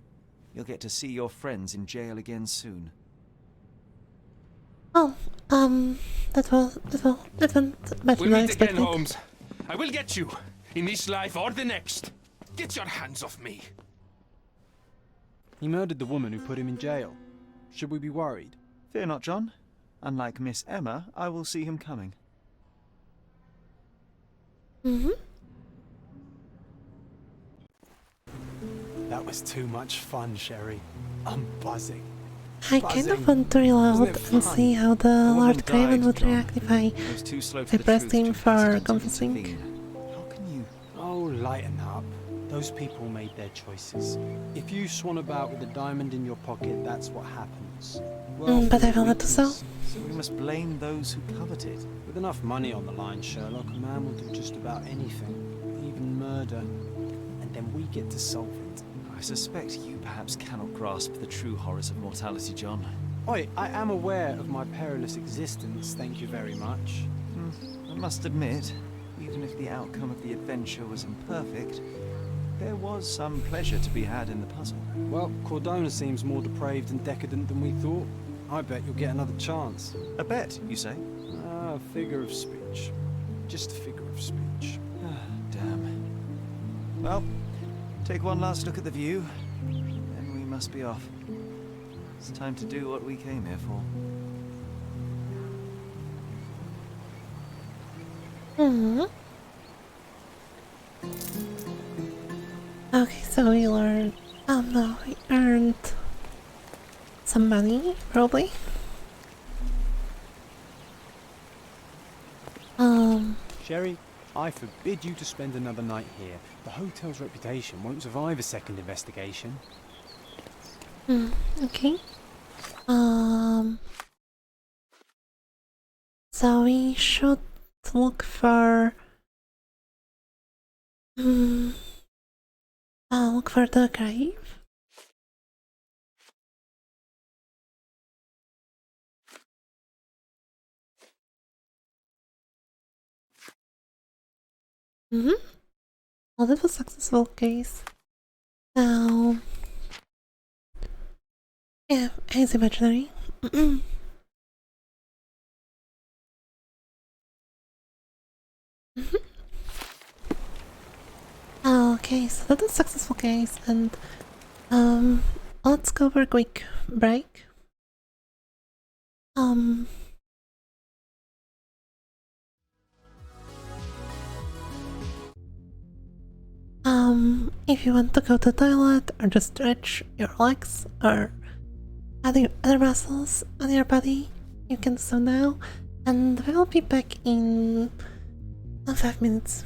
Speaker 3: you'll get to see your friends in jail again soon.
Speaker 1: Oh, that went better
Speaker 14: We'll
Speaker 1: than I
Speaker 14: meet again,
Speaker 1: expected.
Speaker 14: Holmes. I will get you, in this life or the next. Get your hands off me.
Speaker 2: He murdered the woman who put him in jail. Should we be worried?
Speaker 3: Fear not, John. Unlike Miss Emma, I will see him coming.
Speaker 2: That was too much fun, Sherry. I'm buzzing.
Speaker 1: I kind of want to reload and see how the Lord Craven would react if I pressed him for confessing.
Speaker 2: Oh, lighten up. Those people made their choices. If you swan about with a diamond in your pocket, that's what happens.
Speaker 1: But I will not do so.
Speaker 3: So we must blame those who covet it.
Speaker 2: With enough money on the line, Sherlock, a man will do just about anything, even murder. And then we get to solve it.
Speaker 3: I suspect you perhaps cannot grasp the true horrors of mortality, John.
Speaker 2: Oi, I am aware of my perilous existence, thank you very much.
Speaker 3: I must admit, even if the outcome of the adventure was imperfect, there was some pleasure to be had in the puzzle.
Speaker 2: Well, Cordona seems more depraved and decadent than we thought. I bet you'll get another chance.
Speaker 3: A bet, you say?
Speaker 2: Ah, figure of speech. Just a figure of speech.
Speaker 3: Damn. Well, Take one last look at the view, then we must be off. It's time to do what we came here for.
Speaker 1: Okay, so we learned. Oh no, we earned some money, probably.
Speaker 2: Sherry, I forbid you to spend another night here. The hotel's reputation won't survive a second investigation.
Speaker 1: Okay. So we should look for look for the grave. Well, that was a successful case. Now, yeah, it's imaginary. Okay, so that was a successful case, and let's go for a quick break. If you want to go to the toilet or just stretch your legs or other muscles on your body, you can do so now, and we will be back in 5 minutes.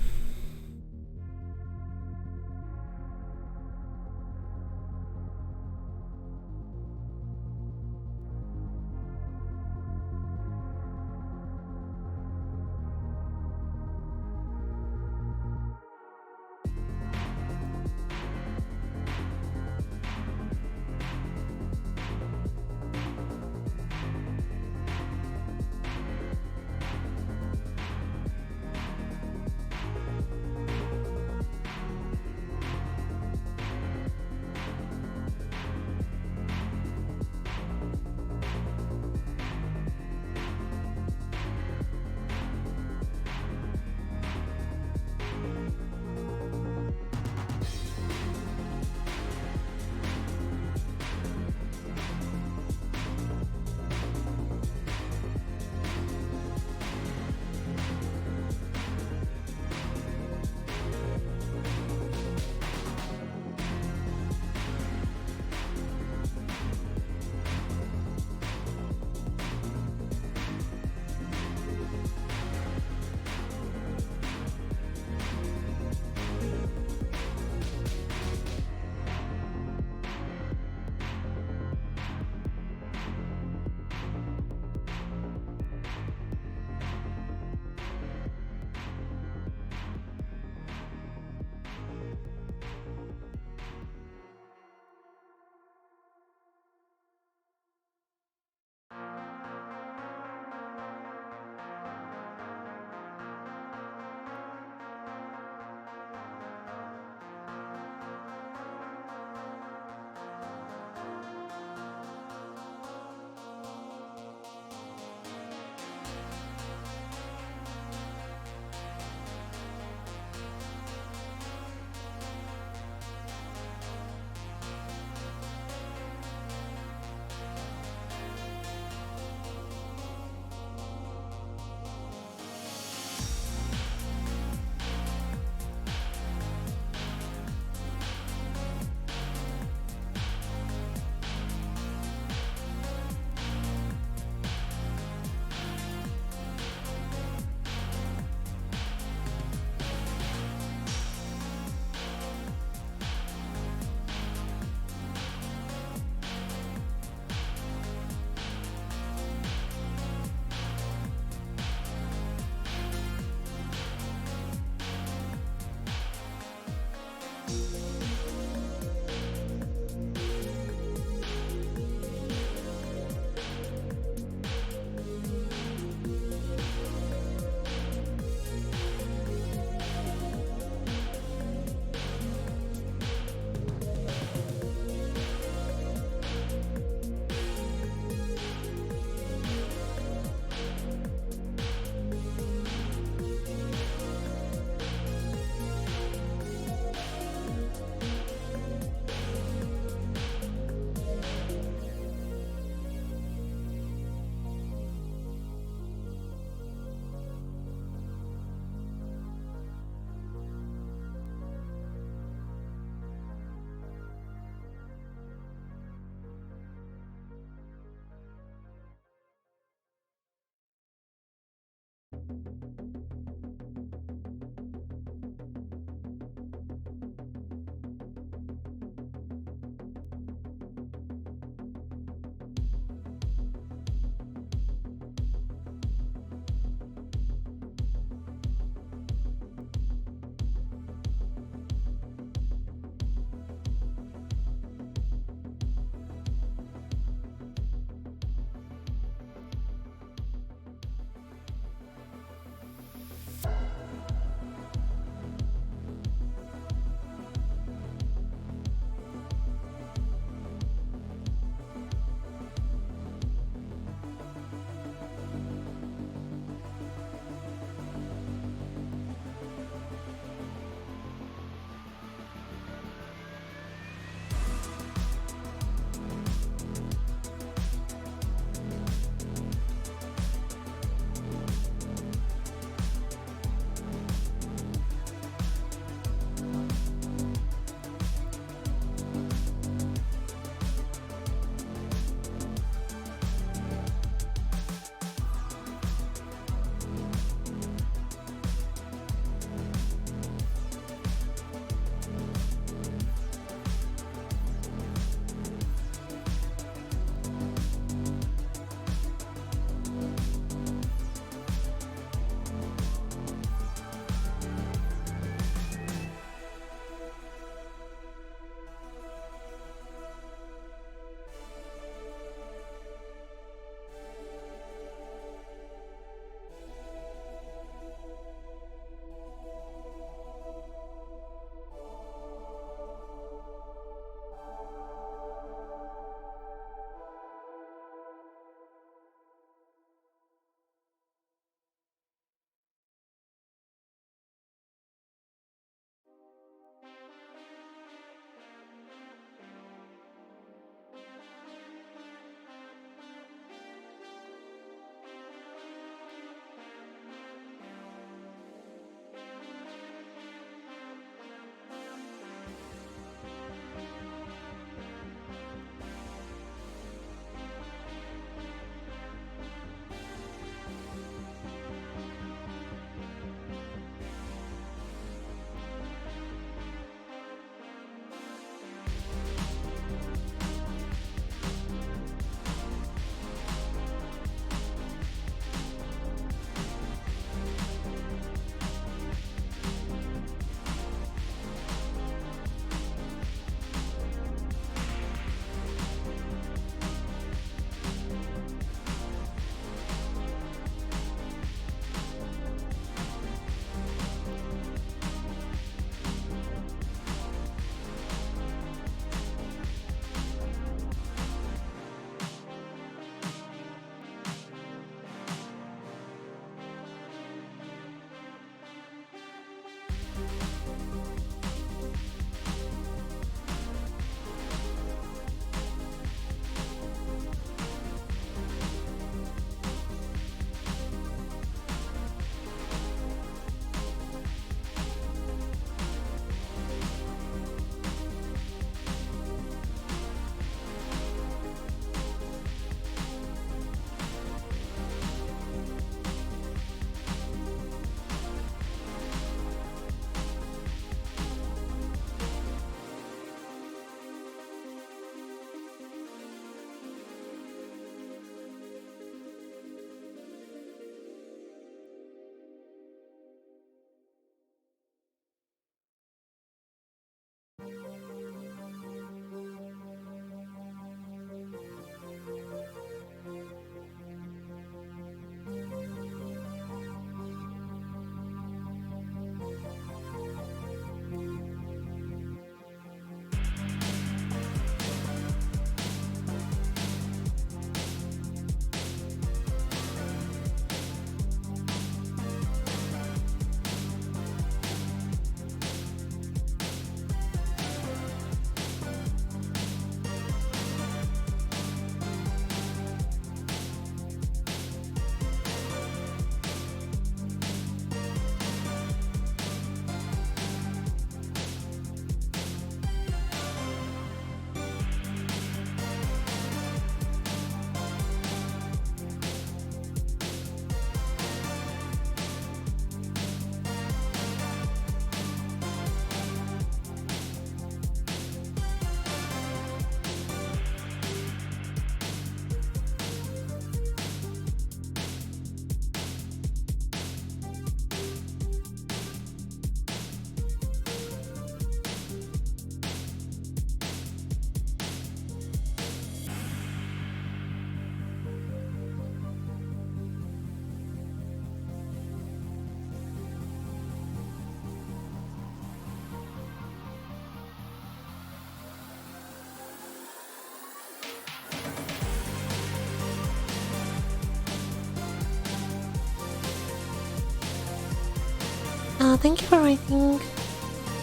Speaker 1: thank you for waiting.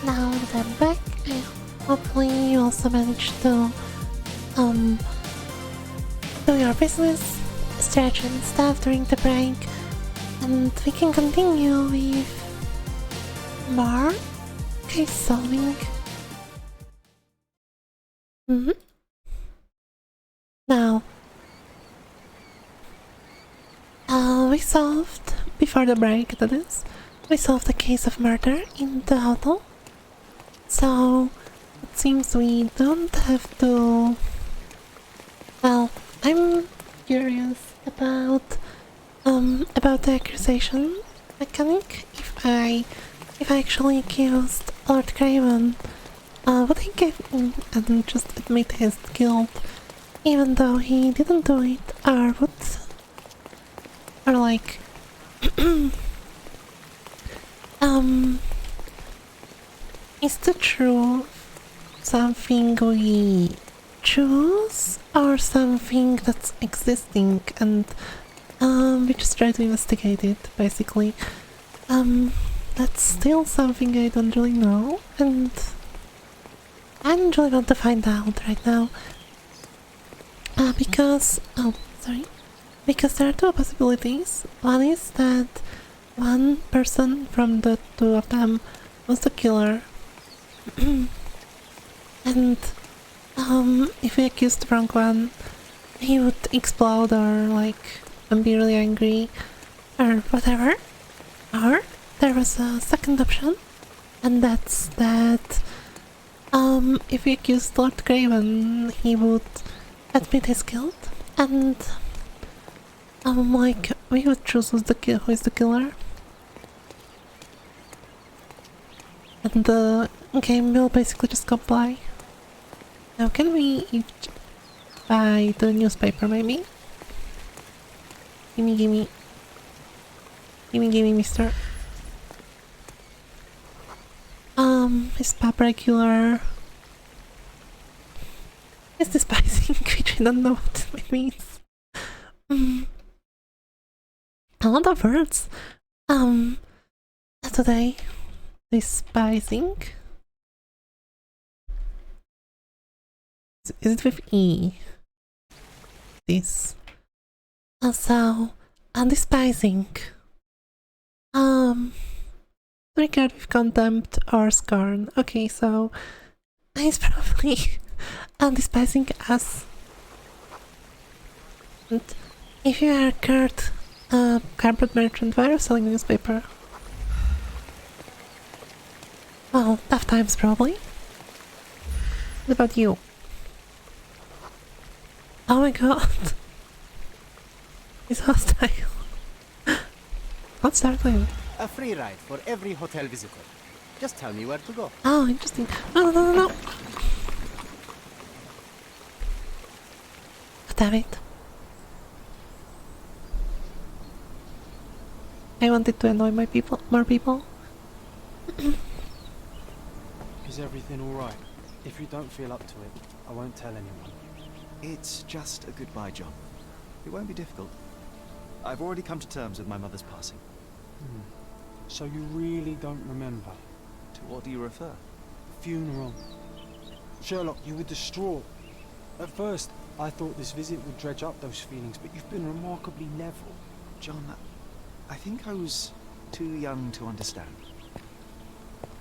Speaker 1: Now that I'm back, hopefully you also managed to do your business, stretch and stuff during the break, and we can continue with more case solving. Now, we solved, before the break that is, we solved a case of murder in the hotel. So, it seems we don't have to... Well, I'm curious about the accusation mechanic. If I actually accused Lord Craven, would he give in and just admit his guilt, even though he didn't do it, or would... Or like... is the truth something we choose, or something that's existing and we just try to investigate it, basically? That's still something I don't really know, and I don't really want to find out right now. Because there are two possibilities. One is that one person from the two of them was the killer. And if we accused the wrong one, he would explode or like be really angry or whatever. Or there was a second option, and that's that if we accused Lord Craven, he would admit his guilt, and like we would choose who is the killer, and the game will basically just comply. Now, can we each buy the newspaper, maybe? Gimme, mister. Is pub regular? Is despising, which I don't know what it means. A lot of words. Today, despising. Is it with E? This. Also, despising. Regard with contempt or scorn. Okay, so he's probably despising us. And if you are Kurt, cardboard merchant, why are you selling a newspaper? Well, tough times probably. What about you? Oh my god. He's hostile. What's startling?
Speaker 16: A free ride for every hotel visitor. Just tell me where to go.
Speaker 1: Oh, interesting. No. Damn it. I wanted to annoy more people.
Speaker 2: Is everything alright? If you don't feel up to it, I won't tell anyone.
Speaker 3: It's just a goodbye, John. It won't be difficult. I've already come to terms with my mother's passing.
Speaker 2: So you really don't remember?
Speaker 3: To what do you refer?
Speaker 2: The funeral. Sherlock, you were distraught. At first, I thought this visit would dredge up those feelings, but you've been remarkably level.
Speaker 3: John, I think I was too young to understand. I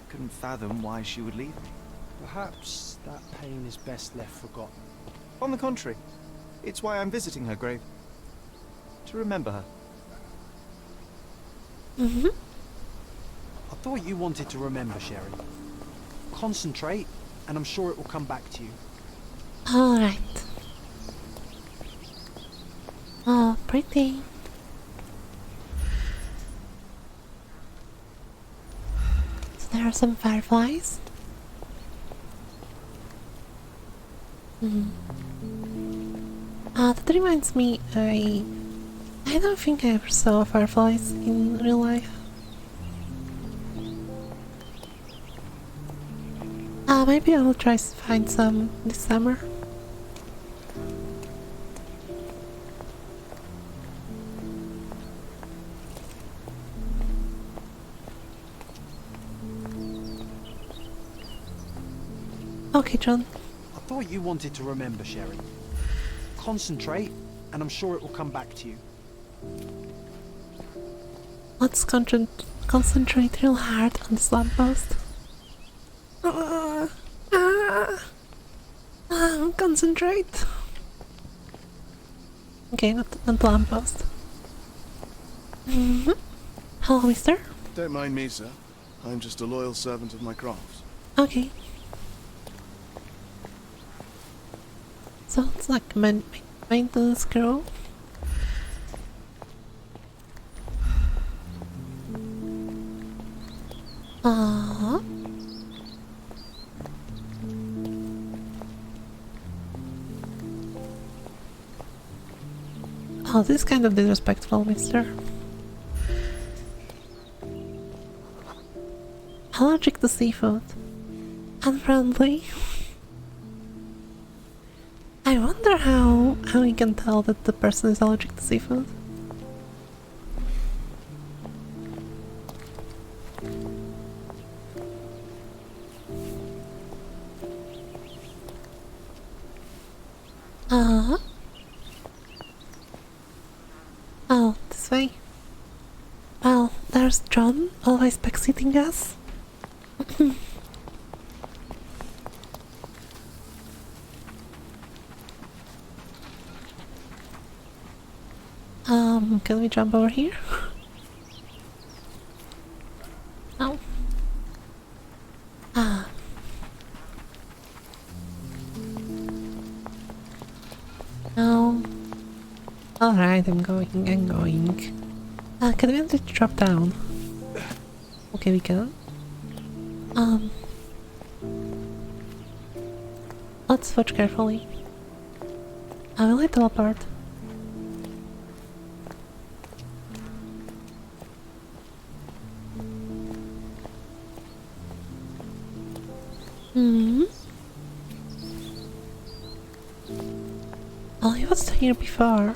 Speaker 3: couldn't fathom why she would leave me.
Speaker 2: Perhaps that pain is best left forgotten.
Speaker 3: On the contrary, it's why I'm visiting her grave. To remember her.
Speaker 2: I thought you wanted to remember, Sherry. Concentrate, and I'm sure it will come back to you.
Speaker 1: Alright. Oh, pretty. So there are some fireflies. That reminds me, I don't think I ever saw fireflies in real life. Maybe I will try to find some this summer. Okay, John.
Speaker 2: I thought you wanted to remember, Sherry. Concentrate, and I'm sure it will come back to you.
Speaker 1: Let's concentrate real hard on this lamppost. Concentrate. Okay, not the lamppost. Hello, mister.
Speaker 17: Don't mind me, sir. I'm just a loyal servant of my crafts.
Speaker 1: Okay. So it's like maintenance girl. Oh, this is kind of disrespectful, mister. Allergic to seafood. Unfriendly. I wonder how you can tell that the person is allergic to seafood. Oh, this way. Well, there's John, always backseating us. Can we jump over here? No. No. Alright, I'm going. Can we actually drop down? Okay, we can. Let's watch carefully. Will I teleport? Oh, he was here before.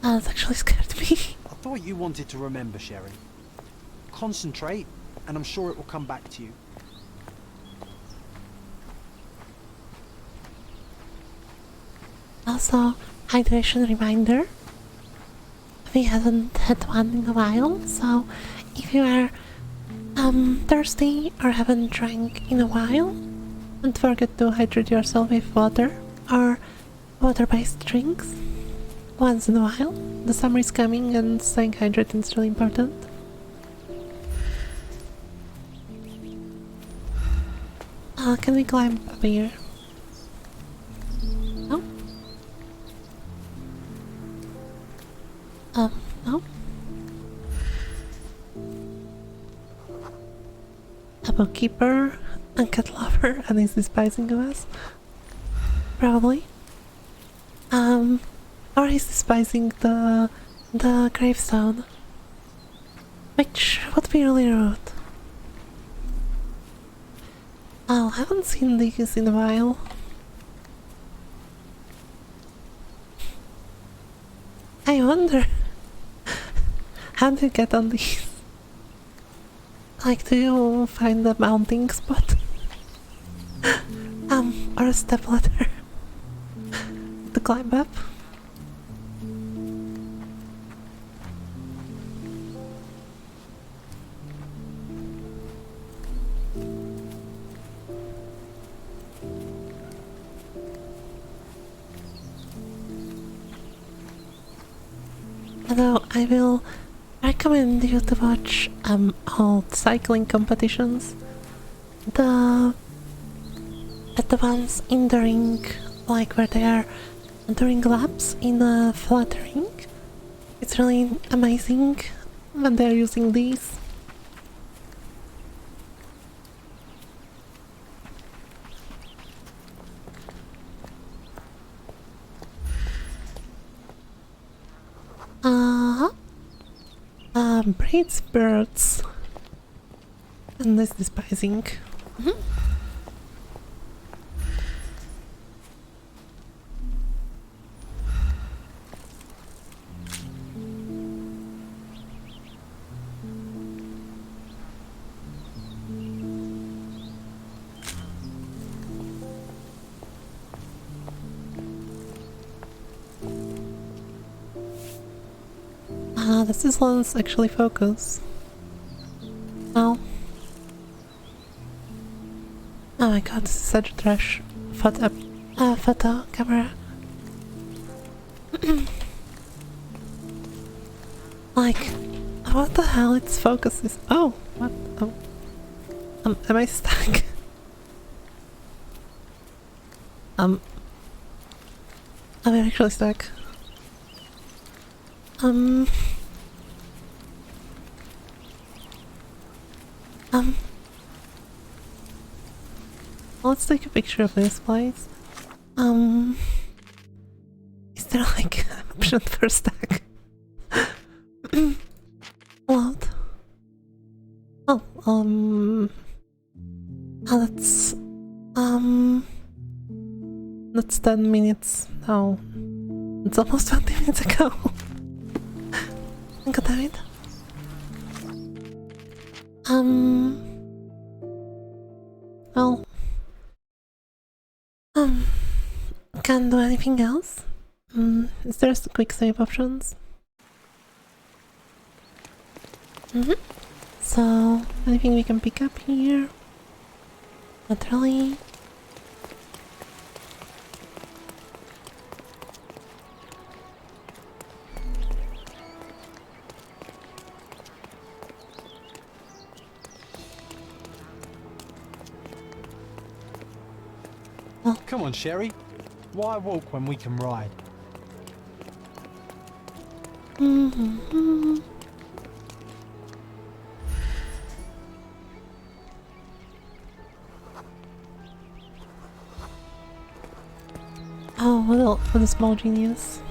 Speaker 1: That actually scared me.
Speaker 2: I thought you wanted to remember, Sherry. Concentrate, and I'm sure it will come back to you.
Speaker 1: Also, hydration reminder. We haven't had one in a while, so if you are thirsty or haven't drank in a while, don't forget to hydrate yourself with water or water-based drinks once in a while. The summer is coming and staying hydrated is really important. Can we climb up here? No? No? A bookkeeper and cat lover and he's despising of us? Probably. Or he's despising the gravestone. Which would be really rude. Oh, I haven't seen these in a while. I wonder how do you get on these? Like, do you find a mounting spot? Or a stepladder to climb up? Although I will recommend you to watch old cycling competitions. The ones in the ring, like where they are doing laps in a flat ring. It's really amazing when they're using these. Breeds birds. And this despising. does this lens actually focus? No. Oh my god, this is such a trash photo camera. Like, what the hell its focus is? Oh, what? Oh. Am I stuck? Am I actually stuck? Let's take a picture of this place. Is there like an option for stack? Load. Oh, that's 10 minutes. No, it's almost 20 minutes ago. God damn it. Well, can't do anything else. Is there just quick save options? So, anything we can pick up here? Not really.
Speaker 2: Come on, Sherry. Why walk when we can ride?
Speaker 1: Oh, what a small genius.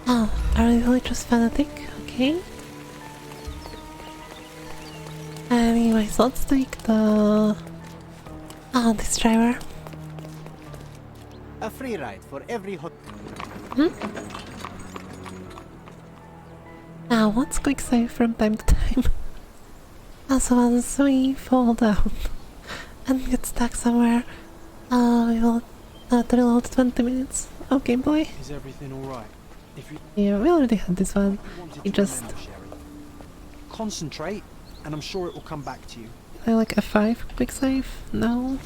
Speaker 1: Oh, are they really just fanatic? Okay. Anyways, let's take the... Oh, this driver.
Speaker 16: A free ride for every hot...
Speaker 1: Now, let's quick save from time to time. Also, once we fall down and get stuck somewhere, we will reload 20 minutes of gameplay.
Speaker 2: Is everything alright?
Speaker 1: Yeah, we already had this one. You just...
Speaker 2: Concentrate, and I'm sure it will come back to you.
Speaker 1: I like F5 quick save? No.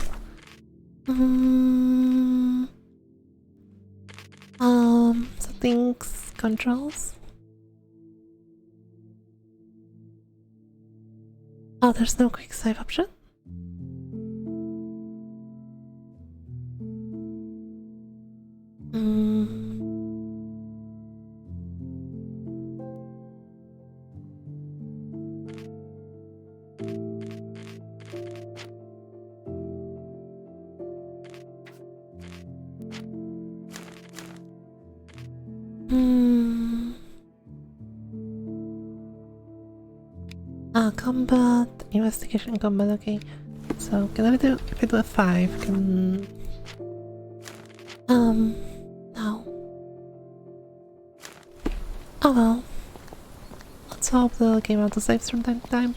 Speaker 1: Settings, controls. Oh, there's no quick save option? Combat, investigation combat, okay. So, can I do, if I do a 5, can... no. Oh well. Let's hope the game auto-saves from time to time,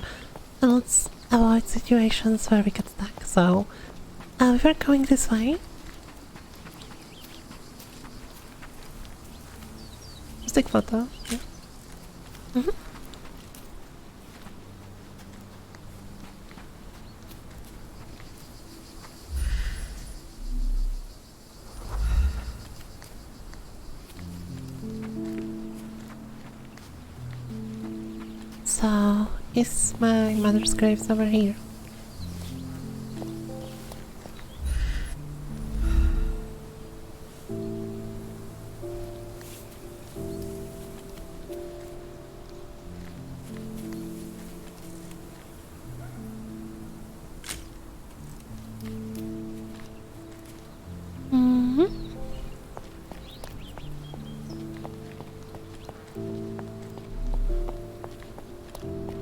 Speaker 1: and let's avoid situations where we get stuck. So, if we're going this way... Let's take photo. Yeah. So, is my mother's grave somewhere here?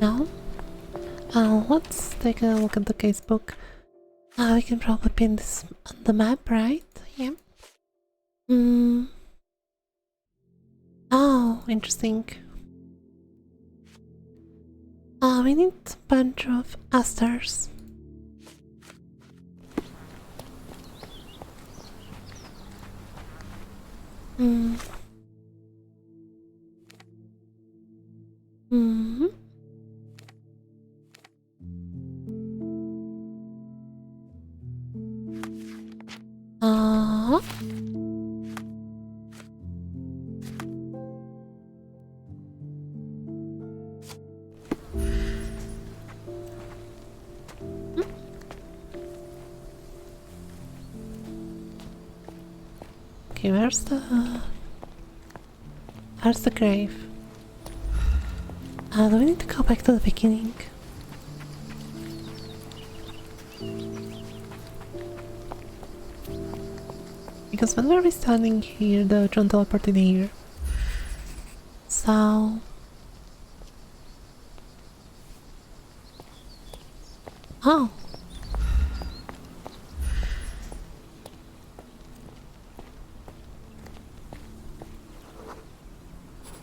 Speaker 1: No? Let's take a look at the casebook. We can probably pin this on the map, right? Yeah. Oh, interesting. We need a bunch of asters. Hmm. Hmm. Okay, where's the grave? Do we need to go back to the beginning? Because when were we standing here, the Jon teleported here. So... Oh!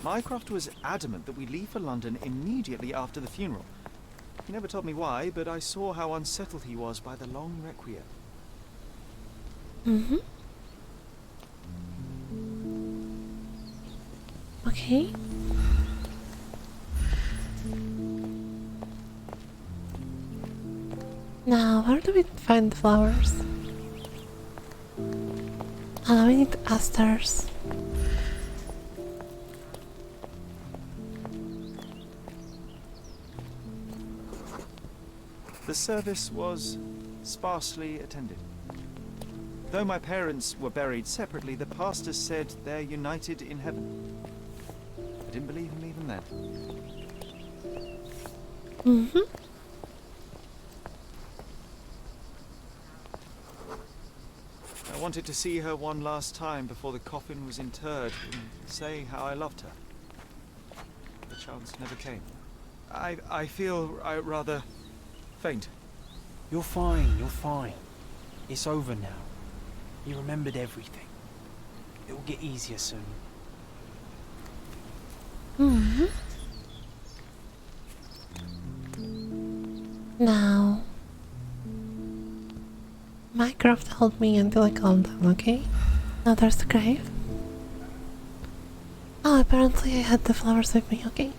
Speaker 3: Mycroft was adamant that we leave for London immediately after the funeral. He never told me why, but I saw how unsettled he was by the long requiem.
Speaker 1: Mm-hmm. Okay. Now, where do we find the flowers? We need asters.
Speaker 3: The service was sparsely attended. Though my parents were buried separately, the pastor said they're united in heaven. I didn't believe him even then.
Speaker 1: Mm-hmm.
Speaker 3: I wanted to see her one last time before the coffin was interred and say how I loved her. The chance never came. I feel rather faint.
Speaker 2: You're fine, you're fine. It's over now. You remembered everything. It will get easier soon.
Speaker 1: Mm-hmm. Now, Mycroft held me until I calmed down, okay? Now there's the grave. Oh, apparently I had the flowers with me, okay?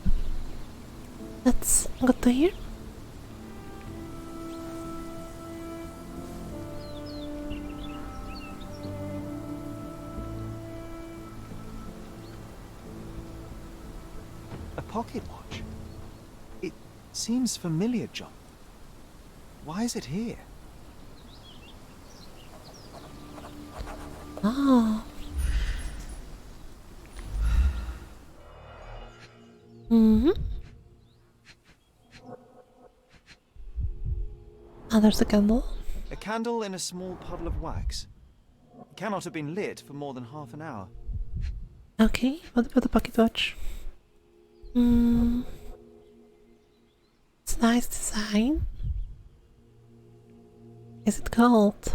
Speaker 1: That's good to hear.
Speaker 3: A pocket watch? It seems familiar, Jon. Why is it here?
Speaker 1: Oh. Mm-hmm. Ah, there's a candle.
Speaker 3: A candle in a small puddle of wax. It cannot have been lit for more than half an hour.
Speaker 1: Okay, what about the pocket watch? It's a nice design. Is it gold?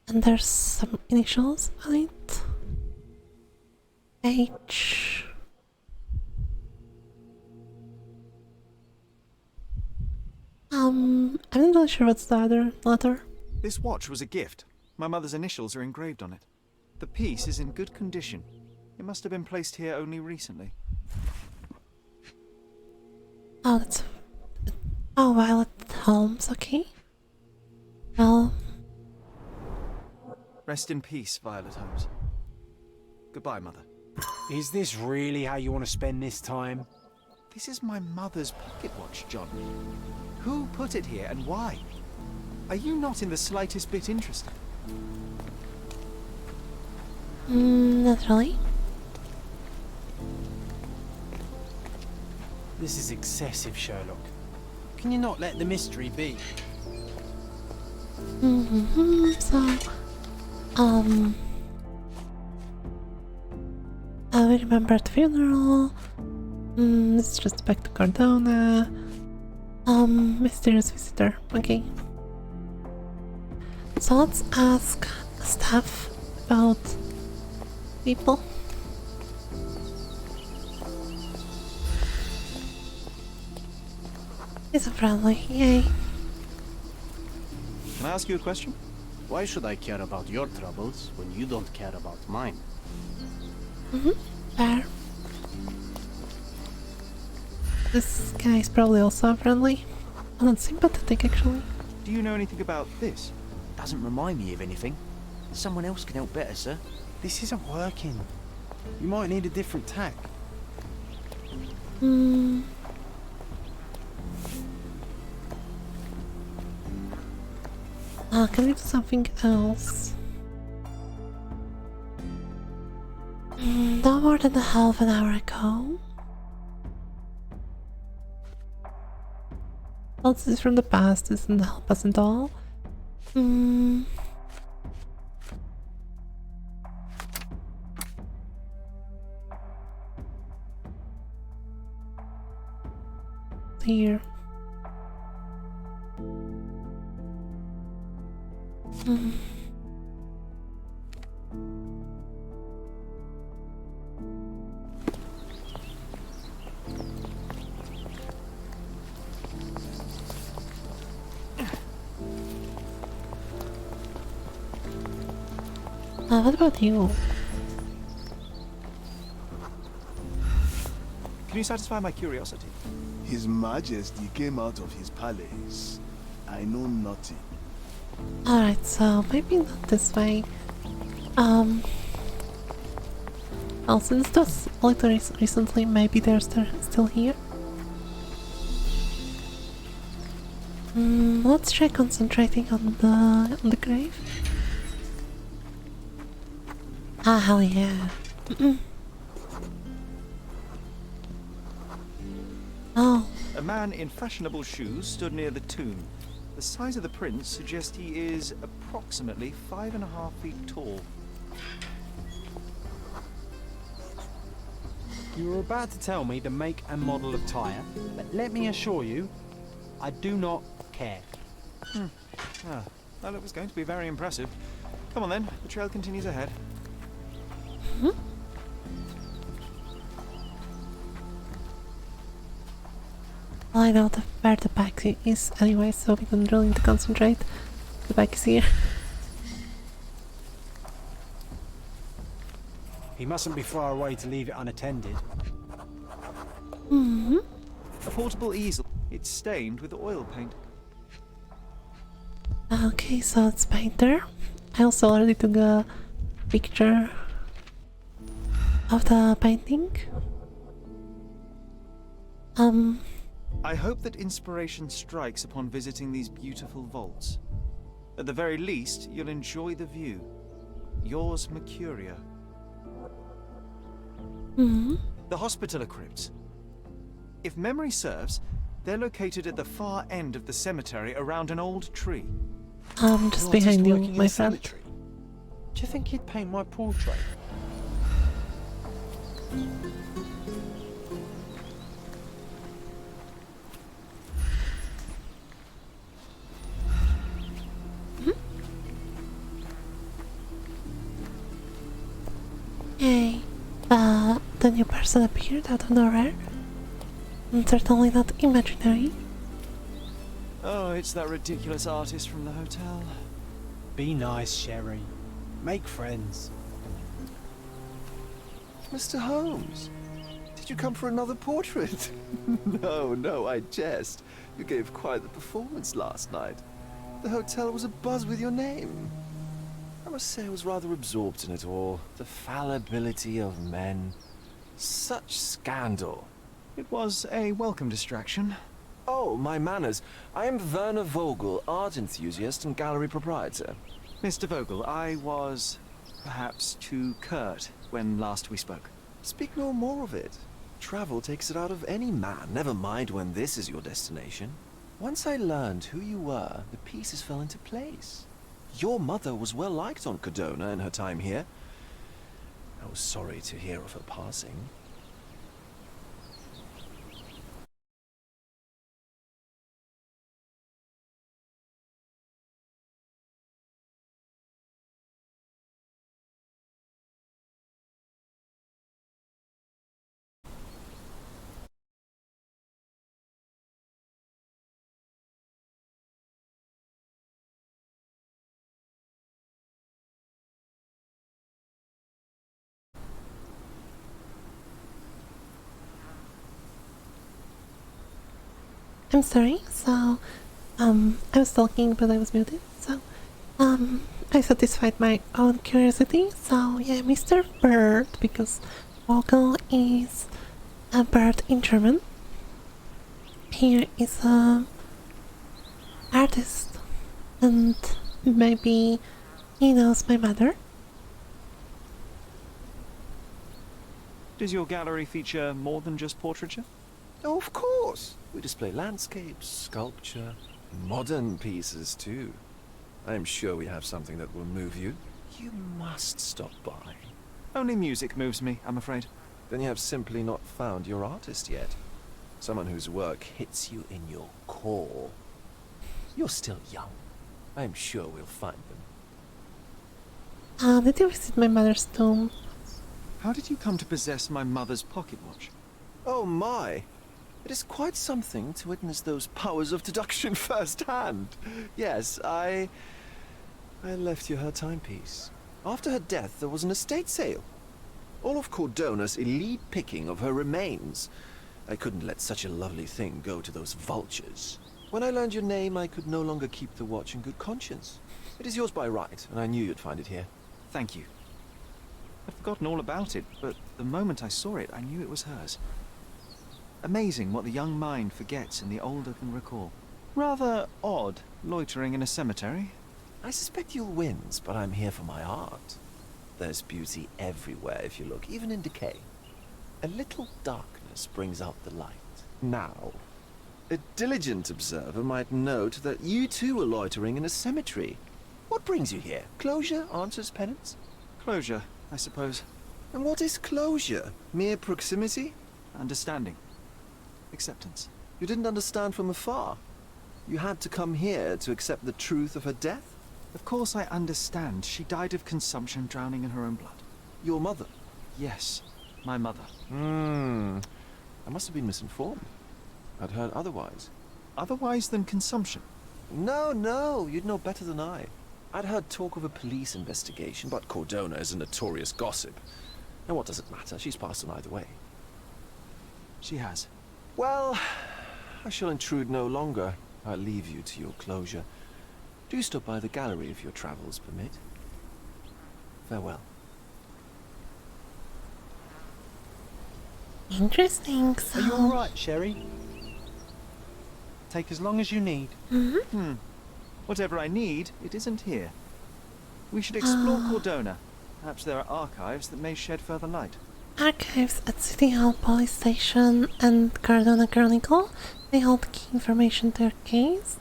Speaker 1: And there's some initials on it. H. I'm not really sure what's the other letter.
Speaker 3: This watch was a gift. My mother's initials are engraved on it. The piece is in good condition. It must have been placed here only recently.
Speaker 1: Oh, that's... Oh, Violet Holmes, okay. Well...
Speaker 3: Rest in peace, Violet Holmes. Goodbye, Mother.
Speaker 2: Is this really how you want to spend this time?
Speaker 3: This is my mother's pocket watch, Jon. Who put it here and why? Are you not in the slightest bit interested?
Speaker 1: Not really.
Speaker 2: This is excessive, Sherlock. Can you not let the mystery be?
Speaker 1: So... we remember the funeral. It's just back to Cordona. Mysterious visitor. Okay. So let's ask stuff about people. He's a friendly, yay.
Speaker 3: Can I ask you a question?
Speaker 16: Why should I care about your troubles when you don't care about mine?
Speaker 1: Fair. This guy is probably also friendly. Well, not sympathetic, actually.
Speaker 3: Do you know anything about this?
Speaker 18: Doesn't remind me of anything. Someone else can help better, sir.
Speaker 2: This isn't working. You might need a different tack.
Speaker 1: Can we do something else? No more than a half an hour ago. Well, this is from the past, this doesn't help us at all. Here. What about you?
Speaker 3: Can you satisfy my curiosity?
Speaker 17: His Majesty came out of his palace. I know nothing.
Speaker 1: Alright, so maybe not this way. Well, since it was a little recently, maybe they're still here. Let's try concentrating on the grave. Ah, hell yeah. Oh.
Speaker 3: A man in fashionable shoes stood near the tomb. The size of the prints suggests he is approximately 5.5 feet tall.
Speaker 2: You were about to tell me the make and model of tyre, but let me assure you, I do not care.
Speaker 3: Well, it was going to be very impressive. Come on then, the trail continues ahead.
Speaker 1: Well, I know where the bike is anyway, so we don't really need to concentrate. The bike is here.
Speaker 2: He mustn't be far away to leave it unattended.
Speaker 3: A portable easel. It's stained with oil paint.
Speaker 1: Okay, so it's painter. I also already took a picture of the painting.
Speaker 3: I hope that inspiration strikes upon visiting these beautiful vaults. At the very least, you'll enjoy the view. Yours, Mercurio. The Hospitaller crypts. If memory serves, they're located at the far end of the cemetery around an old tree.
Speaker 1: Just behind you, my friend.
Speaker 2: Do you think he'd paint my portrait?
Speaker 1: Hey, the new person appeared out of nowhere. And certainly not imaginary.
Speaker 3: Oh, it's that ridiculous artist from the hotel.
Speaker 2: Be nice, Sherry. Make friends.
Speaker 19: Mr. Holmes, did you come for another portrait? No, I jest. You gave quite the performance last night. The hotel was abuzz with your name. I must say I was rather absorbed in it all. The fallibility of men. Such scandal.
Speaker 3: It was a welcome distraction.
Speaker 19: Oh, my manners. I am Werner Vogel, art enthusiast and gallery proprietor.
Speaker 3: Mr. Vogel, I was perhaps too curt when last we spoke.
Speaker 19: Speak no more of it. Travel takes it out of any man, never mind when this is your destination. Once I learned who you were, the pieces fell into place. Your mother was well liked on Cordona in her time here. I was sorry to hear of her passing.
Speaker 1: I'm sorry. So, I was talking, but I was muted. So, I satisfied my own curiosity. So, yeah, Mr. Bird, because Vogel is a bird in German. Here is a artist, and maybe he knows my mother.
Speaker 3: Does your gallery feature more than just portraiture?
Speaker 19: Oh, of course. We display landscapes, sculpture, modern pieces too. I'm sure we have something that will move you. You must stop by.
Speaker 3: Only music moves me, I'm afraid.
Speaker 19: Then you have simply not found your artist yet. Someone whose work hits you in your core. You're still young. I'm sure we'll find them.
Speaker 1: Did you visit my mother's tomb?
Speaker 3: How did you come to possess my mother's pocket watch?
Speaker 19: Oh my! It is quite something to witness those powers of deduction firsthand. Yes, I left you her timepiece. After her death, there was an estate sale. All of Cordona's elite picking of her remains. I couldn't let such a lovely thing go to those vultures. When I learned your name, I could no longer keep the watch in good conscience. It is yours by right, and I knew you'd find it here.
Speaker 3: Thank you. I'd forgotten all about it, but the moment I saw it, I knew it was hers. Amazing what the young mind forgets and the older can recall. Rather odd, loitering in a cemetery.
Speaker 19: I suspect you'll win, but I'm here for my art. There's beauty everywhere if you look, even in decay. A little darkness brings out the light. Now, a diligent observer might note that you too were loitering in a cemetery. What brings you here? Closure answers penance?
Speaker 3: Closure, I suppose.
Speaker 19: And what is closure? Mere proximity?
Speaker 3: Understanding. Acceptance.
Speaker 19: You didn't understand from afar. You had to come here to accept the truth of her death?
Speaker 3: Of course I understand. She died of consumption, drowning in her own blood.
Speaker 19: Your mother?
Speaker 3: Yes, my mother.
Speaker 19: I must have been misinformed. I'd heard otherwise.
Speaker 3: Otherwise than consumption?
Speaker 19: No, you'd know better than I. I'd heard talk of a police investigation, but Cordona is a notorious gossip. And what does it matter? She's passed on either way.
Speaker 3: She has.
Speaker 19: Well, I shall intrude no longer. I'll leave you to your closure. Do stop by the gallery if your travels permit. Farewell.
Speaker 1: Interesting. So...
Speaker 16: Are you all right, Sherry? Take as long as you need.
Speaker 3: Whatever I need, it isn't here. We should explore Cordona. Perhaps there are archives that may shed further light.
Speaker 1: Archives at City Hall Police Station and Cordona Chronicle. They hold key information to your case.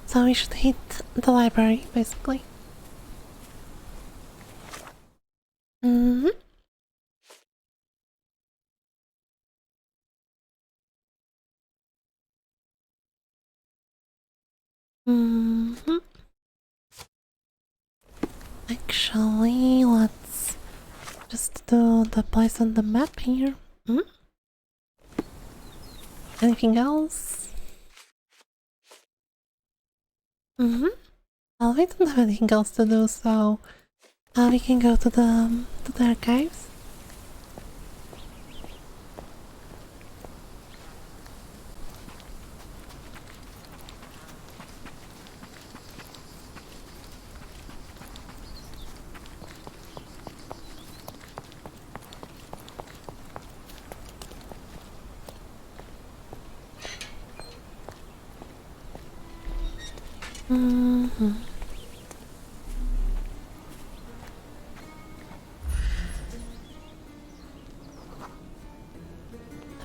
Speaker 1: So we should hit the library, basically. Actually, let's just do the place on the map here. Anything else? Well, we don't have anything else to do, so we can go to the archives.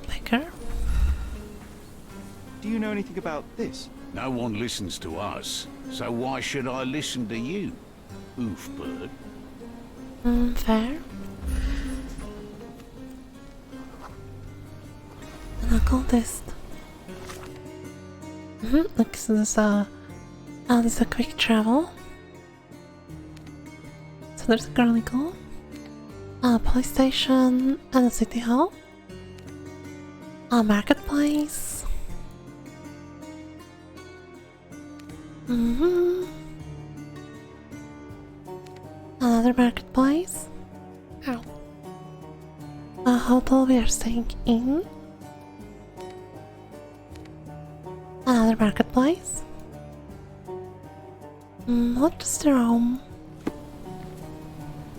Speaker 1: Becker?
Speaker 3: Do you know anything about this?
Speaker 13: No one listens to us, so why should I listen to you, oofbird?
Speaker 1: Fair. An occultist. Look, so there's a quick travel. So there's a chronicle, a police station, and a city hall, a marketplace. Another marketplace. Ow. hotel we are staying in. Another marketplace. Not just a roam.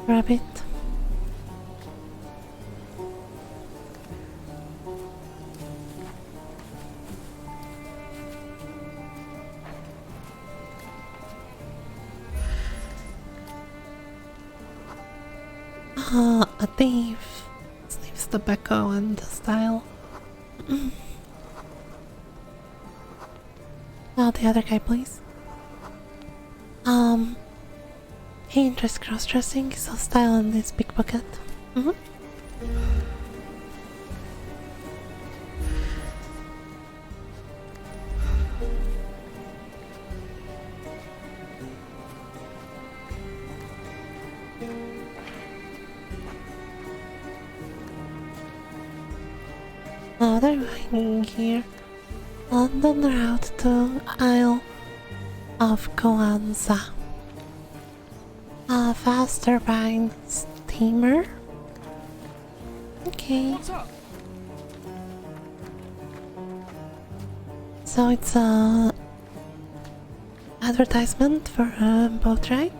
Speaker 1: Rabbit. A thief. Sniffs tobacco and style. Now the other guy, please. He enjoys cross-dressing, so style in this pickpocket. Now they're hanging here. London route to Isle of Coanza. A fast turbine steamer. Okay.
Speaker 4: What's up?
Speaker 1: So it's a advertisement for a boat ride.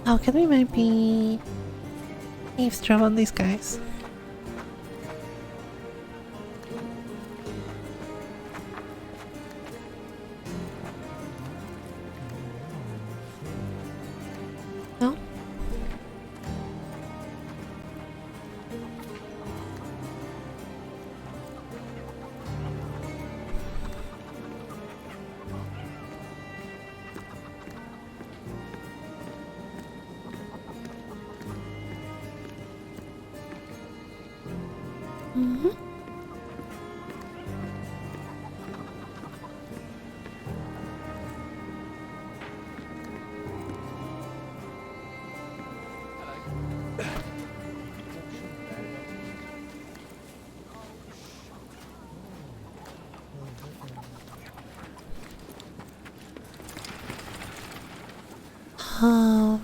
Speaker 1: How can we maybe eavesdrop on these guys? No?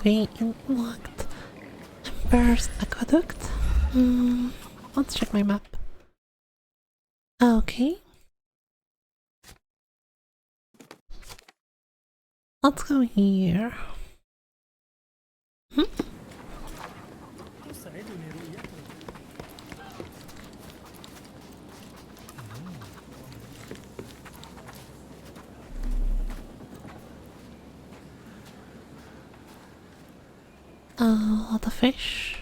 Speaker 1: We unlocked Embark's aqueduct. Let's check my map. Okay. Let's go here. A lot of fish.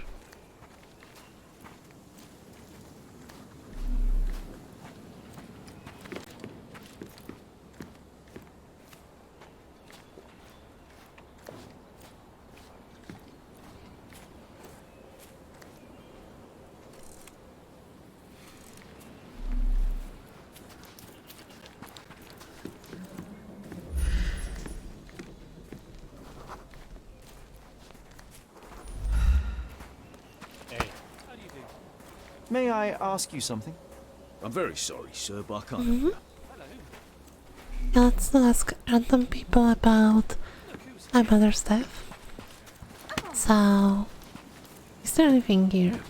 Speaker 3: May I ask you something? I'm very sorry, sir, but I can't.
Speaker 1: Let's ask random people about my mother's death. So, is there anything here?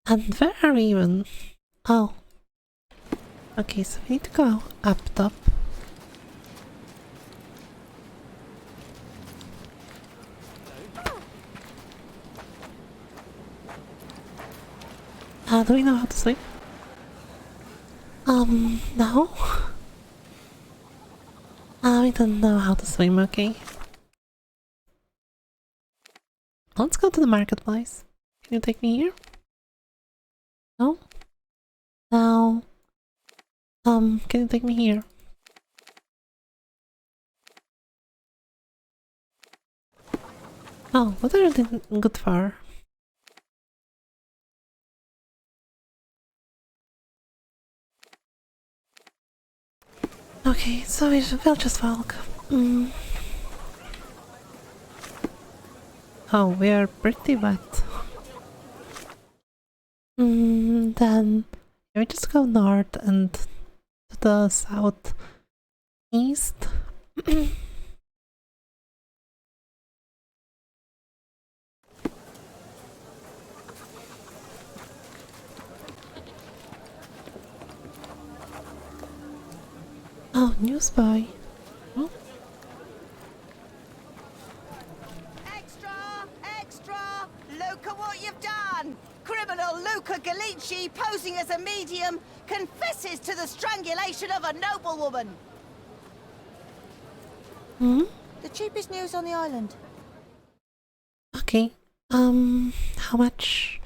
Speaker 1: And where are we even? Oh. Okay, so we need to go up top. Do we know how to swim? No. We don't know how to swim, okay. Let's go to the marketplace. Can you take me here? No? No. Can you take me here? Oh, what are they good for? Okay, so we'll just walk. Oh, we are pretty wet. And then we just go north and to the southeast. Oh, newsboy. Oh.
Speaker 9: Extra! Extra! Look at what you've done! Criminal Luca Gallici, posing as a medium, confesses to the strangulation of a noblewoman.
Speaker 1: Hmm?
Speaker 9: The cheapest news on the island.
Speaker 1: Okay. How much?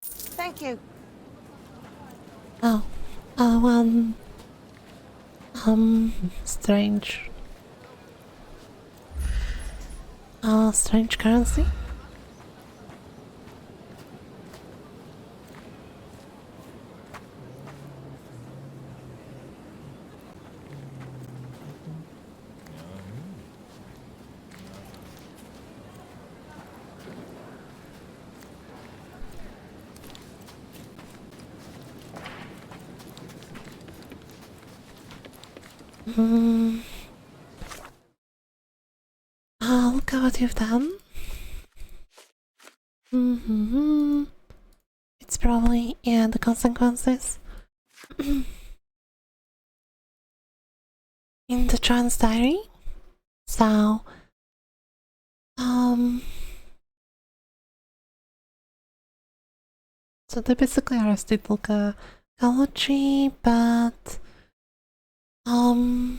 Speaker 9: Thank you.
Speaker 1: Oh, strange. Strange currency? Look at what you've done. It's probably, yeah, the consequences. In the Jon's diary. So, so they basically arrested Luca Gallucci, but, oh,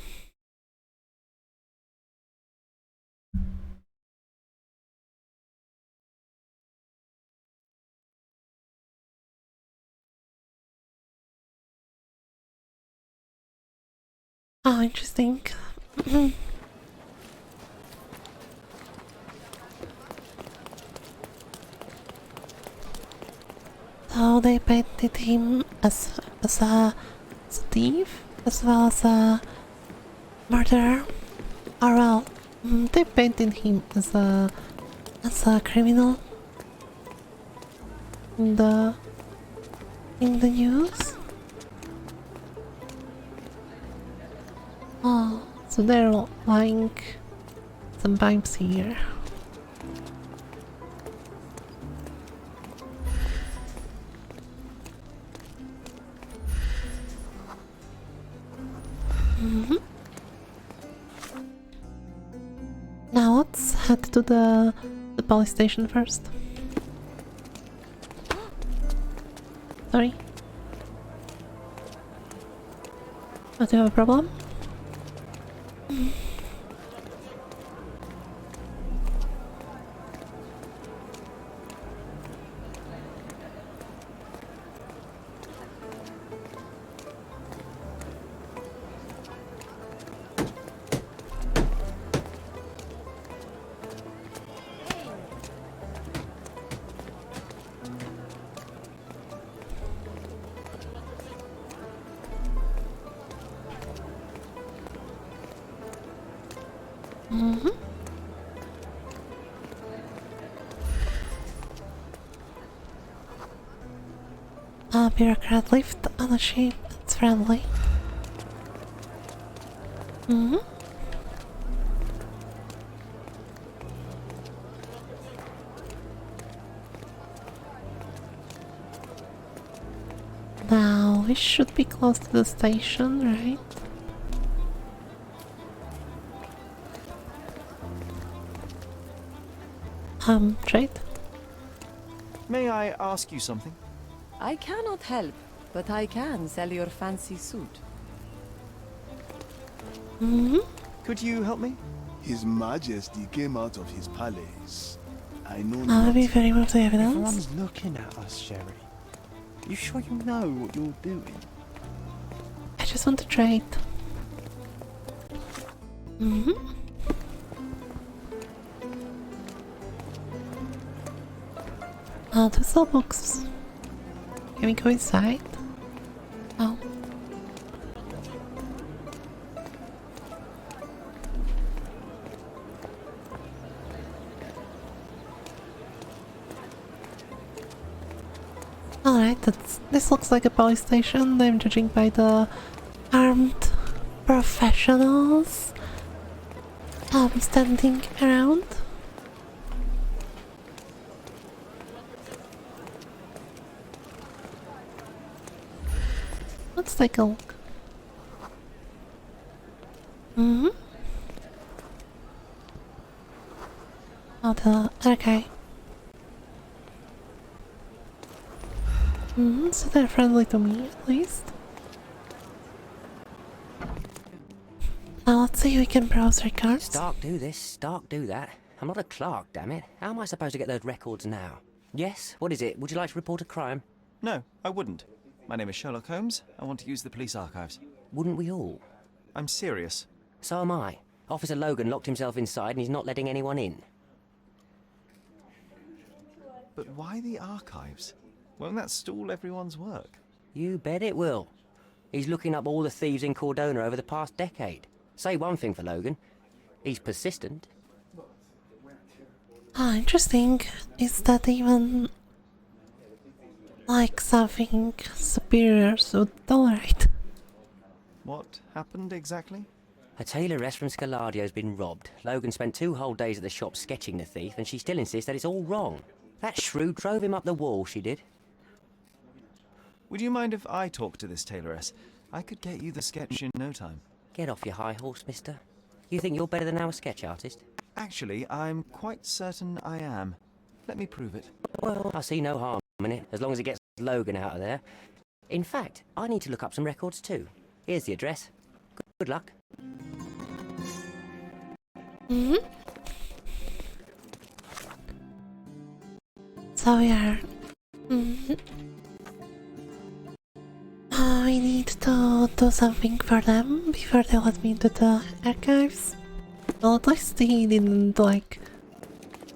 Speaker 1: interesting. So they painted him as a thief, as well as a murderer. Or well, they painted him as a criminal in the news. Oh, so they're lying some vibes here. Now let's head to the police station first. Sorry. Oh, do you have a problem? A bureaucrat lift on a ship. It's friendly. Now we should be close to the station, right? Trade?
Speaker 3: May I ask you something?
Speaker 7: I cannot help, but I can sell your fancy suit.
Speaker 3: Could you help me?
Speaker 17: His Majesty came out of his palace. I know
Speaker 1: I'll be
Speaker 17: nothing.
Speaker 1: very much the evidence.
Speaker 2: Everyone's looking at us, Sherry. You sure you know what you're doing?
Speaker 1: I just want to trade. To sell books. Can we go inside? Oh. Alright, this looks like a police station, I'm judging by the armed professionals standing around. Let's take a look. Mm-hmm. Oh, okay. So they're friendly to me, at least. Now let's see if we can browse records.
Speaker 20: Stark do this, Stark do that. I'm not a clerk, damn it. How am I supposed to get those records now? Yes? What is it? Would you like to report a crime?
Speaker 3: No, I wouldn't. My name is Sherlock Holmes. I want to use the police archives.
Speaker 20: Wouldn't we all?
Speaker 3: I'm serious.
Speaker 20: So am I. Officer Logan locked himself inside and he's not letting anyone in.
Speaker 3: But why the archives? Won't that stall everyone's work?
Speaker 20: You bet it will. He's looking up all the thieves in Cordona over the past decade. Say one thing for Logan. He's persistent.
Speaker 1: Ah, interesting. Is that even like something superiors would tolerate?
Speaker 3: What happened exactly?
Speaker 20: A tailoress from Scaladio's been robbed. Logan spent 2 whole days at the shop sketching the thief, and she still insists that it's all wrong. That shrew drove him up the wall, she did.
Speaker 3: Would you mind if I talk to this tailoress? I could get you the sketch in no time.
Speaker 20: Get off your high horse, mister. You think you're better than our sketch artist?
Speaker 3: Actually, I'm quite certain I am. Let me prove it.
Speaker 20: Well, I see no harm in it, as long as it gets Logan out of there. In fact, I need to look up some records too. Here's the address. Good luck.
Speaker 1: Mm-hmm. So we are... we need to do something for them before they let me into the archives. Well, at least he didn't like...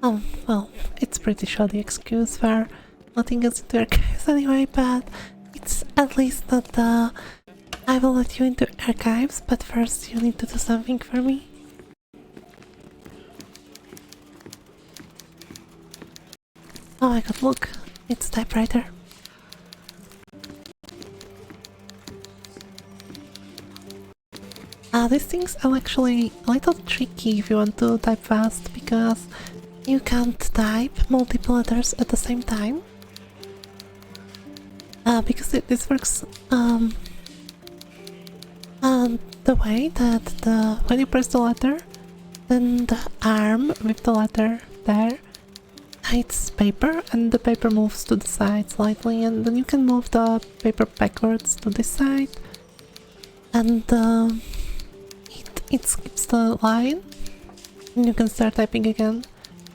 Speaker 1: Oh, well, it's pretty shoddy excuse for letting us into archives anyway, but it's at least not the... I will let you into archives, but first you need to do something for me. Oh my god, look, it's typewriter. These things are actually a little tricky if you want to type fast, because you can't type multiple letters at the same time. Because this works the way that when you press the letter, then the arm with the letter there hits paper, and the paper moves to the side slightly, and then you can move the paper backwards to this side, and it skips the line, and you can start typing again.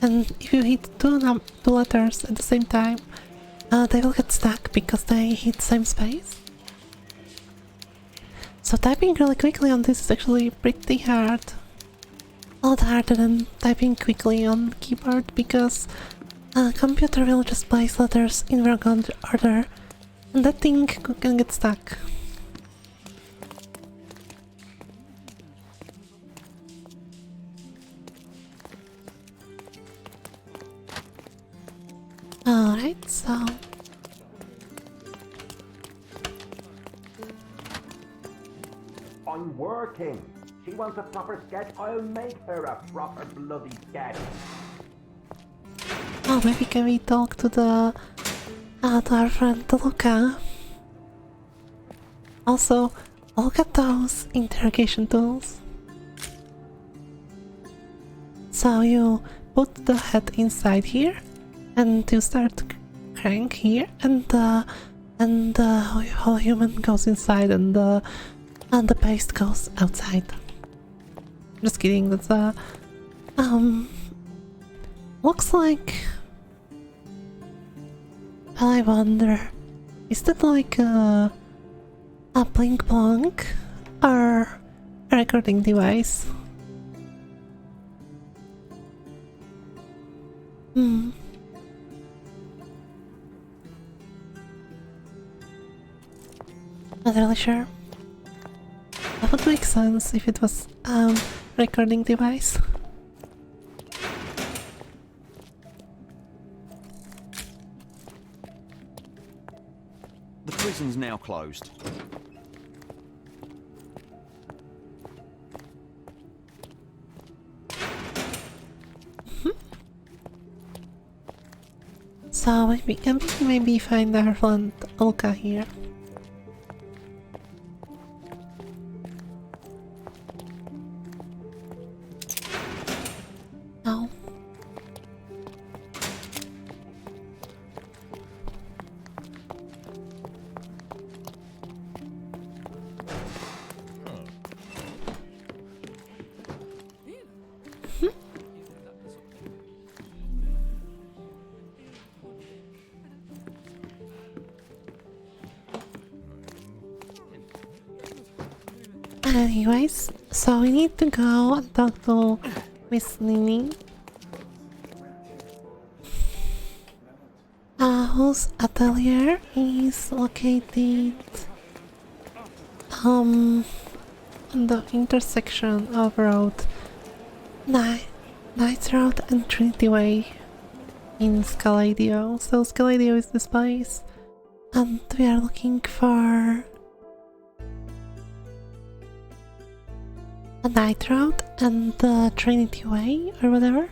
Speaker 1: And if you hit two letters at the same time, they will get stuck because they hit the same space. So typing really quickly on this is actually pretty hard. A lot harder than typing quickly on keyboard, because a computer will just place letters in wrong order, and that thing can get stuck. Alright, so...
Speaker 5: I'm working. She wants a proper sketch, I'll make her a proper bloody sketch.
Speaker 1: Oh, maybe can we talk to the... to our friend Luca? Also, look at those interrogation tools. So you put the head inside here, and you start crank here, and the whole human goes inside, and the paste goes outside. Just kidding, that's looks like... I wonder, is that like a blink plonk or a recording device? Not really sure. That would make sense if it was recording device.
Speaker 18: The prison's now closed.
Speaker 1: So we can maybe find our friend Olga here. No. Anyways, so we need to go and talk to Miss Nini, whose atelier is located on the intersection of Road Knights Road and Trinity Way in Scaladio. So Scaladio is this place, and we are looking for a Night Road and the Trinity Way or whatever.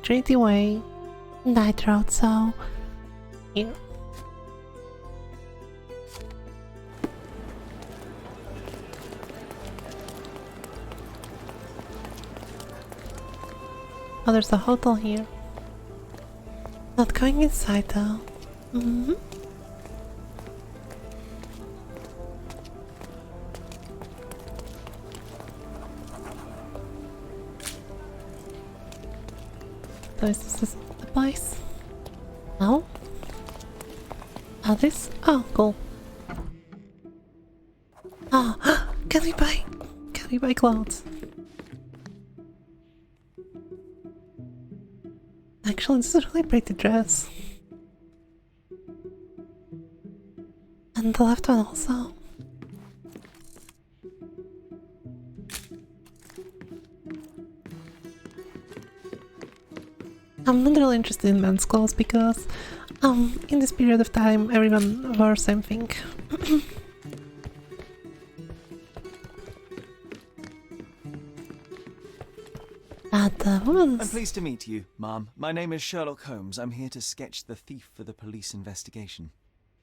Speaker 1: Trinity Way, Night Road, so here. Oh, there's a hotel here. Not going inside though. So is this the place? No? Oh, this? Oh, cool. Oh, can we buy clothes? Actually, this is a really pretty dress. And the left one also. I'm not really interested in men's clothes because in this period of time everyone wore same thing.
Speaker 3: I'm pleased to meet you, ma'am. My name is Sherlock Holmes. I'm here to sketch the thief for the police investigation.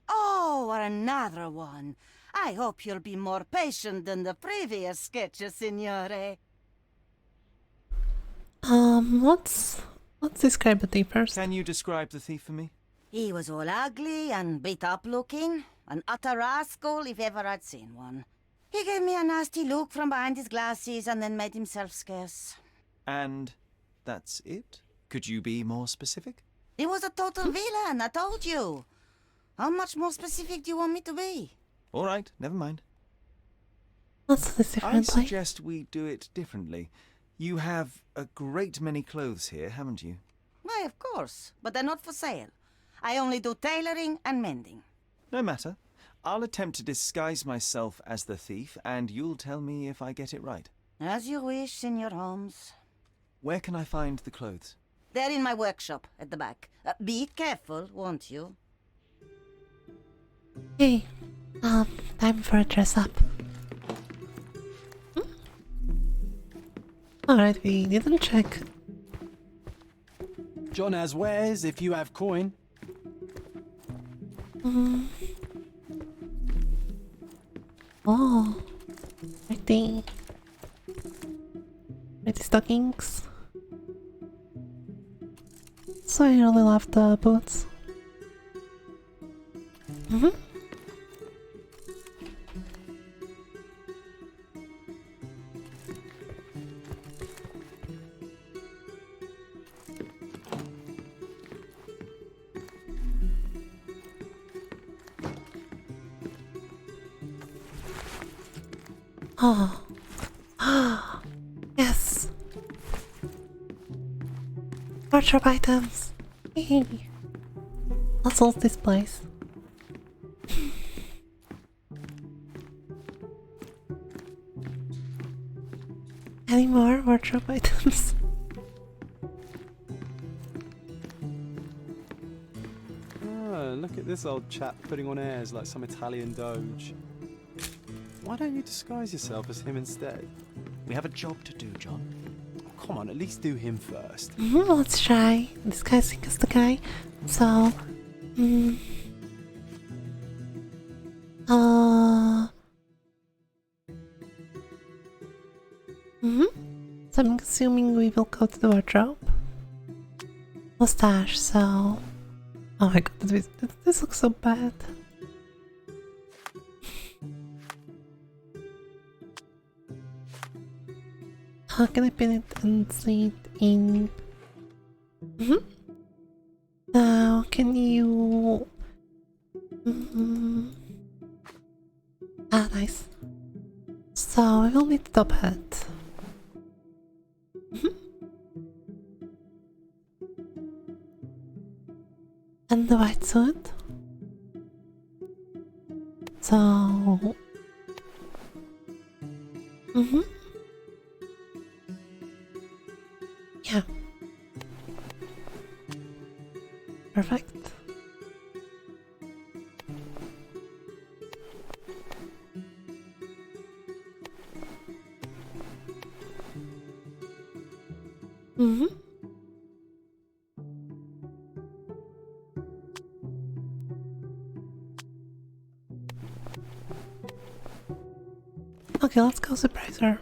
Speaker 9: Oh, another one. I hope you'll be more patient than the previous sketches, signore.
Speaker 1: Let's describe the thief first.
Speaker 3: Can you describe the thief for me?
Speaker 9: He was all ugly and beat up looking. An utter rascal if ever I'd seen one. He gave me a nasty look from behind his glasses and then made himself scarce.
Speaker 3: And that's it? Could you be more specific?
Speaker 9: He was a total villain, I told you. How much more specific do you want me to be?
Speaker 3: All right, never mind.
Speaker 1: What's this different?
Speaker 3: I suggest we do it differently. You have a great many clothes here, haven't you?
Speaker 9: Why, of course, but they're not for sale. I only do tailoring and mending.
Speaker 3: No matter. I'll attempt to disguise myself as the thief, and you'll tell me if I get it right.
Speaker 9: As you wish, Senor Holmes.
Speaker 3: Where can I find the clothes?
Speaker 9: They're in my workshop at the back. Be careful, won't you?
Speaker 1: Hey, time for a dress up. Alright, we didn't check.
Speaker 2: John has wares if you have coin.
Speaker 1: Oh, pretty stockings. So I really love the boots. Oh. Yes. Wardrobe items. Hey. Let's hold this place. Any more wardrobe items?
Speaker 2: Oh, look at this old chap putting on airs like some Italian doge. Why don't you disguise yourself as him instead?
Speaker 3: We have a job to do, John.
Speaker 2: Oh, come on, at least do him first.
Speaker 1: Let's try disguising as the guy. So, So I'm assuming we will go to the wardrobe. Mustache, so... Oh my god, this looks so bad. How can I pin it and see it in... Now, can you... Ah, nice. So, we will need the top hat. And the white suit. So... Yeah. Perfect. Okay, let's go surprise her.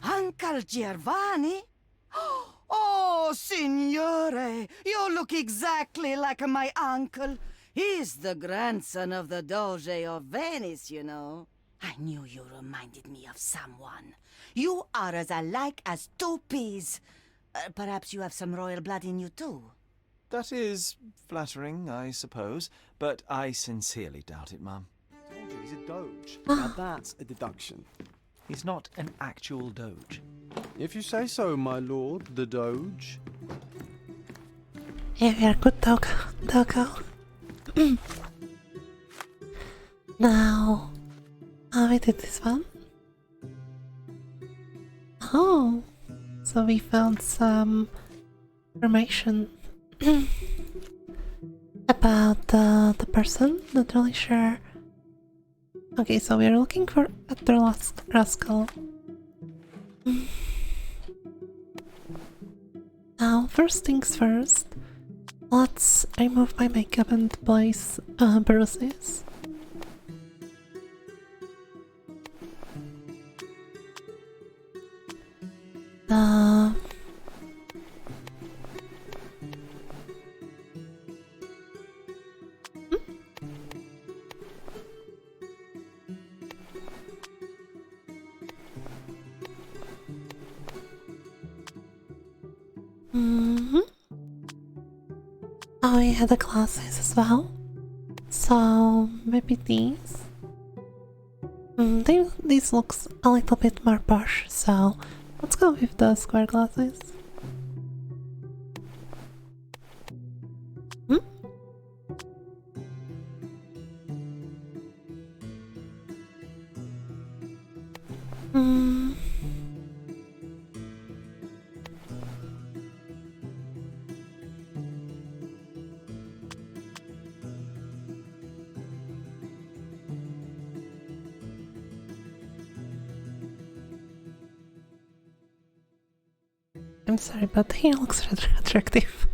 Speaker 9: Uncle Giovanni? Oh, signore, you look exactly like my uncle. He's the grandson of the Doge of Venice, you know. I knew you reminded me of someone. You are as alike as two peas. Perhaps you have some royal blood in you too.
Speaker 3: That is flattering, I suppose, but I sincerely doubt it, Mum.
Speaker 2: He's a doge. Now that's a deduction.
Speaker 3: He's not an actual doge.
Speaker 2: If you say so, my lord, the doge.
Speaker 1: Yeah, we are good doggo. Now, we did this one. Oh, so we found some information about the person, not really sure. Okay, so we're looking for the rascal. Now, first things first, let's remove my makeup and place bruises. Oh, we had the glasses as well. So maybe these. These looks a little bit more posh, so let's go with the square glasses. I'm sorry, but he looks rather attractive.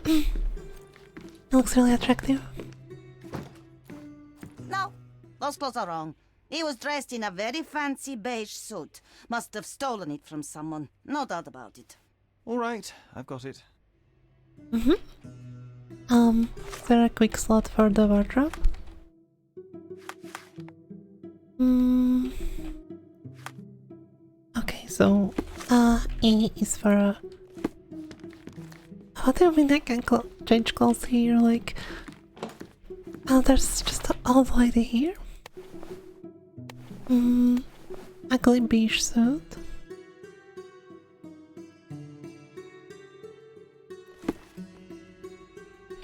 Speaker 1: He looks really attractive.
Speaker 9: No, those clothes are wrong. He was dressed in a very fancy beige suit. Must have stolen it from someone. No doubt about it.
Speaker 3: All right, I've got it.
Speaker 1: Is there a quick slot for the wardrobe? Okay, so E is for a... What do you mean I can change clothes here? Like, oh, there's just an old lady here. Ugly beige suit.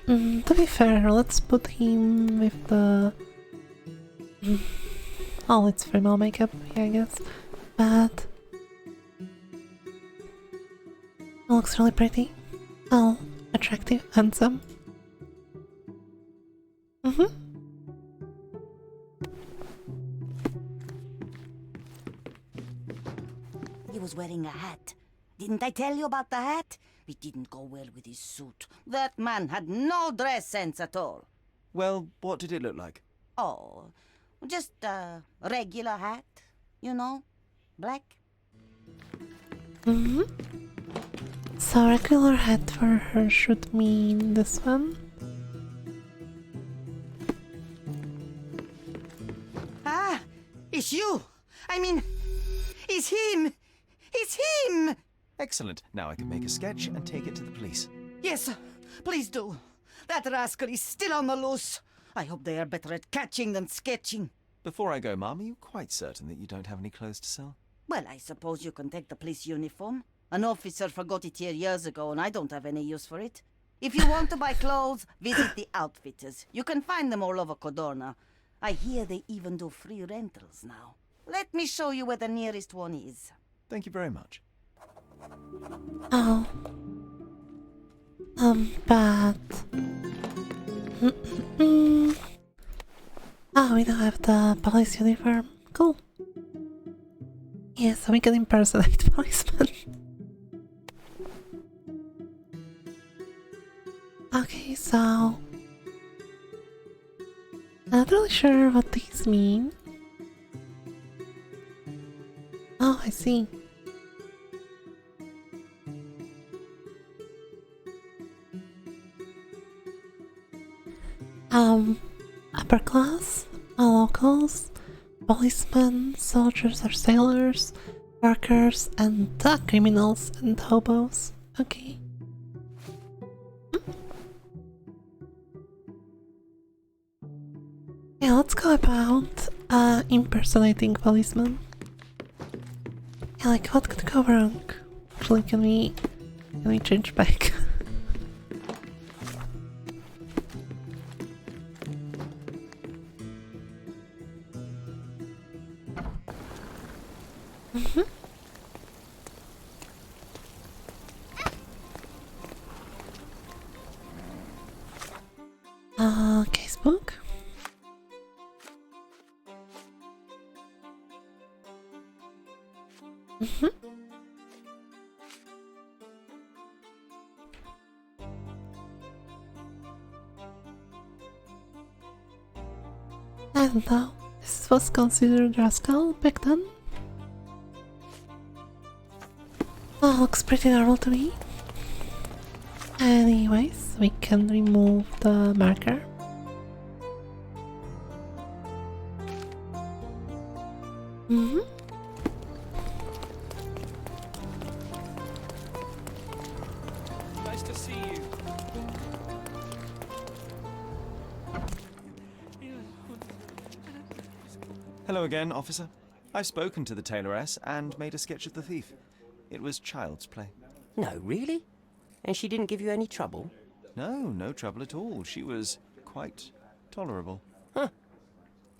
Speaker 1: To be fair, let's put him with the Oh, it's female makeup, yeah, I guess. But it looks really pretty. Oh, attractive, handsome.
Speaker 9: He was wearing a hat. Didn't I tell you about the hat? It didn't go well with his suit. That man had no dress sense at all.
Speaker 3: Well, what did it look like?
Speaker 9: Oh, just a regular hat, you know, black.
Speaker 1: So regular hat for her should mean this one.
Speaker 9: Ah, it's you. I mean, it's him. It's him.
Speaker 3: Excellent. Now I can make a sketch and take it to the police.
Speaker 9: Yes, please do. That rascal is still on the loose. I hope they are better at catching than sketching.
Speaker 3: Before I go, Mum, are you quite certain that you don't have any clothes to sell?
Speaker 9: Well, I suppose you can take the police uniform. An officer forgot it here years ago, and I don't have any use for it. If you want to buy clothes, visit the outfitters. You can find them all over Cordona. I hear they even do free rentals now. Let me show you where the nearest one is.
Speaker 3: Thank you very much.
Speaker 1: Oh. But... Oh, we don't have the police uniform. Cool. Yeah, so we can impersonate policemen. Okay, so... I'm not really sure what these mean. Oh, I see. Upper class, locals, policemen, soldiers or sailors, workers, and criminals and hobos. Okay. Yeah, let's go about impersonating policemen. Yeah, like what could go wrong? Actually, can we change back? Casebook. I don't know. This was considered rascal back then. Oh, looks pretty normal to me. Anyways, we can remove the marker.
Speaker 4: Nice to see you.
Speaker 3: Hello again, officer. I've spoken to the tailoress and made a sketch of the thief. It was child's play.
Speaker 20: No, really? And she didn't give you any trouble?
Speaker 3: No, no trouble at all. She was quite tolerable.
Speaker 20: Huh.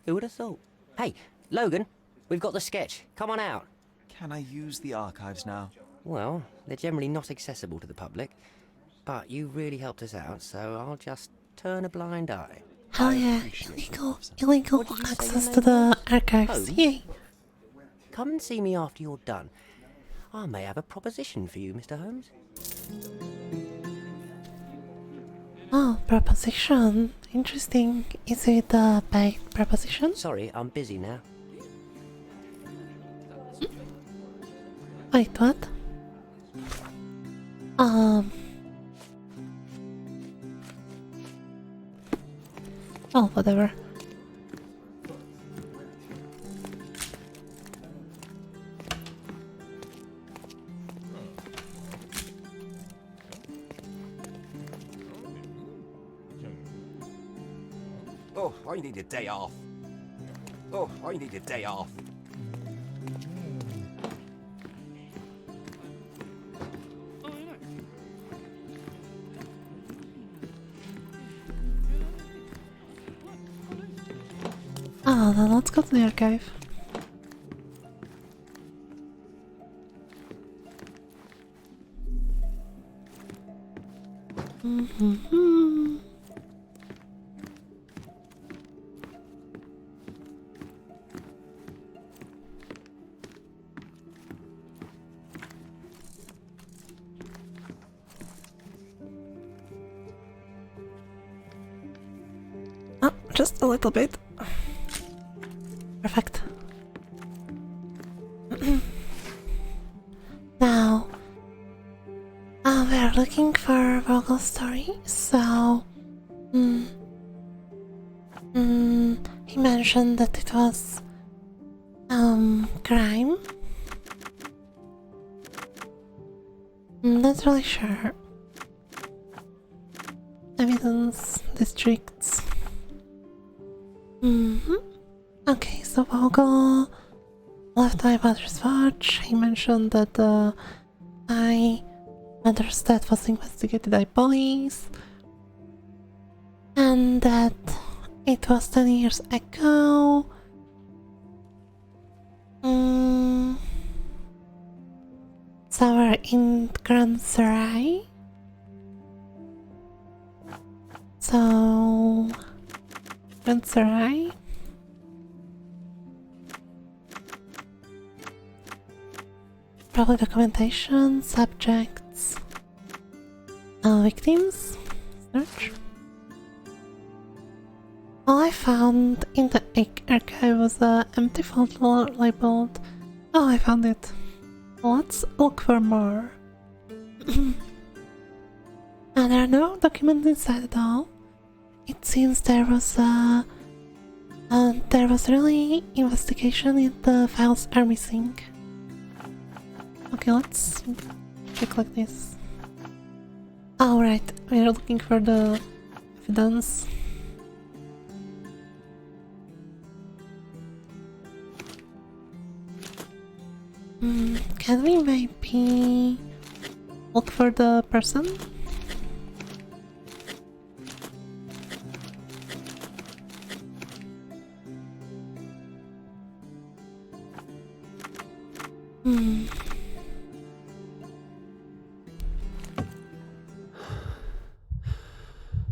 Speaker 20: Who would have thought? Hey, Logan, we've got the sketch. Come on out.
Speaker 3: Can I use the archives now?
Speaker 20: Well, they're generally not accessible to the public. But you really helped us out, so I'll just turn a blind eye.
Speaker 1: Hell yeah, illegal access to the archives, yay!
Speaker 20: Come and see me after you're done. I may have a proposition for you, Mr. Holmes.
Speaker 1: Oh, proposition. Interesting. Is it a paid proposition?
Speaker 20: Sorry, I'm busy now.
Speaker 1: Wait, what? Oh, whatever.
Speaker 5: Oh, I need a day off. Oh, I need a day off.
Speaker 1: Oh, then let's go to the archive. Mm-hmm. Oh, just a little bit. Perfect. Now, we are looking for Vogel's story, so he mentioned that it was crime. I'm not really sure. Evidence districts. Okay, so Vogel left my mother's watch. He mentioned that my mother's death was investigated by police and that it was 10 years ago. Somewhere in Grand Sarai. So Grand Sarai. Probably documentation, subjects, victims, search. All I found in the archive was an empty folder labeled. Oh, I found it. Let's look for more. And there are no documents inside at all. It seems there was really investigation if the files are missing. Okay, let's check like this. Alright, we are looking for the evidence. Can we maybe look for the person?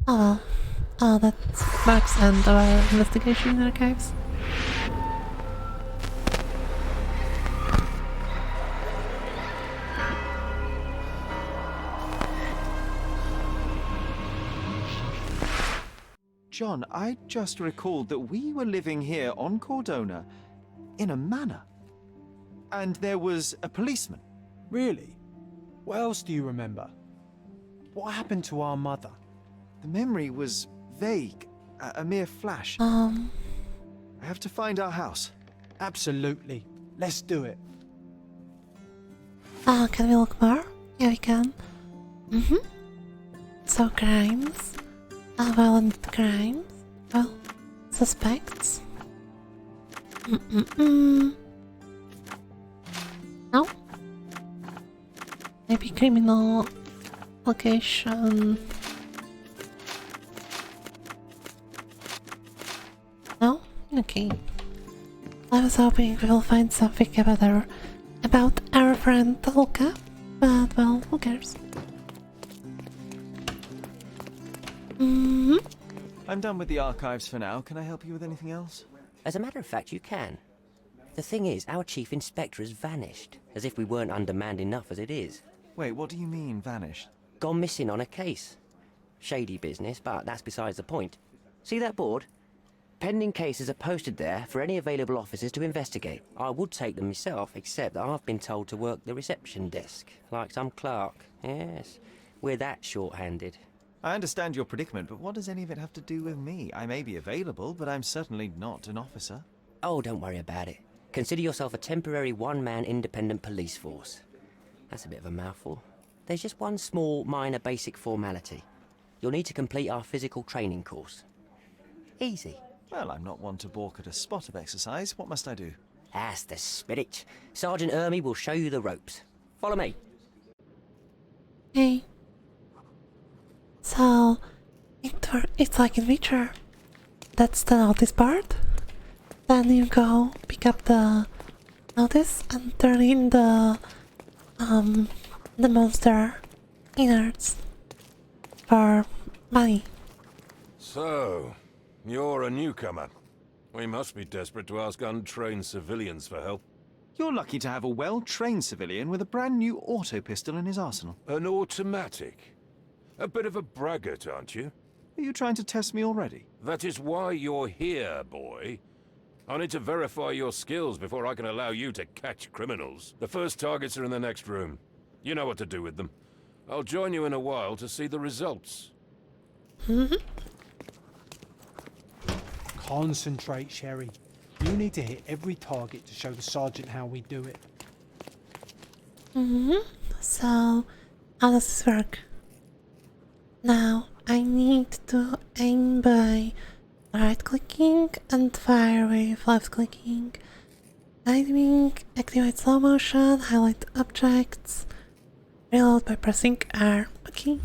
Speaker 1: Oh well. Oh, that marks the end of our investigation in the archives.
Speaker 3: John, I just recalled that we were living here on Cordona in a manor. And there was a policeman.
Speaker 2: Really? What else do you remember? What happened to our mother?
Speaker 3: The memory was vague, a mere flash. I have to find our house.
Speaker 2: Absolutely. Let's do it.
Speaker 1: Can we look more? Yeah, we can. So crimes. Violent crimes. Well, suspects. No? Maybe criminal location. No? Okay. I was hoping we will find something about our friend Luca, but well, who cares?
Speaker 3: I'm done with the archives for now. Can I help you with anything else?
Speaker 20: As a matter of fact, you can. The thing is, our chief inspector has vanished, as if we weren't undermanned enough as it is.
Speaker 3: Wait, what do you mean, vanished?
Speaker 20: Gone missing on a case. Shady business, but that's besides the point. See that board? Pending cases are posted there for any available officers to investigate. I would take them myself, except that I've been told to work the reception desk, like some clerk. Yes, we're that short-handed.
Speaker 3: I understand your predicament, but what does any of it have to do with me? I may be available, but I'm certainly not an officer.
Speaker 20: Oh, don't worry about it. Consider yourself a temporary one-man independent police force. That's a bit of a mouthful. There's just one small, minor basic formality. You'll need to complete our physical training course. Easy.
Speaker 3: Well, I'm not one to balk at a spot of exercise. What must I do?
Speaker 20: That's the spirit. Sergeant Ermy will show you the ropes. Follow me.
Speaker 1: Hey. So, it's like in Witcher. That's the notice board? then you go pick up the notice and turn in the monster innards for money.
Speaker 6: So, you're a newcomer. We must be desperate to ask untrained civilians for help.
Speaker 3: You're lucky to have a well-trained civilian with a brand new auto pistol in his arsenal.
Speaker 6: An automatic? A bit of a braggart, aren't you?
Speaker 3: Are you trying to test me already?
Speaker 6: That is why you're here, boy. I need to verify your skills before I can allow you to catch criminals. The first targets are in the next room. You know what to do with them. I'll join you in a while to see the results.
Speaker 2: Concentrate, Sherry. You need to hit every target to show the sergeant how we do it.
Speaker 1: So, how does this work? Now, I need to aim by right-clicking and fire with left-clicking. Aiming, activate slow motion, highlight objects, reload by pressing R. Okay.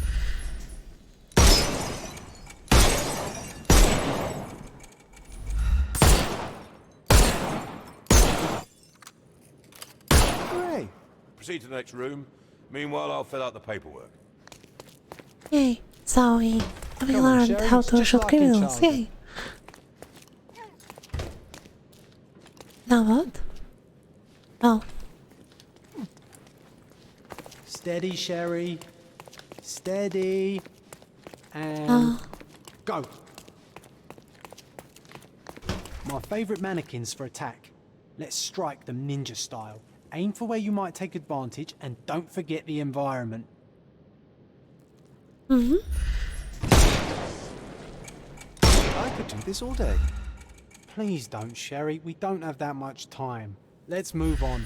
Speaker 6: Hooray! Proceed to the next room. Meanwhile, I'll fill out the paperwork.
Speaker 1: Yay, so we
Speaker 2: Come on,
Speaker 1: learned
Speaker 2: Sherry,
Speaker 1: how
Speaker 2: it's
Speaker 1: to
Speaker 2: just
Speaker 1: shoot
Speaker 2: like in
Speaker 1: criminals.
Speaker 2: childhood.
Speaker 1: Yay. Now what? Oh.
Speaker 2: Steady, Sherry. Steady. And go. My favourite mannequins for attack. Let's strike them ninja style. Aim for where you might take advantage and don't forget the environment.
Speaker 3: I could do this all day.
Speaker 2: Please don't, Sherry. We don't have that much time. Let's move on.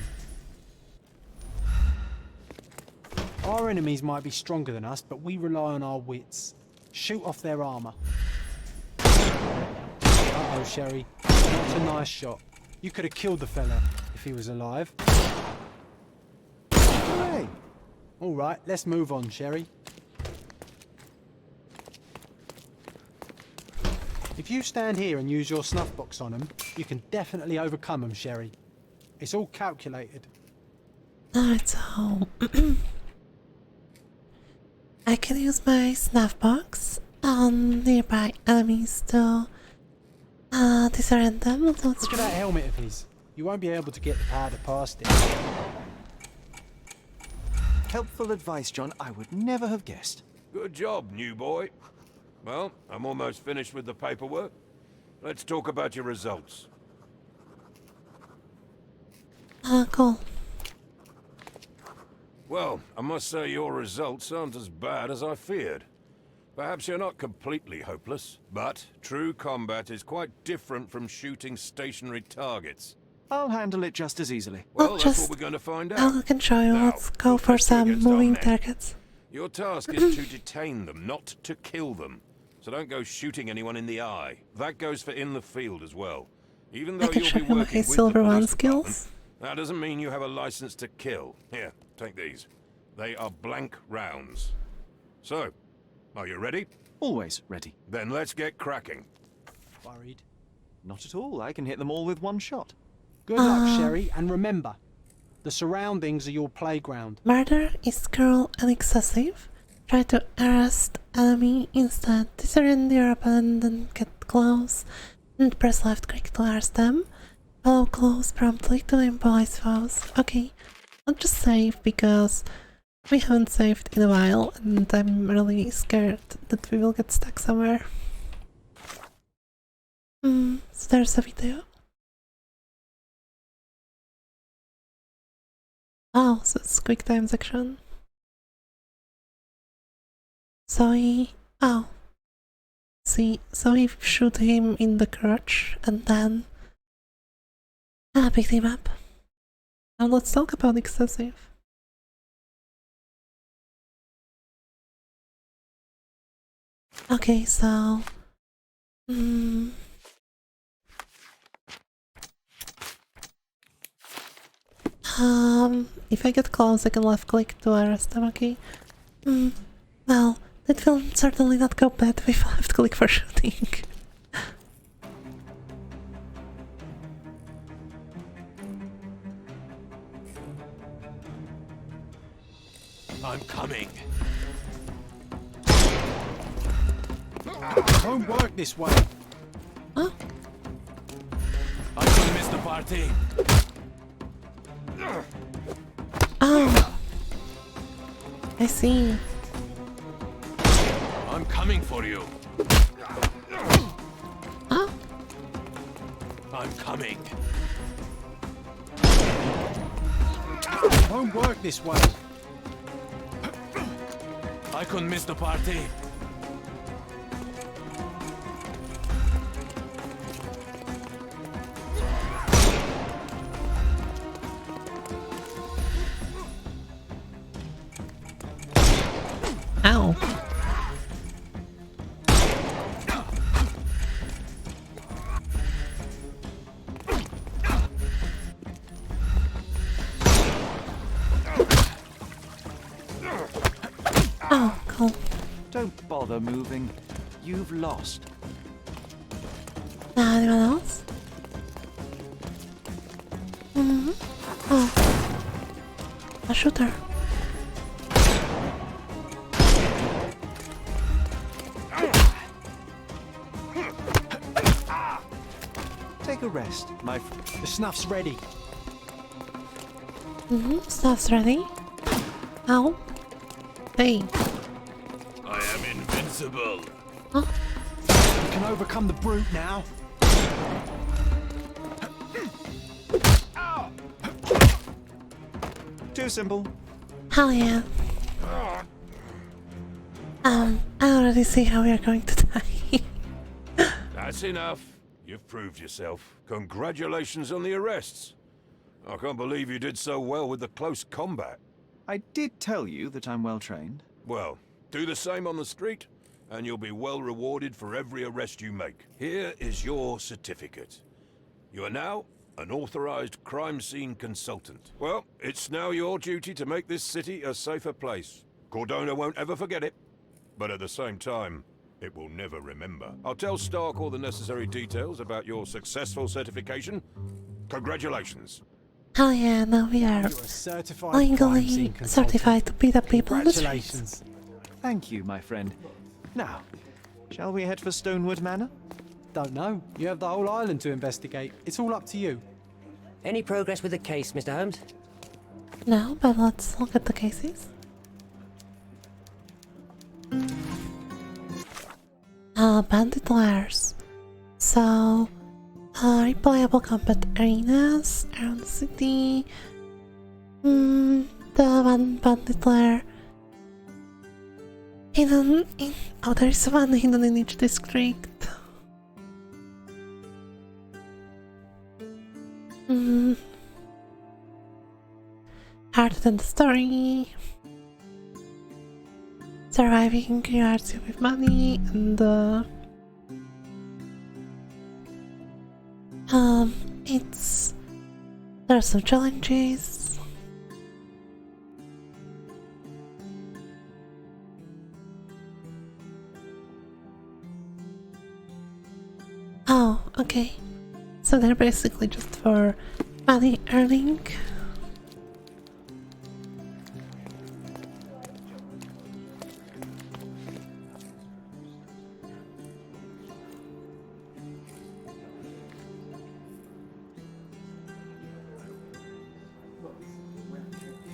Speaker 2: Our enemies might be stronger than us, but we rely on our wits. Shoot off their armour. Uh-oh, Sherry. Not a nice shot. You could have killed the fella if he was alive. Hooray! Alright, let's move on, Sherry. If you stand here and use your snuff box on them, you can definitely overcome them, Sherry. It's all calculated.
Speaker 1: Alright, so I can use my snuff box on nearby enemies to disarm them.
Speaker 2: Look at that helmet of his. You won't be able to get the powder past it.
Speaker 3: Helpful advice, John. I would never have guessed.
Speaker 6: Good job, new boy. Well, I'm almost finished with the paperwork. Let's talk about your results.
Speaker 1: Cool.
Speaker 6: Well, I must say your results aren't as bad as I feared. Perhaps you're not completely hopeless, but true combat is quite different from shooting stationary targets.
Speaker 3: I'll handle it just as easily.
Speaker 6: Well, that's what we're going to find out.
Speaker 1: I can show you. Let's go for some moving targets.
Speaker 6: Your task is to detain them, not to kill them. So don't go shooting anyone in the eye. That goes for in the field as well. Even though
Speaker 1: I can
Speaker 6: you'll
Speaker 1: show
Speaker 6: be
Speaker 1: you
Speaker 6: working
Speaker 1: my
Speaker 6: with the
Speaker 1: silver one
Speaker 6: police department,
Speaker 1: skills.
Speaker 6: that doesn't mean you have a license to kill. Here, take these. They are blank rounds. So, are you ready?
Speaker 3: Always ready.
Speaker 6: Then let's get cracking.
Speaker 2: Worried?
Speaker 3: Not at all. I can hit them all with one shot.
Speaker 2: Good luck, Sherry, and remember, the surroundings are your playground.
Speaker 1: Murder is cruel and excessive. Try to arrest enemy instead. Disarm their opponent and get close. And press left click to arrest them. Follow close promptly to impulse foes. Okay, I'll just save because we haven't saved in a while and I'm really scared that we will get stuck somewhere. So there's a video. Oh, so it's quick time section. So he shoot him in the crotch and then picked him up. Now let's talk about excessive. Okay, so if I get close I can left click to arrest them, okay? Well, that will certainly not go bad with left click for shooting.
Speaker 6: I'm coming.
Speaker 2: It won't work this way.
Speaker 1: Huh?
Speaker 6: I couldn't miss the party.
Speaker 1: Oh. I see.
Speaker 6: I'm coming for you.
Speaker 1: Huh?
Speaker 6: I'm coming.
Speaker 2: It won't work this way.
Speaker 6: I couldn't miss the party.
Speaker 1: Ow. Oh, cool.
Speaker 3: Don't bother moving. You've lost.
Speaker 1: Anyone else? Oh. A shooter.
Speaker 3: Take a rest, my
Speaker 2: The snuff's ready.
Speaker 1: Stuff's ready. Ow. Hey.
Speaker 6: I am invincible.
Speaker 1: Huh?
Speaker 2: We can overcome the brute now.
Speaker 3: Too simple.
Speaker 1: Hell yeah. I already see how we are going to die.
Speaker 6: That's enough. You've proved yourself. Congratulations on the arrests. I can't believe you did so well with the close combat.
Speaker 3: I did tell you that I'm well trained.
Speaker 6: Well, do the same on the street, and you'll be well rewarded for every arrest you make. Here is your certificate. You are now an authorized crime scene consultant. Well, it's now your duty to make this city a safer place. Cordona won't ever forget it, but at the same time, it will never remember. I'll tell Stark all the necessary details about your successful certification. Congratulations.
Speaker 1: Hell yeah, now we are
Speaker 2: You're a certified
Speaker 1: legally
Speaker 2: crime scene consultant.
Speaker 1: certified to beat up people on the streets.
Speaker 2: Congratulations.
Speaker 3: Thank you, my friend. Now, shall we head for Stonewood Manor?
Speaker 2: Don't know. You have the whole island to investigate. It's all up to you.
Speaker 20: Any progress with the case, Mr. Holmes?
Speaker 1: No, but let's look at the cases. Bandit lairs. So, replayable combat arenas around the city. The one bandit lair. Oh, there is one hidden in each district. Harder than the story. Surviving rewards you with money and there are some challenges. Oh, okay. So they're basically just for money earning.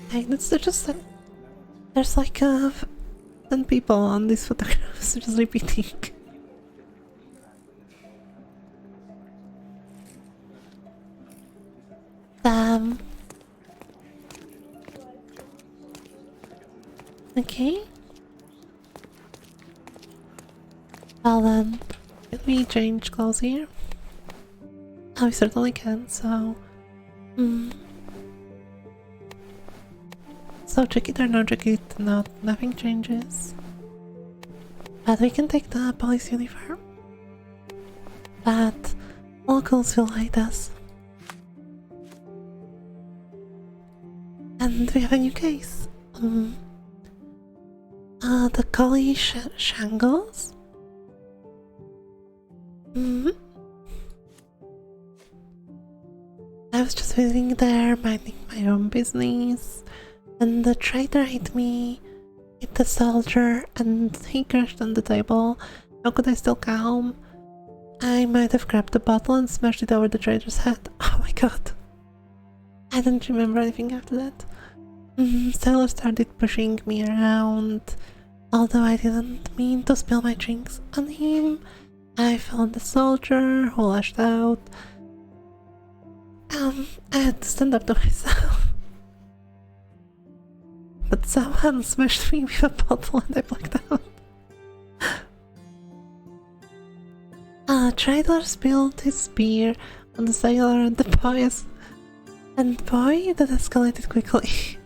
Speaker 1: Hey, that's just there's like 10 people on these photographs just repeating. Okay. Well then, can we change clothes here? Oh, we certainly can, so... So jacket or no jacket, nothing changes. But we can take the police uniform. But locals will hate us. And we have a new case. The Collie Shangles. I was just visiting there, minding my own business, and the trader hit me hit the soldier and he crashed on the table. How could I still calm? I might have grabbed the bottle and smashed it over the trader's head. Oh my god. I don't remember anything after that. Sailor started pushing me around. Although I didn't mean to spill my drinks on him, I found the soldier who lashed out. I had to stand up to myself. But someone smashed me with a bottle and I blacked out. Trader spilled his spear on the sailor and the boys. And boy, that escalated quickly.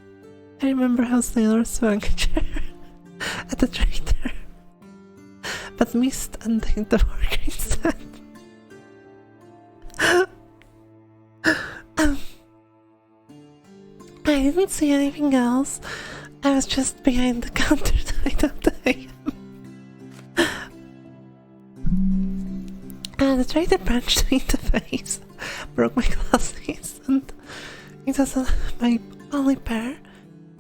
Speaker 1: I remember how sailor swung a chair at the trader, but missed and hit the worker instead. I didn't see anything else. I was just behind the counter tied up to him. And the trader punched me in the face, broke my glasses, and it was my only pair.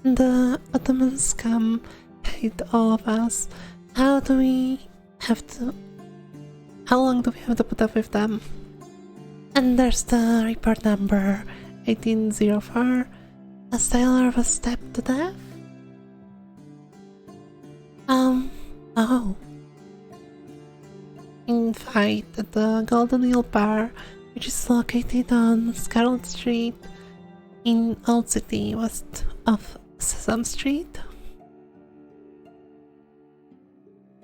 Speaker 1: And the Ottomans come hate all of us. How long do we have to put up with them? And there's the report number 1804. A sailor was stabbed to death? Oh. In fight at the Golden Eel Bar, which is located on Scarlet Street in Old City, west of Sesame Street.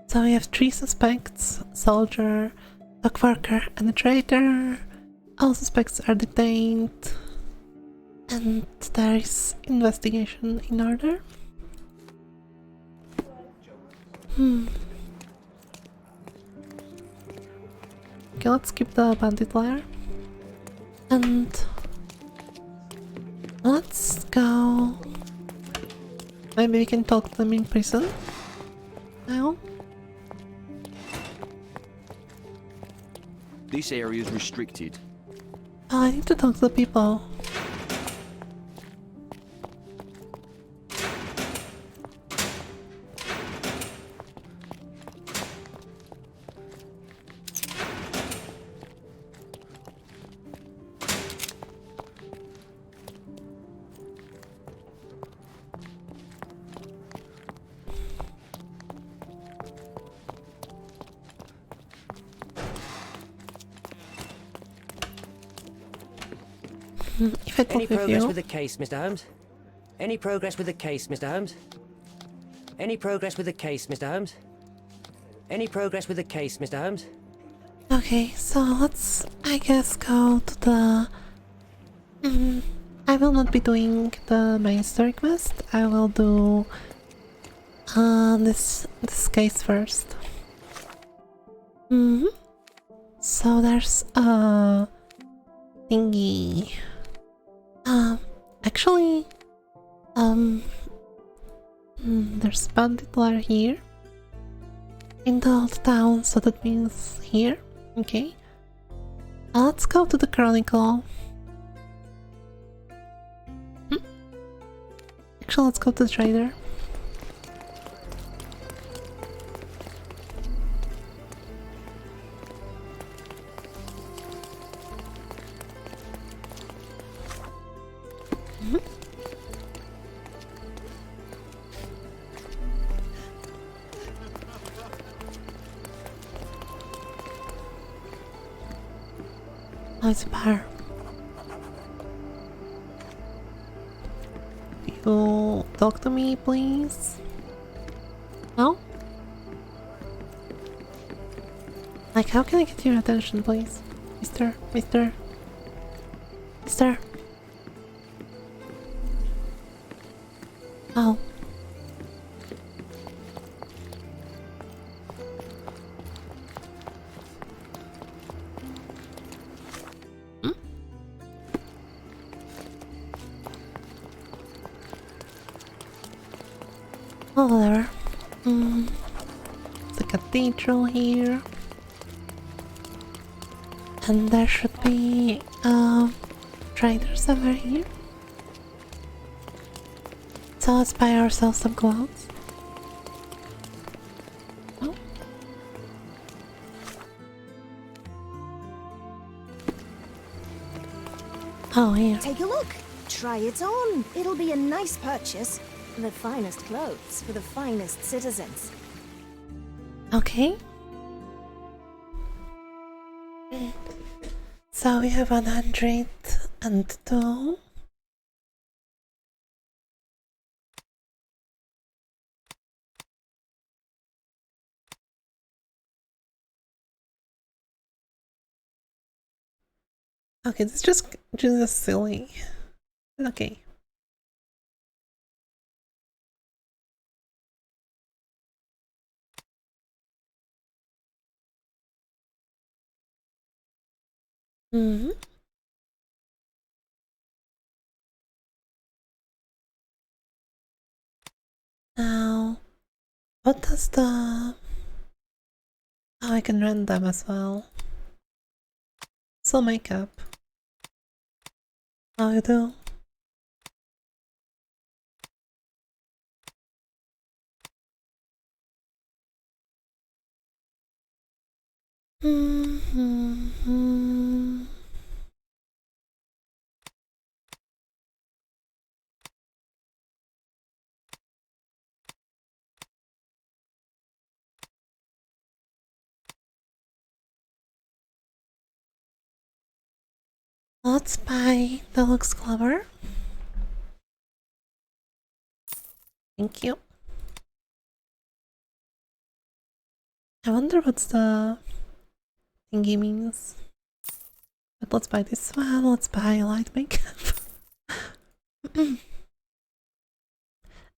Speaker 1: So we have 3 suspects: soldier, dock worker, and a traitor. All suspects are detained, and there is investigation in order. Okay, let's skip the bandit lair. And let's go. Maybe we can talk to them in prison now.
Speaker 18: This area is restricted.
Speaker 1: Oh, I need to talk to the people. If I talk
Speaker 20: Any
Speaker 1: with
Speaker 20: progress
Speaker 1: you.
Speaker 20: with the case, Mr. Holmes? Any progress with the case, Mr. Holmes? Any progress with the case, Mr. Holmes? Any progress with the case, Mr. Holmes?
Speaker 1: Okay, so let's, I guess, go to the... I will not be doing the main story quest. I will do this case first. So there's a thingy. Actually, there's bandit lair here in the old town, so that means here. Okay, let's go to the Chronicle. Actually, let's go to the trader. Oh, it's a bar. You talk to me, please? No? Like, how can I get your attention, please? Mister? Oh. Oh, whatever. The cathedral here. And there should be a trader somewhere here. So let's buy ourselves some clothes. Oh, yeah.
Speaker 10: Take a look. Try it on. It'll be a nice purchase. The finest clothes for the finest citizens.
Speaker 1: Okay. So we have 102. Okay, this is just silly. Okay. Mm-hmm. Now, what does the... Oh, I can rent them as well. So makeup. Oh, you do? Mm-hmm. Let's buy that looks clever. Thank you. I wonder what's the thingy means. But let's buy this one. Let's buy light makeup.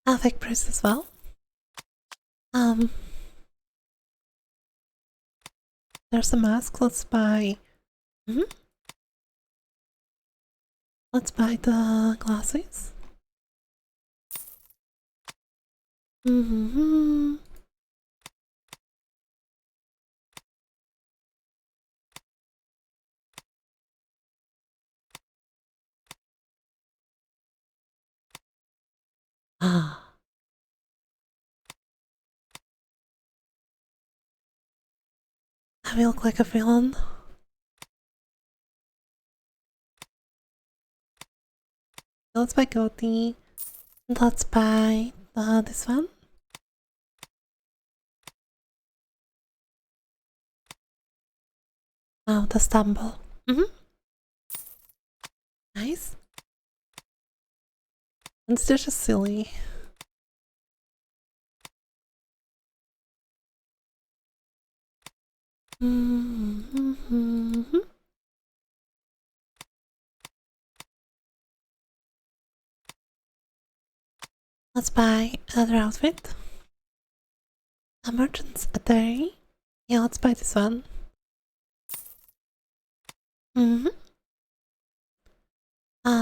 Speaker 1: I'll take price as well. There's a mask. Let's buy. Let's buy the glasses. Ah. I will look like a villain. Let's buy goatee. Let's buy this one. Oh, the stumble. Nice. It's just silly. Let's buy another outfit. A merchant's atelier. Yeah, let's buy this one.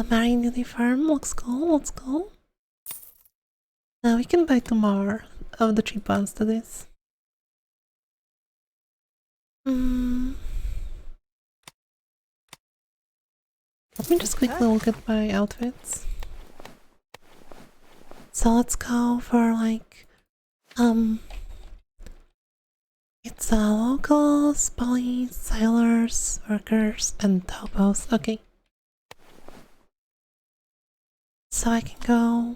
Speaker 1: Marine uniform looks cool. Let's go. Now we can buy 2 more of the cheap ones to this. Let me just quickly look at my outfits. So let's go for like, it's locals, police, sailors, workers, and hobos. Okay. So I can go.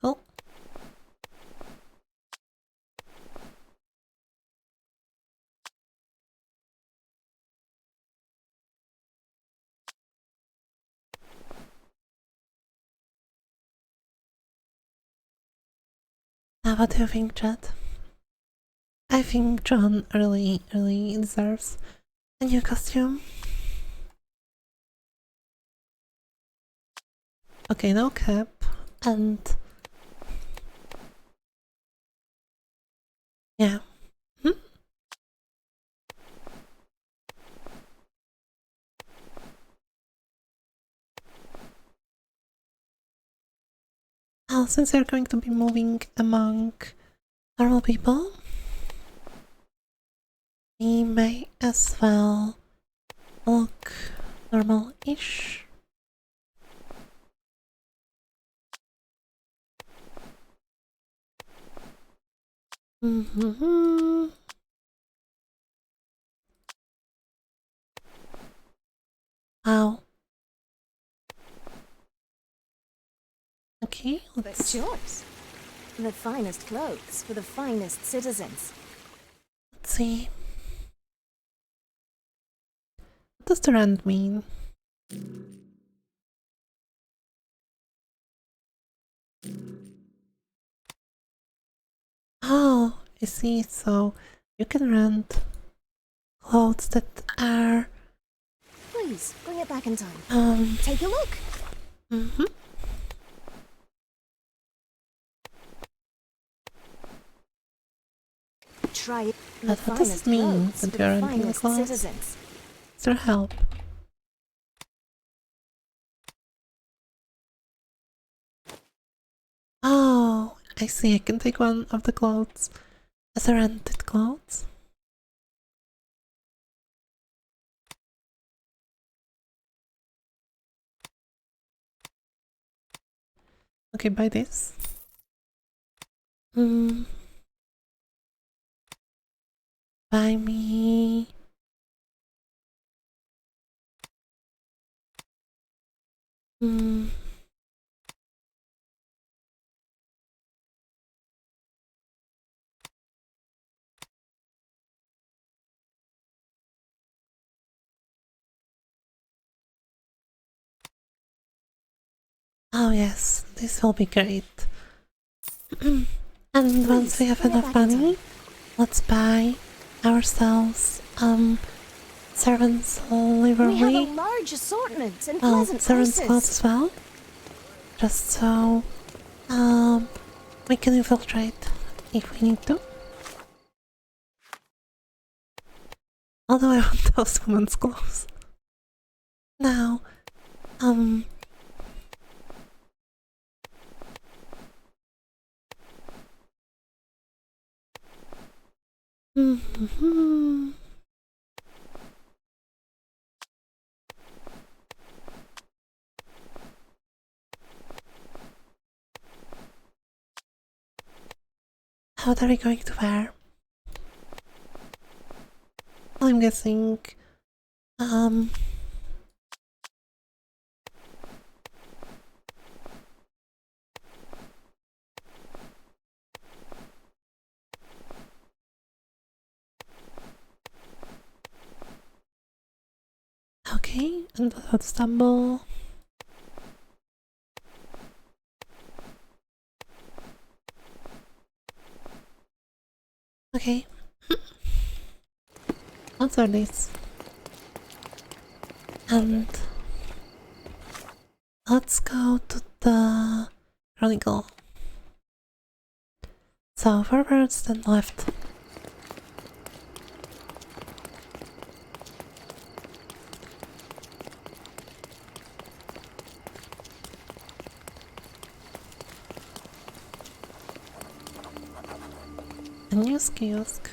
Speaker 1: Cool. Now what do you think, Chad? I think Jon really deserves a new costume. Okay, no cap, and yeah. Since you're going to be moving among normal people, we may as well look normal-ish. Wow. Okay,
Speaker 10: It's yours. The finest clothes for the finest citizens.
Speaker 1: Let's see. What does the rent mean? Oh, I see. So you can rent clothes that are...
Speaker 10: Please, bring it back in time. Take a look. Try it.
Speaker 1: But what does it mean that you're renting the clothes?
Speaker 10: Citizens.
Speaker 1: Is there help? Oh, I see. I can take one of the clothes as a rented clothes. Okay, buy this. Buy me. Oh yes, this will be great. And once we have enough money, let's buy ourselves servants' livery.
Speaker 10: We have a large assortment and pleasant
Speaker 1: servants'
Speaker 10: prices.
Speaker 1: clothes as well. Just so we can infiltrate if we need to. Although I want those women's clothes. Now, what are we going to wear? I'm guessing, okay, and without stumble. Okay. Let's wear this. And let's go to the Chronicle. So forwards, then left. A news kiosk.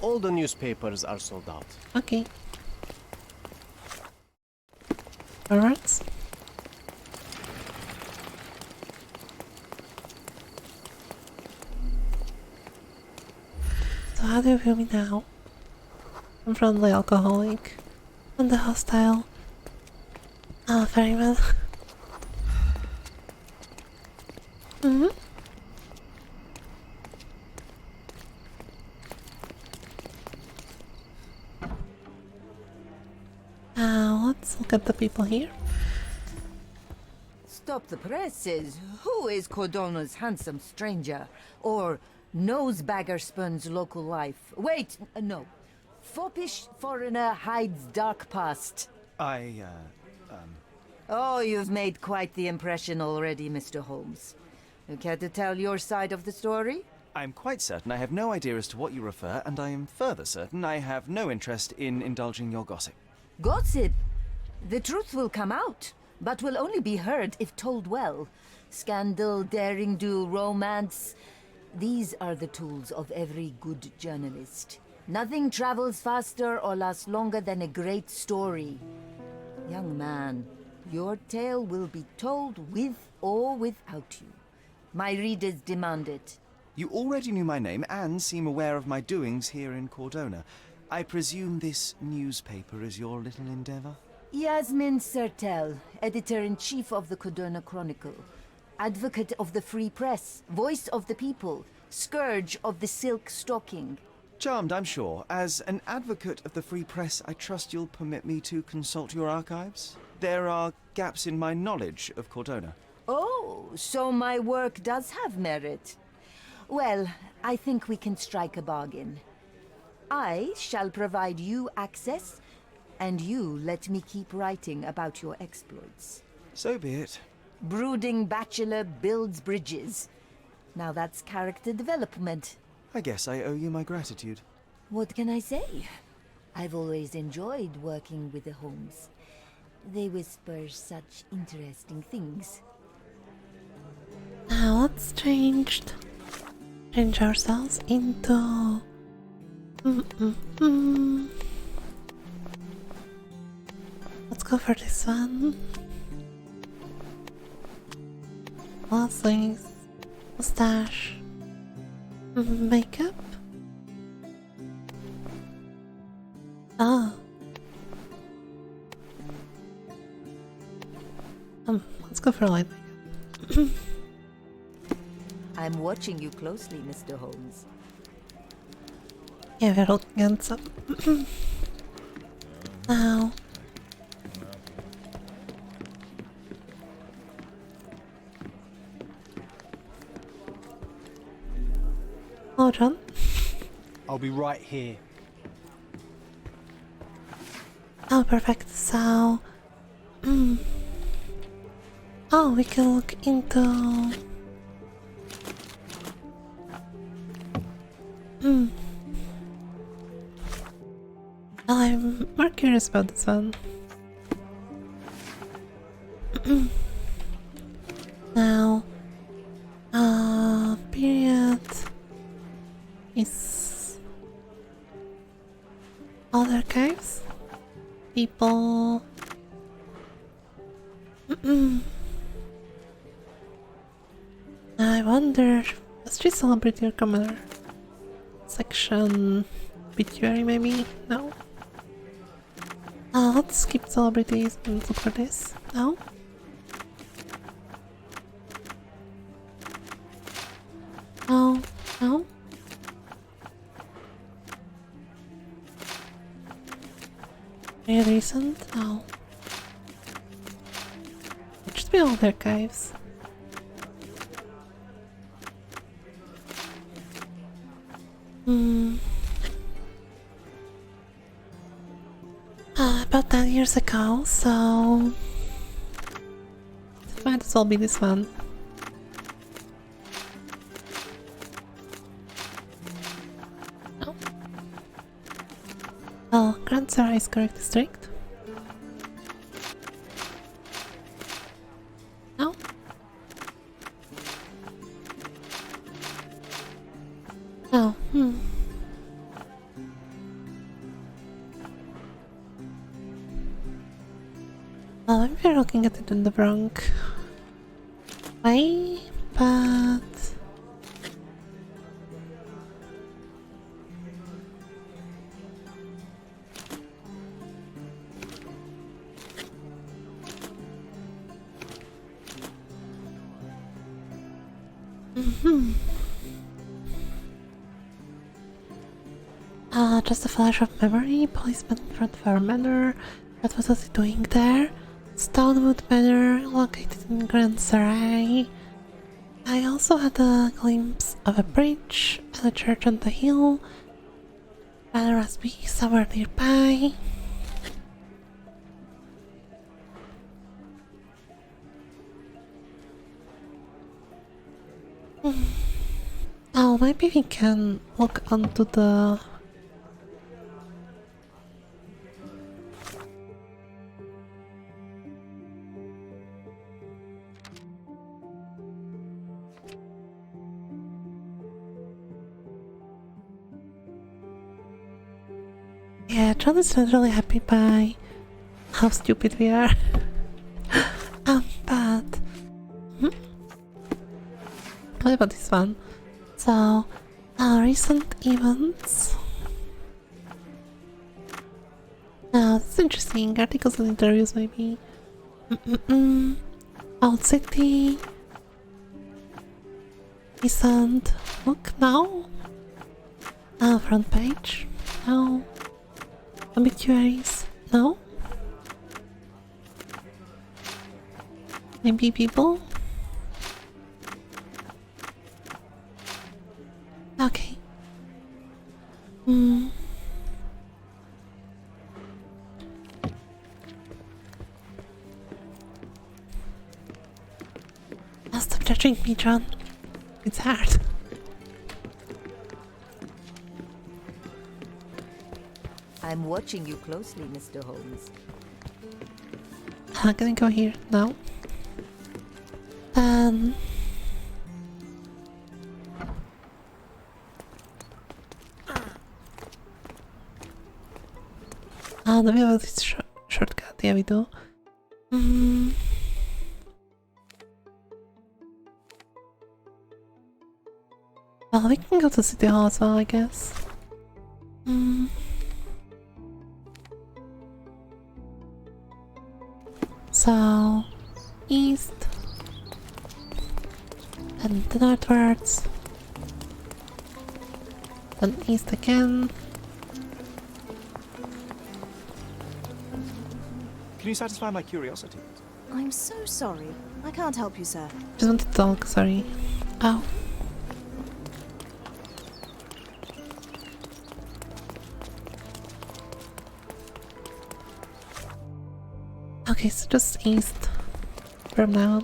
Speaker 16: All the newspapers are sold out.
Speaker 1: Okay. Forwards. So how do you feel me now? I'm friendly alcoholic and the hostile ferryman. Let's look at the people here.
Speaker 21: Stop the presses. Who is Cordona's handsome stranger? Or Nosebaggerspun's local life? Wait, no. Foppish foreigner hides dark past. Oh, you've made quite the impression already, Mr. Holmes. You care to tell your side of the story?
Speaker 3: I'm quite certain I have no idea as to what you refer, and I am further certain I have no interest in indulging your gossip.
Speaker 21: Gossip? The truth will come out, but will only be heard if told well. Scandal, daring do, romance. These are the tools of every good journalist. Nothing travels faster or lasts longer than a great story. Young man, your tale will be told with or without you. My readers demand it.
Speaker 3: You already knew my name and seem aware of my doings here in Cordona. I presume this newspaper is your little endeavor?
Speaker 21: Yasmin Sertel, editor-in-chief of the Cordona Chronicle. Advocate of the free press, voice of the people, scourge of the silk stocking.
Speaker 3: Charmed, I'm sure. As an advocate of the free press, I trust you'll permit me to consult your archives? There are gaps in my knowledge of Cordona.
Speaker 21: Oh, so my work does have merit. Well, I think we can strike a bargain. I shall provide you access, and you let me keep writing about your exploits.
Speaker 3: So be it.
Speaker 21: Brooding bachelor builds bridges. Now that's character development.
Speaker 3: I guess I owe you my gratitude.
Speaker 21: What can I say? I've always enjoyed working with the Holmes. They whisper such interesting things.
Speaker 1: Now let's change ourselves into... Let's go for this one. Glasses, mustache, makeup. Ah. Let's go for light makeup.
Speaker 21: I'm watching you closely, Mr. Holmes.
Speaker 1: Yeah, we're looking at some. Now. Hello, John.
Speaker 2: I'll be right here.
Speaker 1: Oh, perfect. So, oh, we can look into. I'm more curious about this one. Now, period is all archives. People. I wonder, was she celebrity or commoner? Section obituary, maybe? No. Let's skip celebrities and look for this. No? No. No? Very recent? No. It should be all the archives. About 10 years ago, so it might as well be this one. No. Well, Grand Sarah is correct district. No. Oh, Well, maybe we're looking at it in the wrong way, but... Just a flash of memory. Policeman in front of our manor. What was he doing there? Stonewood Manor, located in Grand Sarai. I also had a glimpse of a bridge and a church on the hill. Manor must be somewhere nearby. Oh, maybe we can look onto the... Yeah, John is not really happy by how stupid we are. But what about this one? So, recent events. This is interesting. Articles and interviews, maybe. Old City. Recent. Look now. Front page. No. Obituaries. No. Maybe people. Okay. Stop judging me, John. It's hard.
Speaker 21: I'm watching you closely, Mr. Holmes.
Speaker 1: I'm gonna go here now. Do we have this shortcut? Yeah, we do. Well, we can go to City Hall as well, I guess. So, east, and then northwards, then east again.
Speaker 3: Can you satisfy my curiosity?
Speaker 10: I'm so sorry. I can't help you, sir.
Speaker 1: Just want to talk, sorry. Oh. Okay, so just east from now on.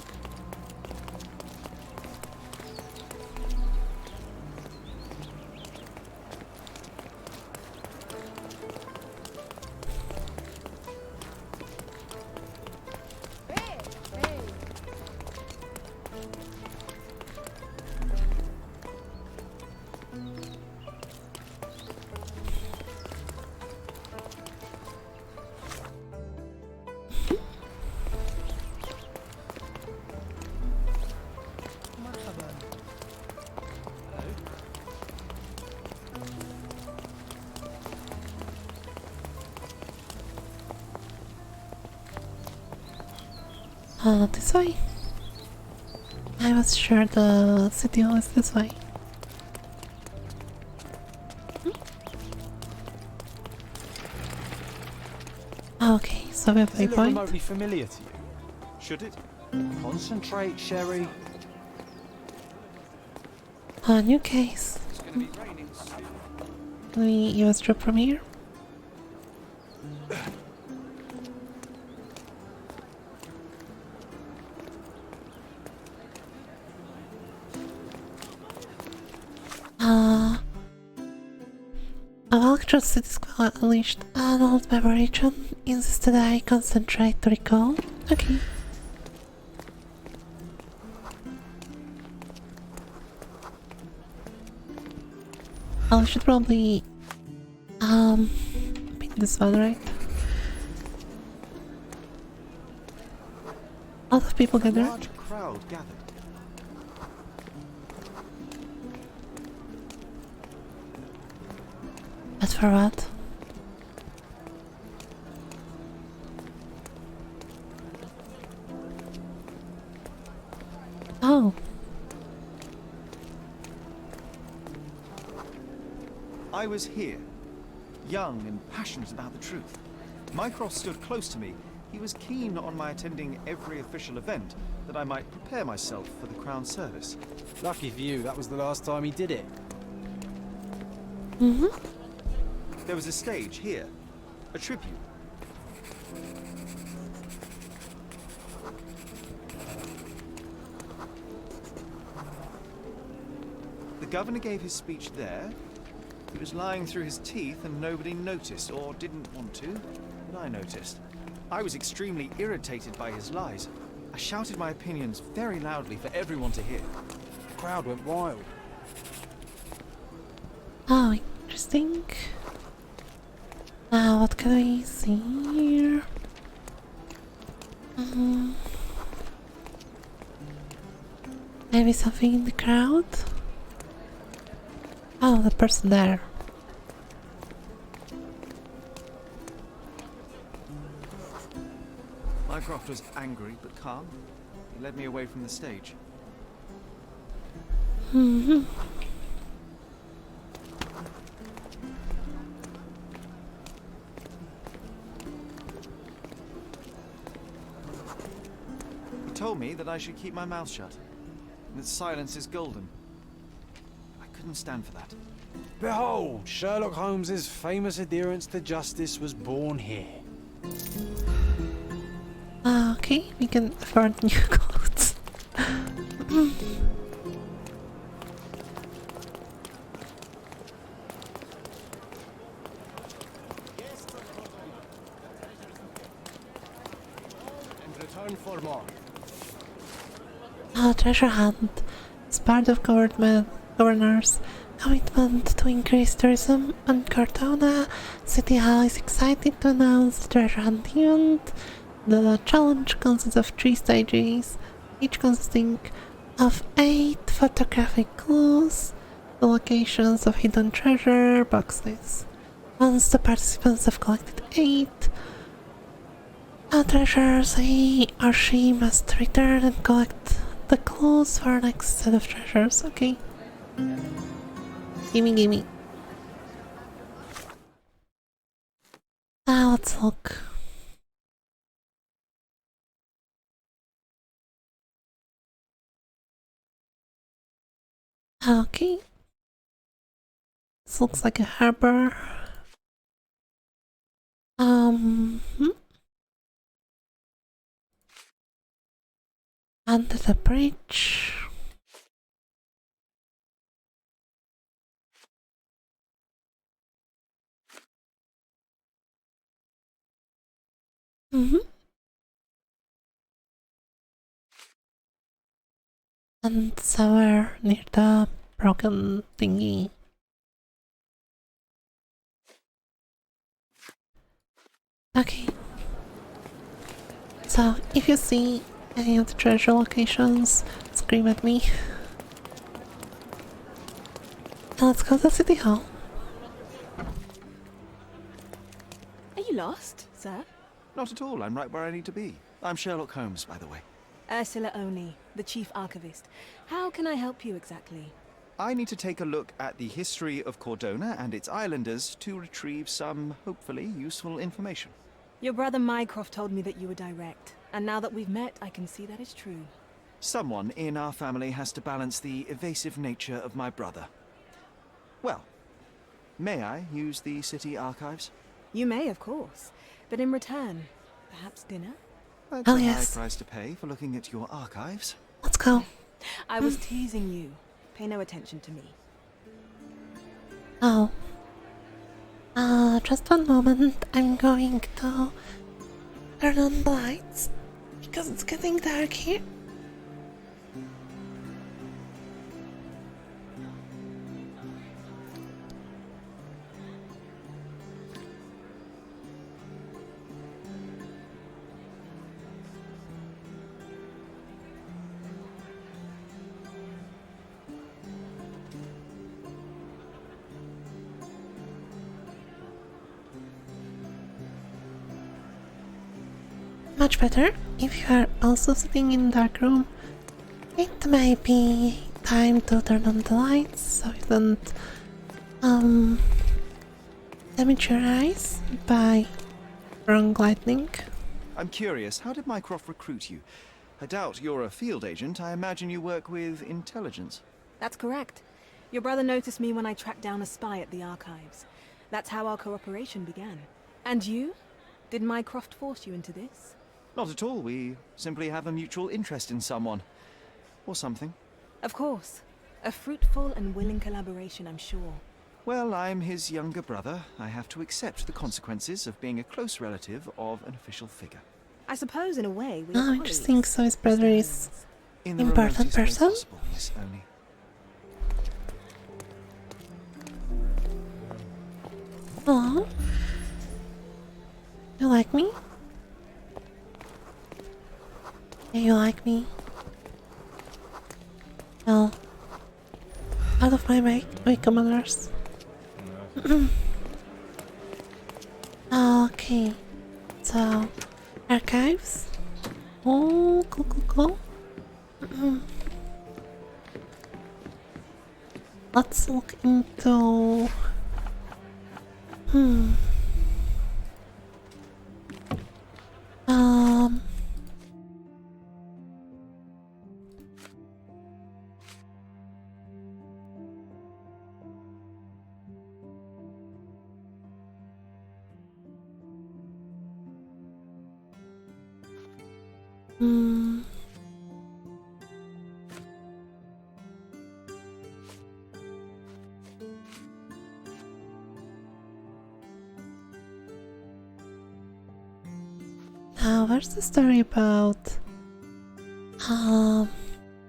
Speaker 1: This way? I was sure the city hall is this way. Okay, so we have a
Speaker 2: Does it look
Speaker 1: point.
Speaker 2: remotely familiar to you? Should it? Concentrate, Sherry.
Speaker 1: A new case. Can we use drop from here? Electricity is unleashed. An old memory John insisted I concentrate to recall. Okay. I should probably pick this one, right? A lot of people gathered.
Speaker 2: Large crowd gathered.
Speaker 1: But for what? Oh.
Speaker 3: I was here, young and passionate about the truth. Mycroft stood close to me. He was keen on my attending every official event, that I might prepare myself for the Crown service.
Speaker 2: Lucky for you, that was the last time he did it.
Speaker 3: There was a stage here, a tribute. The governor gave his speech there. He was lying through his teeth and nobody noticed, or didn't want to, but I noticed. I was extremely irritated by his lies. I shouted my opinions very loudly for everyone to hear.
Speaker 2: The crowd went wild.
Speaker 1: Oh, interesting. Now, what can we see here? Maybe something in the crowd? Oh, the person there.
Speaker 3: Mycroft was angry but calm. He led me away from the stage. He told me that I should keep my mouth shut, and that silence is golden. I couldn't stand for that.
Speaker 2: Behold, Sherlock Holmes's famous adherence to justice was born here.
Speaker 1: Okay, we can afford new clothes.
Speaker 19: And return for more.
Speaker 1: Treasure hunt is part of governor's commitment to increase tourism on Cordona. City Hall is excited to announce the treasure hunt event. The challenge consists of 3 stages, each consisting of 8 photographic clues, the locations of hidden treasure boxes. Once the participants have collected 8 treasures, he or she must return and collect the clues for the next set of treasures. Okay. Gimme. Now let's look. Okay. This looks like a harbor. Under the bridge. And somewhere near the broken thingy. Okay. So, if you see any of the treasure locations, scream at me. Now let's go to City Hall.
Speaker 11: Are you lost, sir?
Speaker 3: Not at all. I'm right where I need to be. I'm Sherlock Holmes, by the way.
Speaker 11: Ursula Oni, the chief archivist. How can I help you exactly?
Speaker 3: I need to take a look at the history of Cordona and its islanders to retrieve some, hopefully, useful information.
Speaker 11: Your brother Mycroft told me that you were direct, and now that we've met, I can see that is true.
Speaker 3: Someone in our family has to balance the evasive nature of my brother. Well, may I use the city archives?
Speaker 11: You may, of course. But in return, perhaps dinner?
Speaker 3: That's a high price to pay for looking at your archives.
Speaker 1: Let's go.
Speaker 11: I was teasing you. Pay no attention to me.
Speaker 1: Oh. Just one moment. I'm going to turn on the lights because it's getting dark here. Much better. If you are also sitting in a dark room, it may be time to turn on the lights so you don't damage your eyes by wrong lighting.
Speaker 3: I'm curious, how did Mycroft recruit you? I doubt you're a field agent. I imagine you work with intelligence.
Speaker 11: That's correct. Your brother noticed me when I tracked down a spy at the archives. That's how our cooperation began. And you? Did Mycroft force you into this?
Speaker 3: Not at all. We simply have a mutual interest in someone. Or something.
Speaker 11: Of course. A fruitful and willing collaboration, I'm sure.
Speaker 3: Well, I'm his younger brother. I have to accept the consequences of being a close relative of an official figure.
Speaker 11: I suppose, in a way, we
Speaker 1: Oh,
Speaker 11: are
Speaker 1: interesting. So his brother is
Speaker 3: In the
Speaker 1: important
Speaker 3: remotest way
Speaker 1: person?
Speaker 3: possible, Miss Oni.
Speaker 1: Oh. You like me? Yeah, you like me? Well, out of my way, commoners. Okay, so archives. Oh, cool. Let's look into. Um. Now, where's the story about?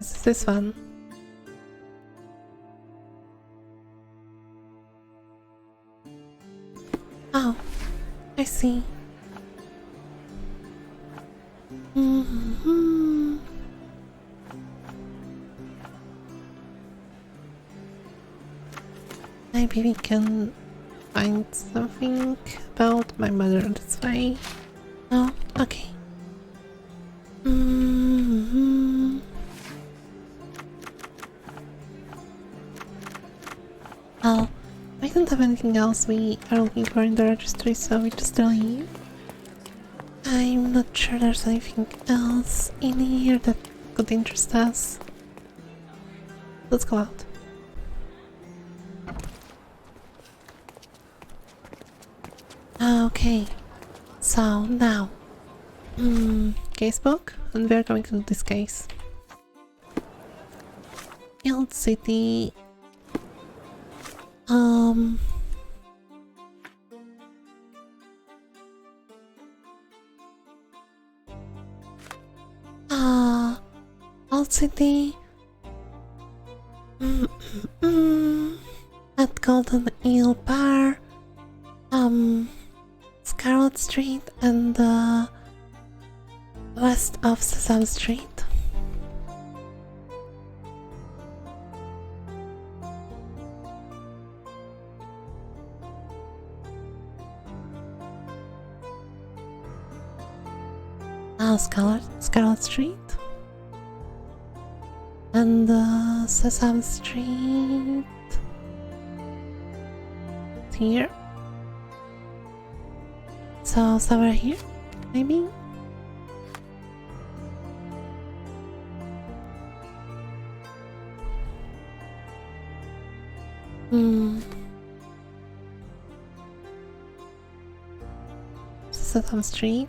Speaker 1: Is this one? Oh, I see. Maybe we can find something about my mother this way. No? Okay. Well, I don't have anything else we are looking for in the registry, so we just leave. I'm not sure there's anything else in here that could interest us. Let's go out. Okay, so now, casebook, and we're going to do this case. Guild City. Old City. At Golden Eel Bar. Scarlet Street and west of Sesame Street. Scarlet Street and Sesame Street here. So somewhere here, maybe? Sesame Street.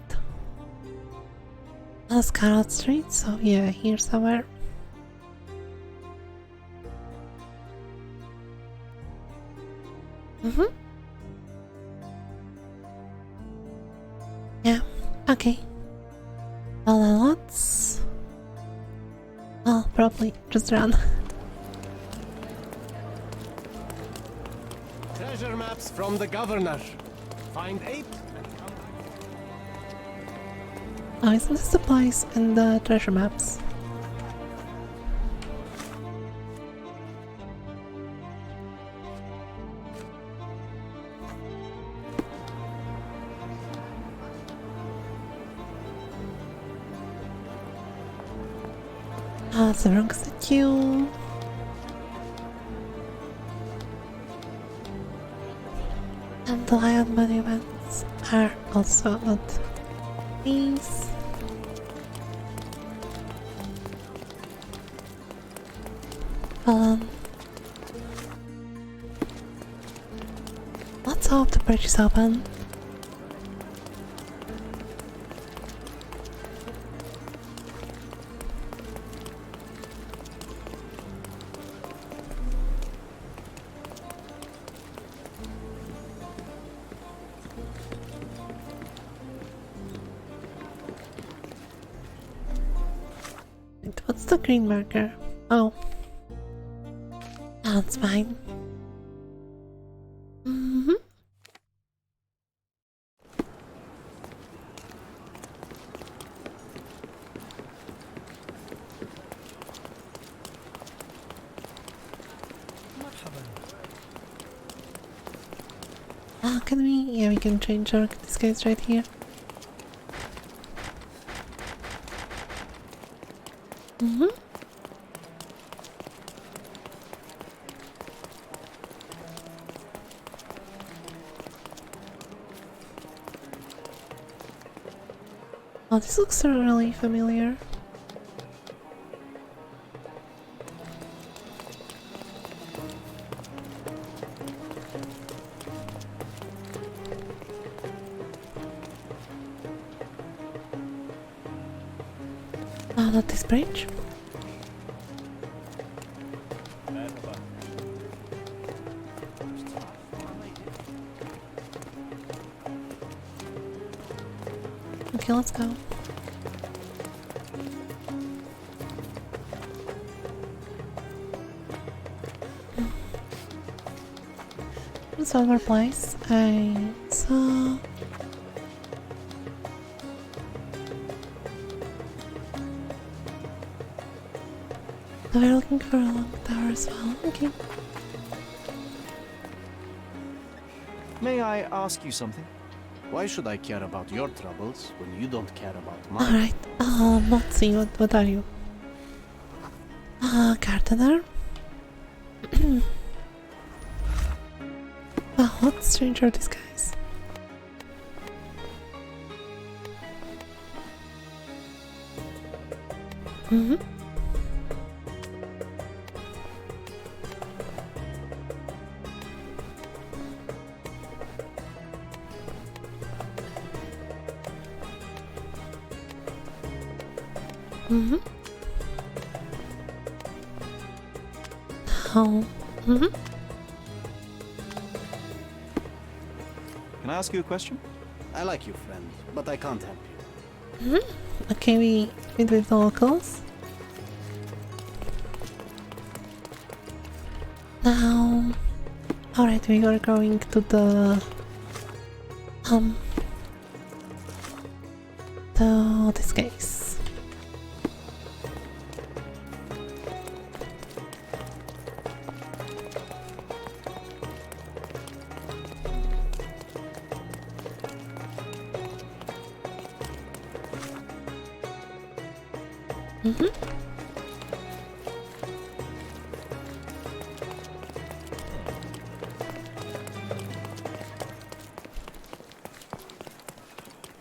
Speaker 1: Scarlet Street, so yeah, here somewhere. Yeah, okay. Well, then let's... Well, probably just run.
Speaker 2: Treasure maps from the governor. Find 8 and come back.
Speaker 1: Oh, isn't this the place in the treasure maps? Ah, it's the wrong statue. And the lion monuments are also not these. Let's hope the bridge is open. What's the green marker? Oh. That's fine. Can we? Yeah, we can change our disguise right here. Oh, this looks really familiar. Oh, not this bridge. Okay, let's go. It's one more place. I saw. So we're looking for a long tower as well. Okay.
Speaker 16: May I ask you something? Why should I care about your troubles when you don't care about mine?
Speaker 1: Alright, let's see, what are you? Gardener? Well, what strange are these guys? Oh.
Speaker 16: Can I ask you a question? I like you, friend, but I can't help you.
Speaker 1: Okay, we meet with the locals. Now, alright, we are going to the this case.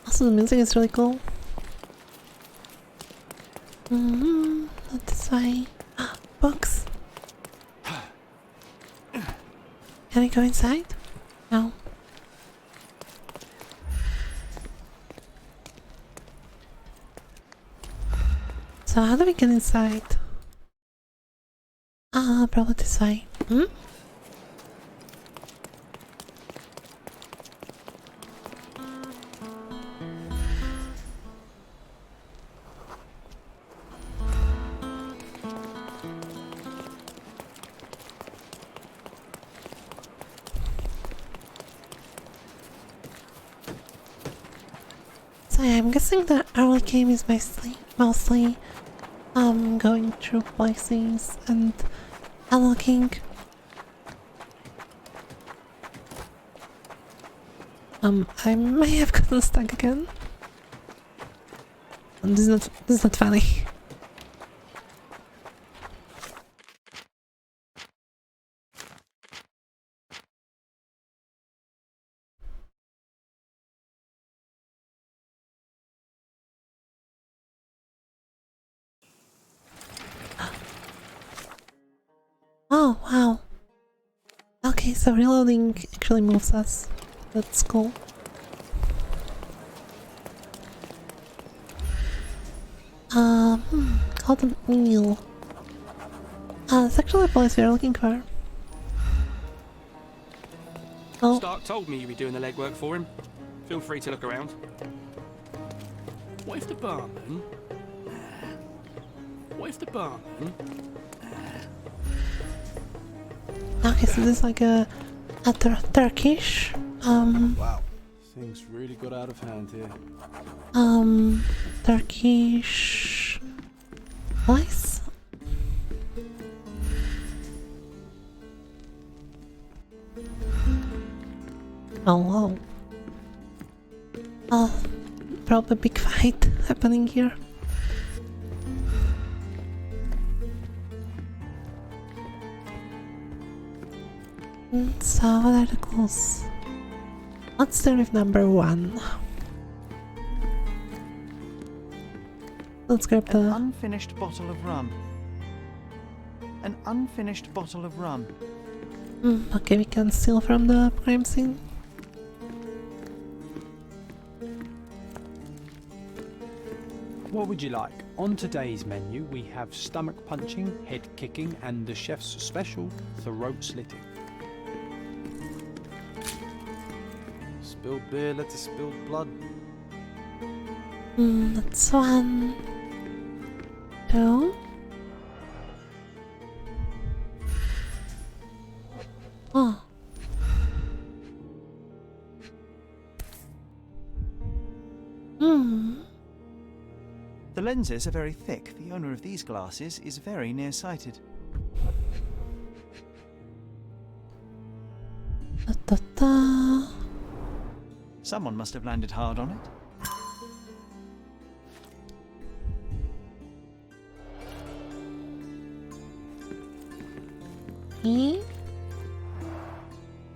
Speaker 1: Also, the music is really cool. Not this way. Books. Can I go inside? No. So how do we get inside? Probably this way. So yeah, I'm guessing that our game is mostly going through places and unlocking. I may have gotten stuck again. This is not funny. Oh, wow. Okay, so reloading actually moves us. That's cool. Cotton eel. It's actually a place we're looking for. Oh.
Speaker 4: Stark told me you'd be doing the legwork for him. Feel free to look around. What if the barman...
Speaker 1: Okay, so this is like a Turkish,
Speaker 2: Wow, things really got out of hand here.
Speaker 1: Turkish place. Oh, oh. Probably a big fight happening here. So, what are the clues? Let's start with number 1. Let's grab the...
Speaker 3: An unfinished bottle of rum. An unfinished bottle of rum.
Speaker 1: Okay, we can steal from the crime scene.
Speaker 2: What would you like? On today's menu, we have stomach punching, head kicking, and the chef's special, throat slitting.
Speaker 16: Spilled beer led to spilled blood.
Speaker 1: That's 1, 2. Oh.
Speaker 3: The lenses are very thick. The owner of these glasses is very nearsighted. Someone must have landed hard on it.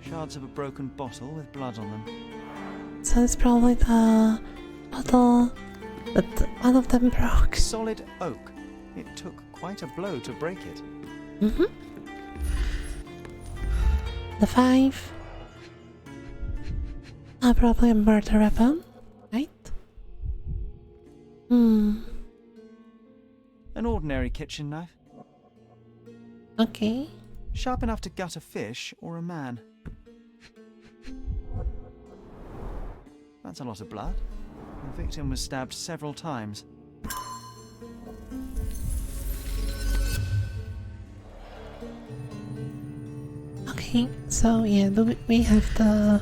Speaker 3: Shards of a broken bottle with blood on them.
Speaker 1: So it's probably the bottle, but one of them broke.
Speaker 3: Solid oak. It took quite a blow to break it.
Speaker 1: The 5. Probably a murder weapon, right?
Speaker 3: An ordinary kitchen knife.
Speaker 1: Okay.
Speaker 3: Sharp enough to gut a fish or a man. That's a lot of blood. The victim was stabbed several times.
Speaker 1: Okay, so yeah, we have the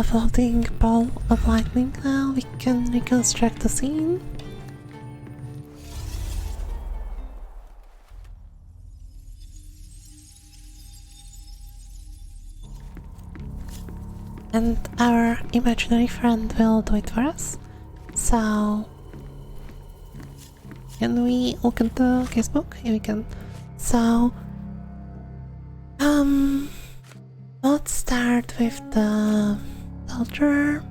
Speaker 1: floating ball of lightning now. We can reconstruct the scene. And our imaginary friend will do it for us. So, can we look at the casebook? Yeah, we can. So, let's start with the soldier.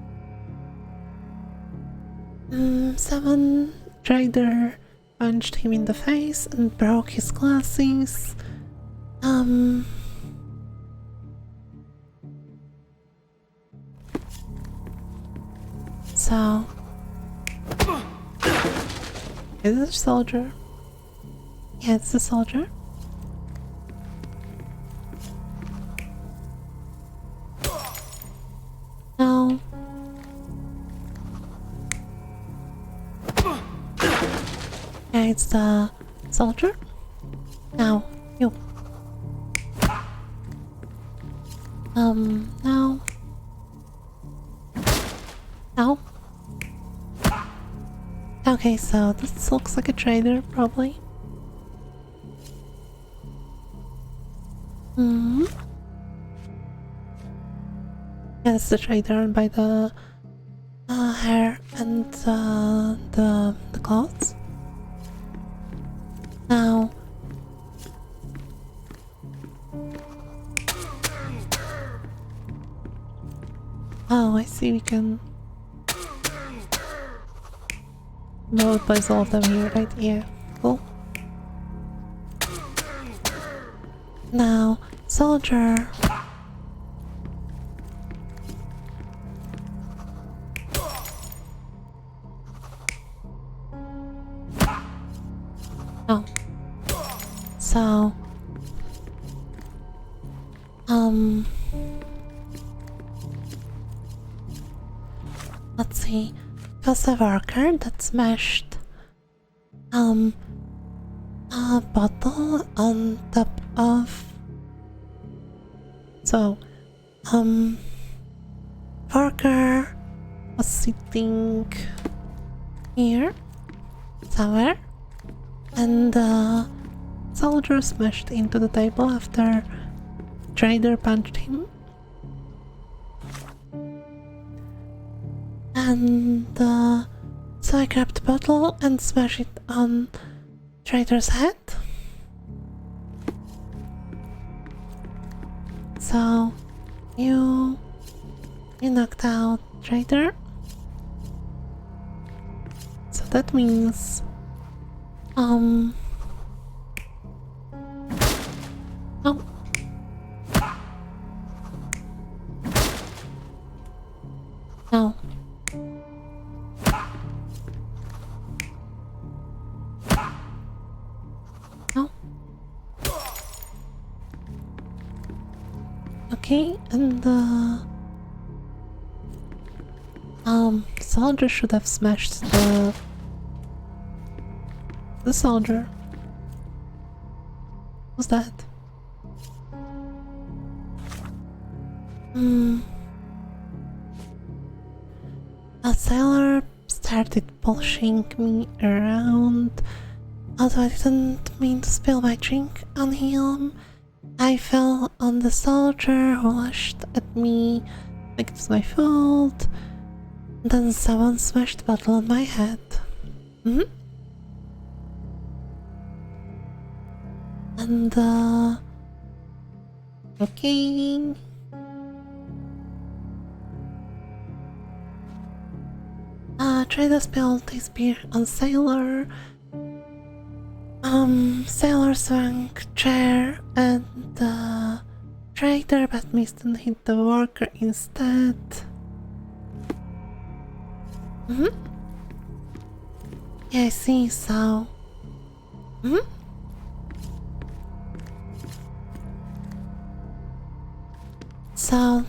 Speaker 1: 7 trader punched him in the face and broke his glasses. So, is it a soldier? Yeah, it's a soldier. No. Yeah, it's the soldier. Now, you. No. No. Okay, so this looks like a trader, probably. Yeah, it's the trader by the hair and the clothes. Now, oh, I see. We can place all of them here, right? Yeah, cool. Now, soldier. Oh. So, let's see. First a worker that smashed a bottle on top of. So, worker was sitting here somewhere, and the soldier smashed into the table after trader punched him. And so I grabbed the bottle and smashed it on Trader's head. So you knocked out Trader. So that means oh. No. No. Okay, and soldier should have smashed the soldier. Who's that? A sailor started pushing me around. Although I didn't mean to spill my drink on him, I fell on the soldier who lashed at me like it was my fault. Then someone smashed the bottle on my head. And okay. Trader spilled his beer on Sailor. Sailor swung chair and Trader but missed and hit the worker instead. Yeah, I see, so... So...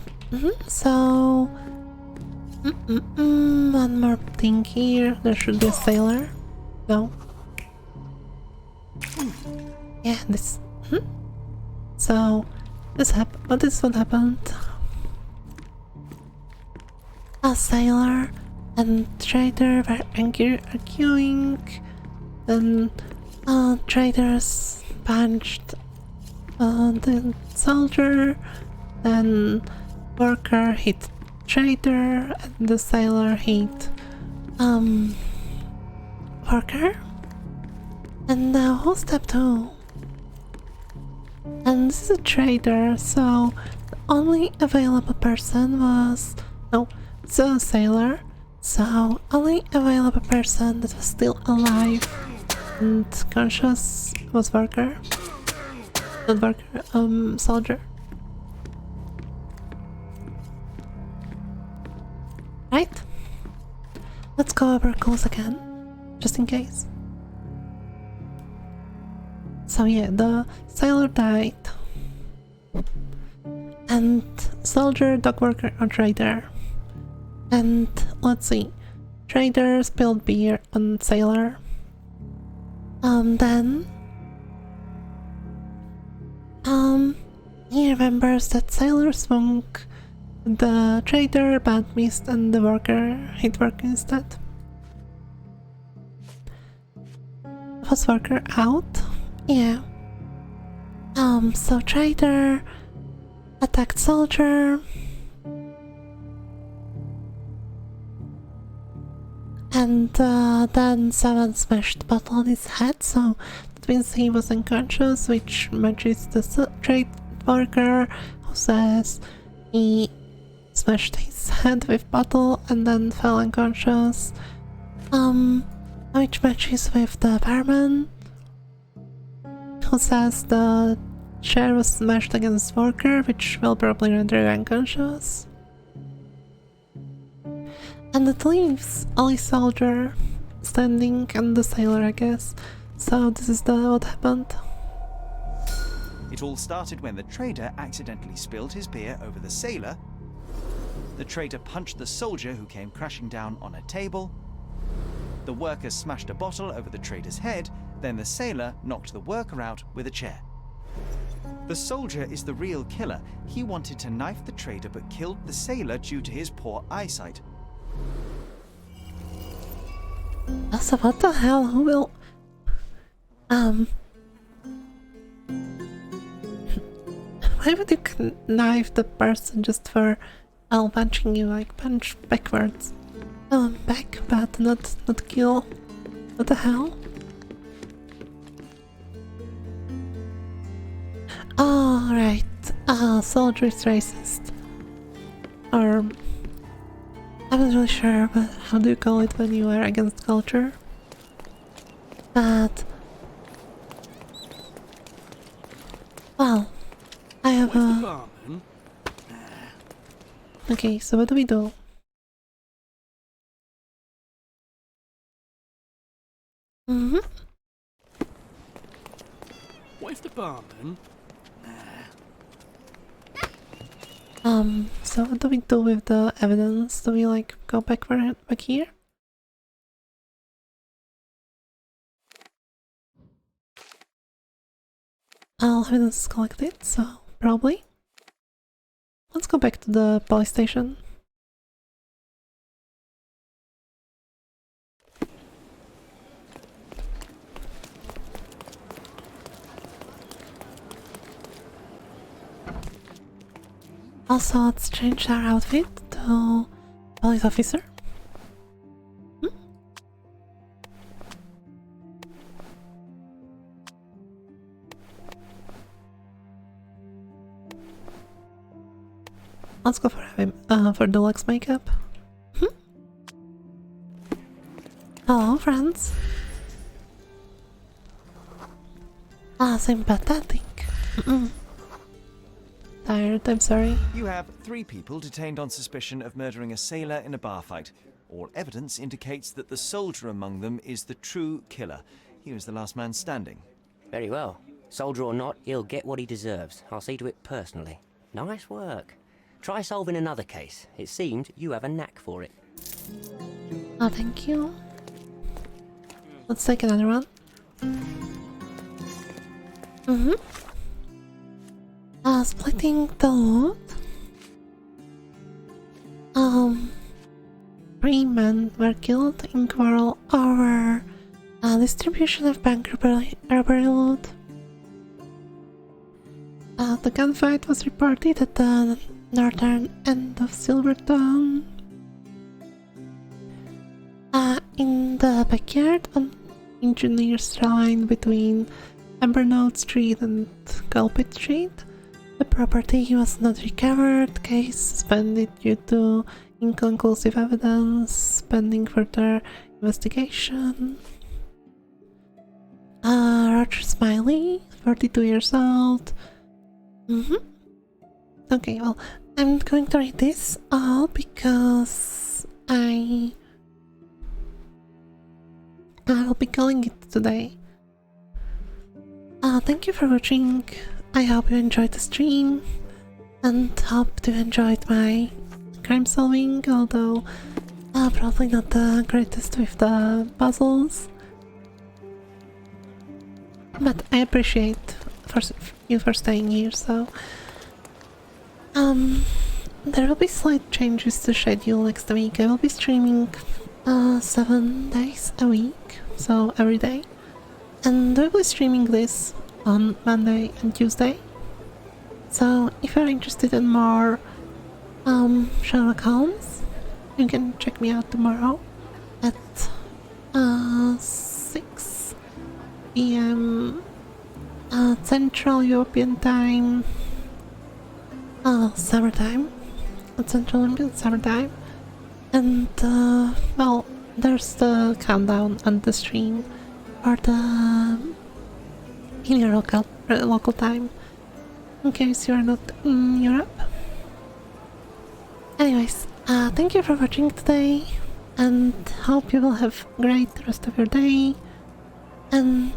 Speaker 1: one more thing here. There should be a sailor. No. Yeah, this... So... this is what happened. A sailor and Trader were arguing. Then Traders punched the soldier. Then worker hit Trader and the sailor hit worker. And now who's step 2? And this is a trader, so the only available person was... no, it's a sailor. So only available person that was still alive and conscious was worker. Not worker, soldier. Right? Let's go over calls again, just in case. So yeah, the sailor died. And soldier, dog worker, or trader. And let's see. Trader spilled beer on sailor. Then he remembers that sailor swung the trader but missed and the worker hit worker instead. Was worker out? Yeah. So trader attacked soldier. And then someone smashed the bottle on his head, so that means he was unconscious, which matches the trade worker who says he smashed his head with bottle and then fell unconscious, which matches with the barman who says the chair was smashed against worker, which will probably render you unconscious. And it leaves only soldier standing and the sailor, I guess. So this is what happened.
Speaker 12: It all started when the trader accidentally spilled his beer over the sailor. The trader punched the soldier who came crashing down on a table. The worker smashed a bottle over the trader's head, then the sailor knocked the worker out with a chair. The soldier is the real killer. He wanted to knife the trader but killed the sailor due to his poor eyesight.
Speaker 1: Also, what the hell? Who will... Why would you knife the person just for punching you, like punch backwards? Well, I'm back, but not kill. What the hell? Oh, right. Soldier is racist. Or... I'm not really sure, but how do you call it when you are against culture? But... well, I have a... Okay, so what do we do?
Speaker 4: What if the barman...
Speaker 1: So what do we do with the evidence? Do we like go back here? All evidence is collected, so probably. Let's go back to the police station. Also, let's change our outfit to police officer. Let's go for him, for deluxe makeup. Hello, friends. Sympathetic. Tired, I'm sorry.
Speaker 12: You have 3 people detained on suspicion of murdering a sailor in a bar fight. All evidence indicates that the soldier among them is the true killer. He was the last man standing.
Speaker 20: Very well. Soldier or not, he'll get what he deserves. I'll see to it personally. Nice work. Try solving another case. It seems you have a knack for it.
Speaker 1: Oh, thank you. Let's take another one. Splitting the loot. 3 men were killed in quarrel over distribution of bank robbery loot. The gunfight was reported at the northern end of Silverton. In the backyard on Engineer's line between Embernote Street and Culpit Street. The property was not recovered, case suspended due to inconclusive evidence, pending further investigation. Roger Smiley, 42 years old. Okay, well, I'm going to read this all because I will be calling it today. Thank you for watching. I hope you enjoyed the stream and hope you enjoyed my crime solving, although probably not the greatest with the puzzles. But I appreciate you for staying here, so there will be slight changes to schedule next week. I will be streaming 7 days a week, so every day. And I will be streaming this on Monday and Tuesday. So if you're interested in more Sherlock Holmes, you can check me out tomorrow at 6 p.m. Central European Time. Summertime. At Central European Summertime. And well, there's the countdown on the stream for the in your local time, in case you're not in Europe. Anyways, thank you for watching today, and hope you will have great rest of your day, and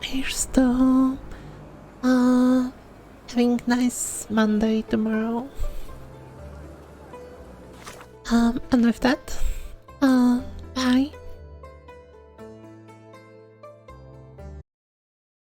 Speaker 1: here's to having nice Monday tomorrow. And with that, bye.